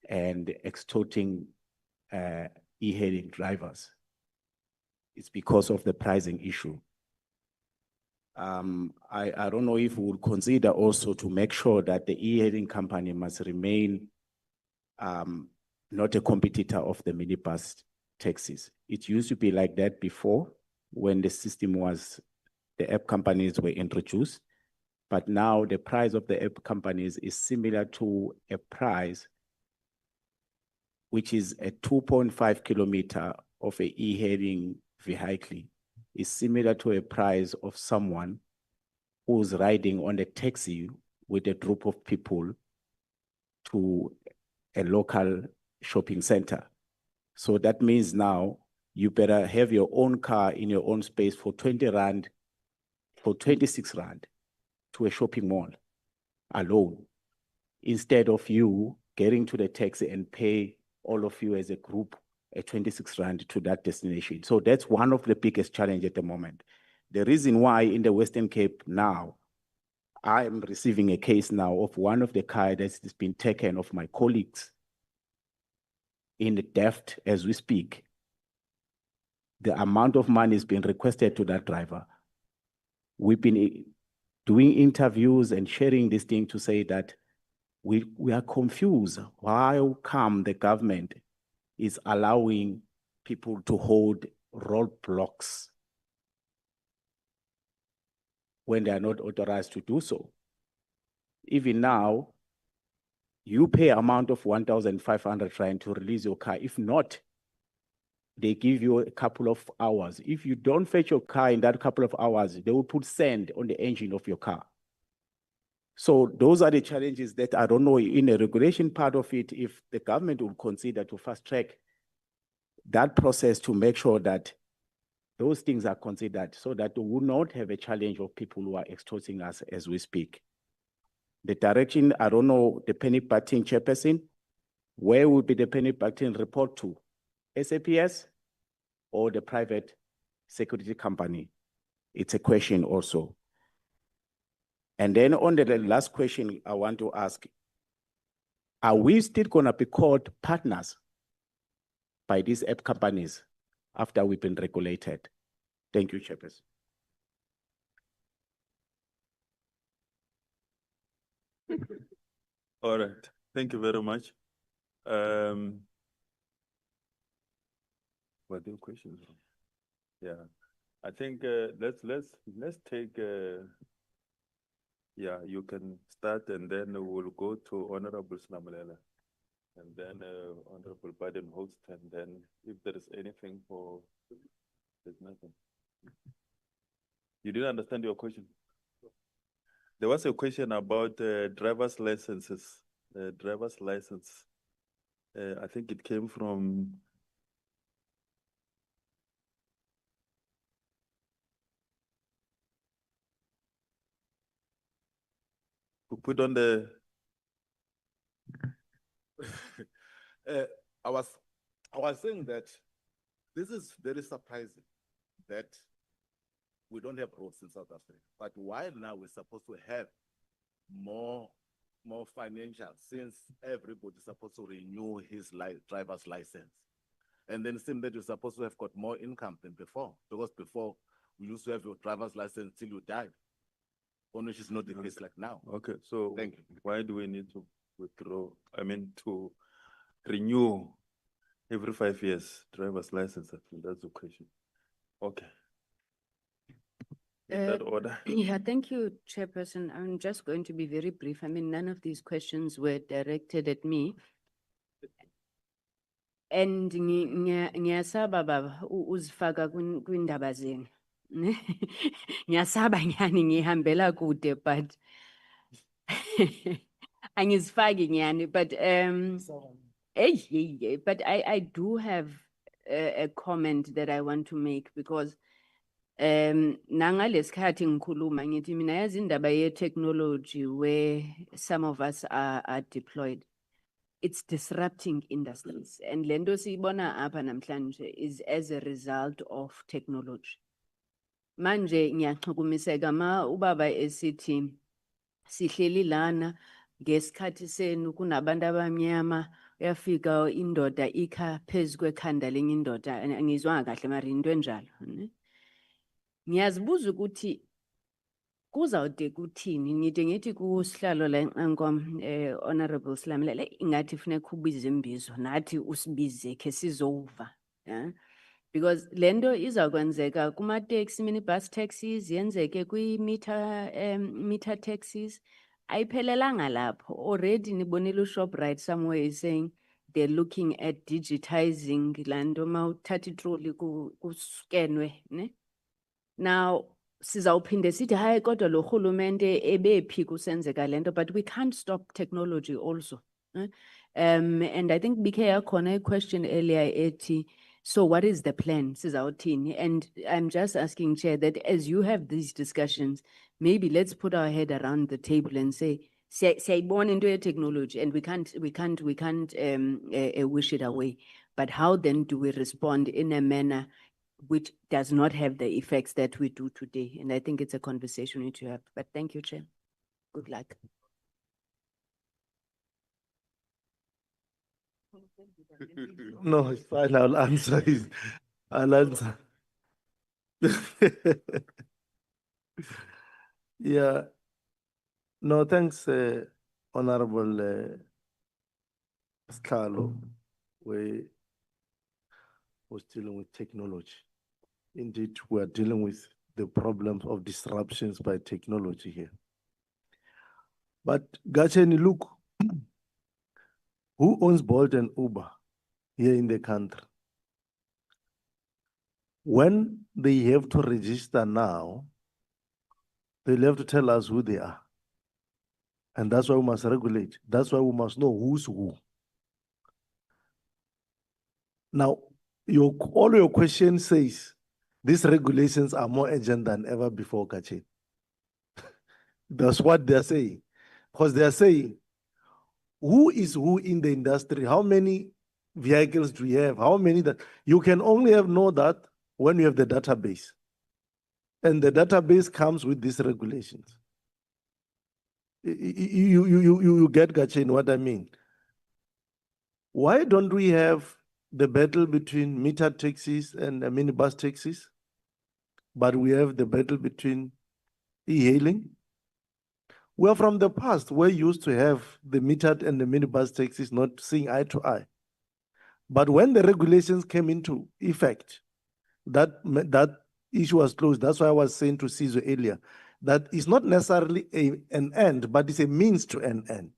and extorting e-hailing drivers. It's because of the pricing issue. I don't know if we would consider also to make sure that the e-hailing company must remain not a competitor of the minibus taxis. It used to be like that before when the system was, the app companies were introduced, but now the price of the app companies is similar to a price which is a 2.5 kilometer of a e-hailing vehicle is similar to a price of someone who's riding on a taxi with a group of people to a local shopping center. So that means now you better have your own car in your own space for 20 Rand, for 26 Rand to a shopping mall alone, instead of you getting to the taxi and pay all of you as a group at 26 Rand to that destination. So that's one of the biggest challenges at the moment. The reason why in the Western Cape now, I am receiving a case now of one of the cars that's been taken of my colleagues in the theft as we speak. The amount of money is being requested to that driver. We've been doing interviews and sharing this thing to say that we are confused. Why come the government is allowing people to hold roadblocks when they are not authorized to do so? Even now, you pay amount of 1,500 trying to release your car. If not, they give you a couple of hours. If you don't fetch your car in that couple of hours, they will put sand on the engine of your car. So those are the challenges that I don't know in the regulation part of it, if the government will consider to fast track that process to make sure that those things are considered so that we will not have a challenge of people who are extorting us as we speak. The direction, I don't know, the panic button chairperson, where will be the panic button report to? SAPS or the private security company? It's a question also. And then on the last question I want to ask, are we still gonna be called partners by these app companies after we've been regulated? Thank you, Chairperson. All right, thank you very much. What are your questions? Yeah, I think let's take. Yeah, you can start, and then we'll go to Honorable Snamalela, and then Honorable Badenhorst, and then if there is anything for, there's nothing. You didn't understand your question? There was a question about driver's licenses, driver's license. I think it came from. Who put on the. I was saying that this is very surprising that we don't have roads in South Africa. But while now we're supposed to have more financial, since everybody's supposed to renew his driver's license. And then it seems that you're supposed to have got more income than before. Because before, we used to have your driver's license till you died. Which is not the case like now. Okay, so thank you. Why do we need to withdraw? I mean, to renew every 5 years driver's license? I think that's the question. Okay. In that order. Yeah, thank you, Chairperson. I'm just going to be very brief. I mean, none of these questions were directed at me. And ngiyasaba baba uzifaka kwindaba zenu. Ne? Ngiyasaba nyani ngihambela kude but angizifaki nyani but but I do have a comment that I want to make because nangalesikhathi ngikhuluma ngithi mina yazi indaba ye technology where some of us are deployed. It's disrupting industries. And lento siyibona apha namhlanje is as a result of technology. Manje ngiyaxhukumiseka ma ubaba esithi sihleli lana ngesikhathi senu kunabantu abamnyama uyafika indoda ikha phezu kwekhanda lenye indoda angizwanga kahle mara into enjalo. Ngiyazibuza ukuthi kuzawude kuthini ngithi kusihlalo la enqankom honorable Silamelele ingathi funeka ubize imbizo nathi usibize ke sizova because lento izakwenzeka kuma taxi minibus taxis yenzeke kwi meter taxis ayiphelelanga lapho already nibonile uShoprite somewhere is saying they're looking at digitizing lanto mawuthatha itroli kuskenwe ne now sizawuphinde sithi hayi kodwa lo rhulumente ebephi kusenzeka lento but we can't stop technology also and I think BK yakhona a question earlier ethi so what is the plan sizawuthini and I'm just asking Chair that as you have these discussions maybe let's put our head around the table and say siyayibona into ye technology and we can't wish it away but how then do we respond in a manner which does not have the effects that we do today. And I think it's a conversation we need to have. But thank you, Chair. Good luck. No, it's fine. I'll answer. I'll answer. Yeah. No, thanks, Honorable Scarlo. We was dealing with technology. Indeed, we are dealing with the problems of disruptions by technology here. But Gacheni, look, who owns Bolt and Uber here in the country? When they have to register now, they'll have to tell us who they are. And that's why we must regulate. That's why we must know who's who. Now, all your question says these regulations are more urgent than ever before, Kachi. That's what they're saying. Because they're saying, who is who in the industry? How many vehicles do we have? How many that? You can only know that when you have the database. And the database comes with these regulations. You get, Gachin, what I mean. Why don't we have the battle between meter taxis and minibus taxis, but we have the battle between e-hailing? Well, from the past, we used to have the metered and the minibus taxis not seeing eye to eye. But when the regulations came into effect, that issue was closed. That's why I was saying to Caesar earlier, that it's not necessarily an end, but it's a means to an end.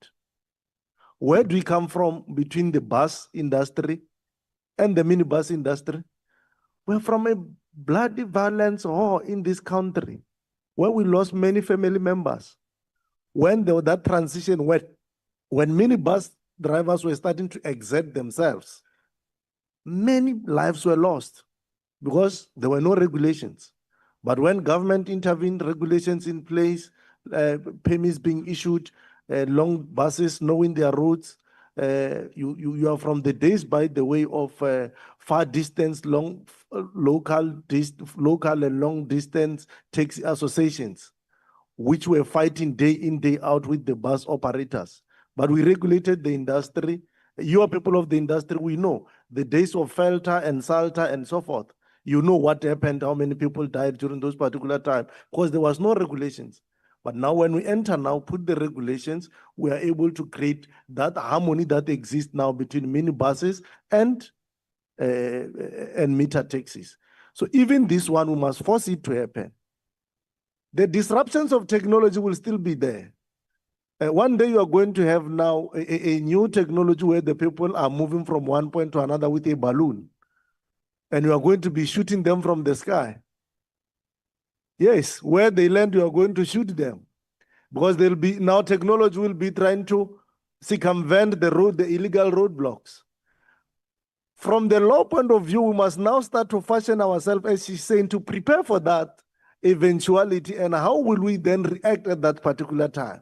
Where do we come from between the bus industry and the minibus industry? We're from a bloody violence war in this country, where we lost many family members. When there was that transition, when minibus drivers were starting to exert themselves, many lives were lost because there were no regulations. But when government intervened, regulations in place, permits being issued, long buses knowing their routes, you are from the days, by the way, of far distance, local and long distance taxi associations, which were fighting day in, day out with the bus operators. But we regulated the industry. You are people of the industry, we know the days of Felter and Salter and so forth. You know what happened, how many people died during those particular times, because there was no regulations. But now when we enter now, put the regulations, we are able to create that harmony that exists now between minibuses and meter taxis. So even this one, we must force it to happen. The disruptions of technology will still be there. One day you are going to have now a new technology where the people are moving from one point to another with a balloon. And you are going to be shooting them from the sky. Yes, where they land, you are going to shoot them. Because there'll be, now technology will be trying to circumvent the road, the illegal roadblocks. From the law point of view, we must now start to fashion ourselves, as she's saying, to prepare for that eventuality. And how will we then react at that particular time?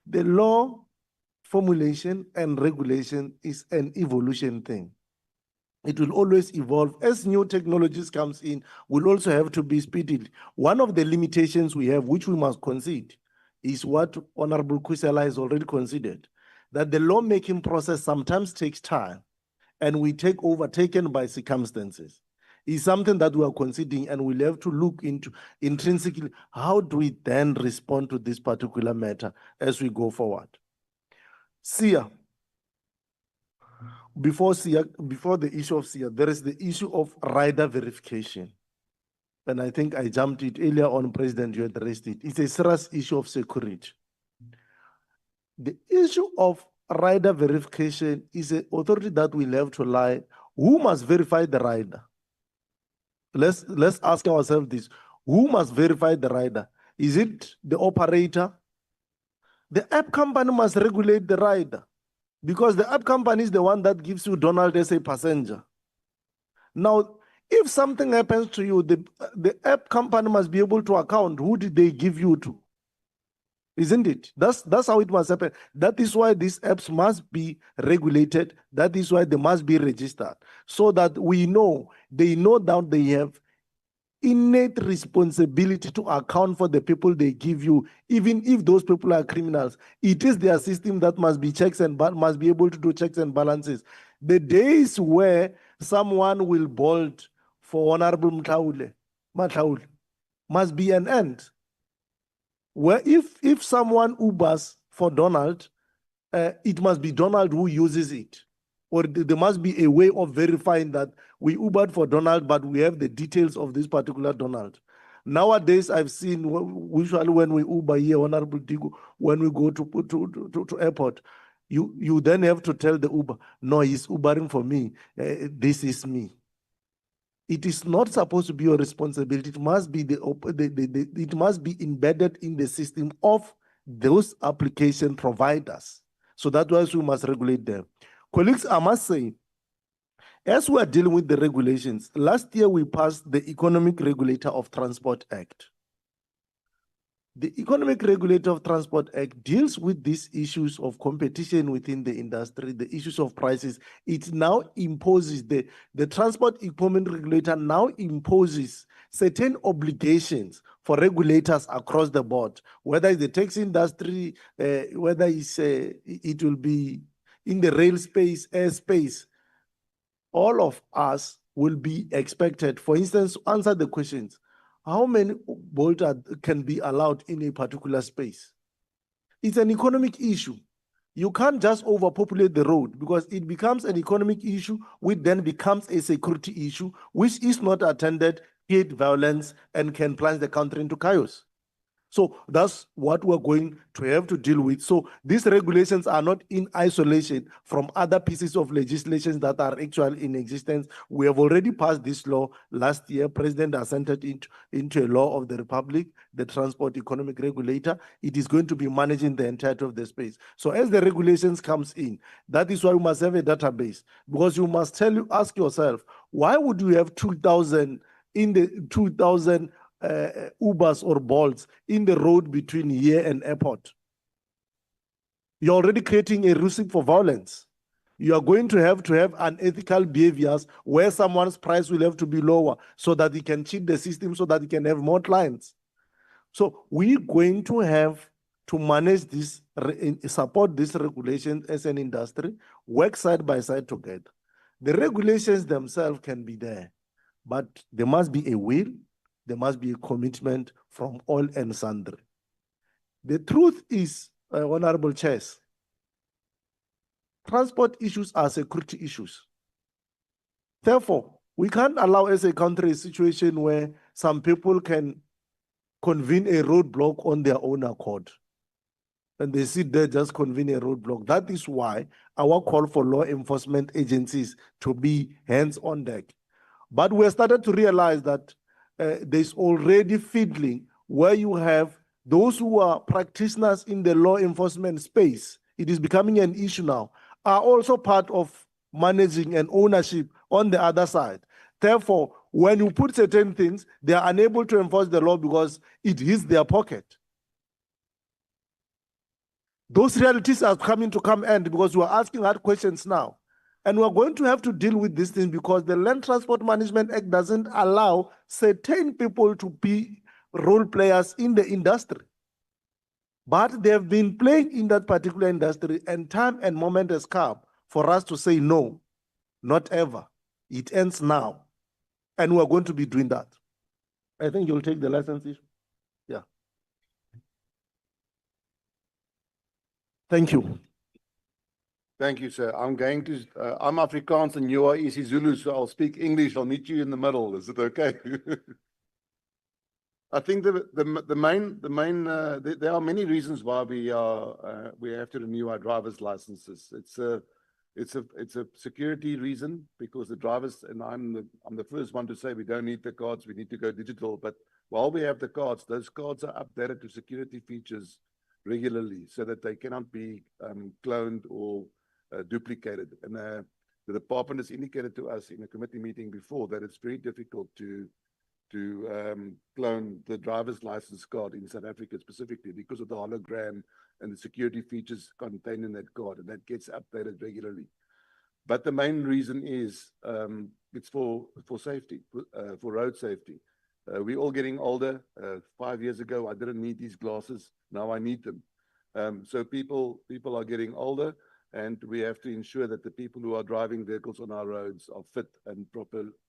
The law formulation and regulation is an evolution thing. It will always evolve. As new technologies comes in, we'll also have to be speeded. One of the limitations we have, which we must concede, is what Honorable Kusela has already considered, that the lawmaking process sometimes takes time and we take overtaken by circumstances. Is something that we are considering, and we'll have to look into intrinsically, how do we then respond to this particular matter as we go forward? SIA. Before the issue of SIA, there is the issue of rider verification. And I think I jumped it earlier on, President, you addressed it. It's a serious issue of security. The issue of rider verification is an authority that will have to lie. Who must verify the rider? Let's ask ourselves this. Who must verify the rider? Is it the operator? The app company must regulate the rider, because the app company is the one that gives you Donald as a passenger. Now, if something happens to you, the app company must be able to account who did they give you to. Isn't it? That's how it must happen. That is why these apps must be regulated. That is why they must be registered, so that we know, they know that they have innate responsibility to account for the people they give you, even if those people are criminals. It is their system that must be checks and must be able to do checks and balances. The days where someone will bolt for Honorable Mataule must be an end. Where if someone Ubers for Donald, it must be Donald who uses it. Or there must be a way of verifying that we Ubered for Donald, but we have the details of this particular Donald. Nowadays, I've seen, usually when we Uber here, Honorable Digo, when we go to airport, you then have to tell the Uber, no, he's Ubering for me. This is me. It is not supposed to be your responsibility. It must be it must be embedded in the system of those application providers. So that's why we must regulate them. Colleagues, I must say, as we are dealing with the regulations, last year we passed the Economic Regulator of Transport Act. The Economic Regulator of Transport Act deals with these issues of competition within the industry, the issues of prices. It now imposes, the Transport Equipment Regulator now imposes certain obligations for regulators across the board, whether it's the taxi industry, whether it's, it will be in the rail space, airspace. All of us will be expected, for instance, to answer the questions. How many Bolt can be allowed in a particular space? It's an economic issue. You can't just overpopulate the road, because it becomes an economic issue, which then becomes a security issue, which is not attended, create violence, and can plunge the country into chaos. So that's what we're going to have to deal with. So these regulations are not in isolation from other pieces of legislation that are actually in existence. We have already passed this law last year. President assented into a law of the Republic, the Transport Economic Regulator. It is going to be managing the entirety of the space. So as the regulations comes in, that is why we must have a database, because you must ask yourself, why would you have 2,000 in the 2,000 Ubers or Bolts in the road between here and airport? You're already creating a recipe for violence. You are going to have unethical behaviors where someone's price will have to be lower so that he can cheat the system, so that he can have more clients. So we're going to have to manage this, support this regulation as an industry, work side by side together. The regulations themselves can be there, but there must be a will. There must be a commitment from all and sundry. The truth is, Honorable Chairs, transport issues are security issues. Therefore, we can't allow as a country a situation where some people can convene a roadblock on their own accord. and they sit there just convene a roadblock. That is why our call for law enforcement agencies to be hands on deck. But we have started to realize that there's already fiddling where you have those who are practitioners in the law enforcement space. It is becoming an issue now, are also part of managing and ownership on the other side. Therefore, when you put certain things, they are unable to enforce the law because it hits their pocket. Those realities are coming to come end because we are asking hard questions now. And we're going to have to deal with these things because the Land Transport Management Act doesn't allow certain people to be role players in the industry. But they've been playing in that particular industry, and time and moment has come for us to say no, not ever. It ends now. And we're going to be doing that. I think you'll take the license issue. Yeah. Thank you. Thank you, sir. I'm Afrikaans and you are isiZulu, so I'll speak English. I'll meet you in the middle. Is it okay? I think there are many reasons why we have to renew our driver's licenses. It's a security reason because the drivers, and I'm the first one to say we don't need the cards, we need to go digital. But while we have the cards, those cards are updated to security features regularly so that they cannot be cloned or duplicated. And the department has indicated to us in a committee meeting before that it's very difficult to clone the driver's license card in South Africa specifically because of the hologram and the security features contained in that card, and that gets updated regularly. But the main reason is it's for safety, for road safety. We're all getting older. 5 years ago, I didn't need these glasses. Now I need them. So people are getting older, and we have to ensure that the people who are driving vehicles on our roads are fit and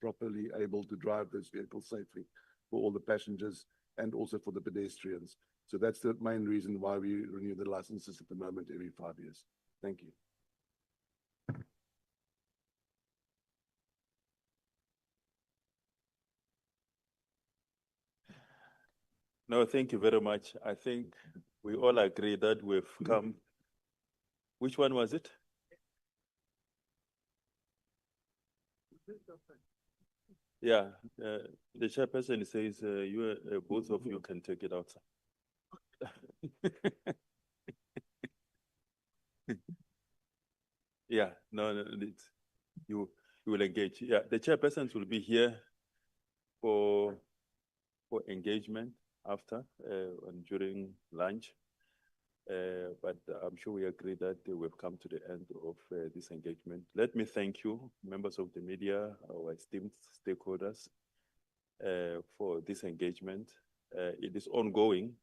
properly able to drive those vehicles safely for all the passengers and also for the pedestrians. So that's the main reason why we renew the licenses at the moment every 5 years. Thank you. No, thank you very much. I think we all agree that we've come. Which one was it? Yeah, the chairperson says both of you can take it outside. Yeah, no, you will engage. Yeah, the chairpersons will be here for engagement after and during lunch. But I'm sure we agree that we've come to the end of this engagement. Let me thank you, members of the media, our esteemed stakeholders, for this engagement. It is ongoing.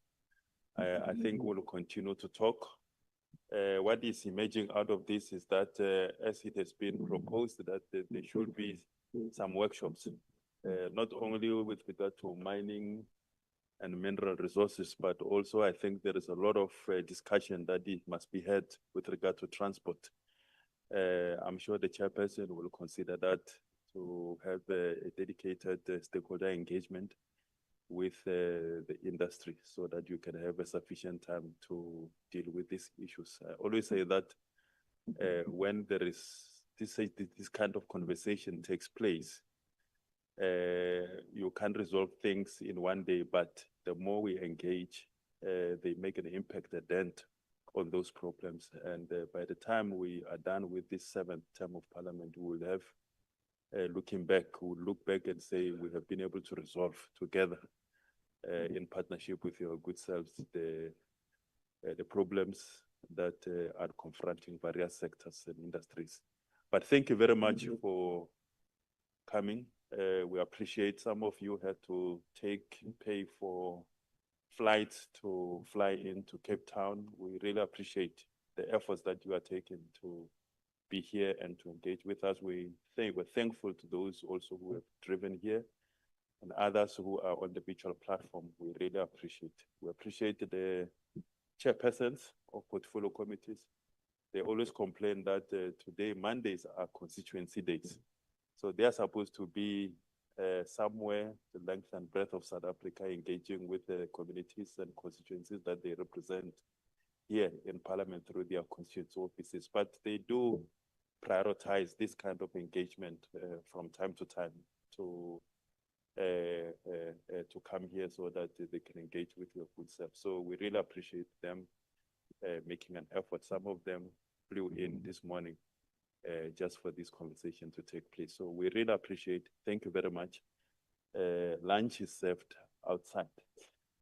I think we'll continue to talk. What is emerging out of this is that, as it has been proposed, that there should be some workshops, not only with regard to mining and mineral resources, but also I think there is a lot of discussion that it must be had with regard to transport. I'm sure the chairperson will consider that to have a dedicated stakeholder engagement with the industry so that you can have a sufficient time to deal with these issues. I always say that when there is this kind of conversation takes place, you can't resolve things in one day, but the more we engage, they make an impact, a dent on those problems. And by the time we are done with this 7th term of parliament, we will have, looking back, we'll look back and say we have been able to resolve together in partnership with your good selves the problems that are confronting various sectors and industries. But thank you very much for coming. We appreciate some of you had to pay for flights to fly into Cape Town. We really appreciate the efforts that you are taking to be here and to engage with us. We're thankful to those also who have driven here and others who are on the virtual platform. We really appreciate. We appreciate the chairpersons of portfolio committees. They always complain that today, Mondays are constituency days. So they are supposed to be somewhere the length and breadth of South Africa, engaging with the communities and constituencies that they represent. here in Parliament through their constituency offices, but they do prioritize this kind of engagement from time to time to come here so that they can engage with your good self. So we really appreciate them making an effort. Some of them flew in this morning just for this conversation to take place. So we really appreciate. Thank you very much. Lunch is served outside.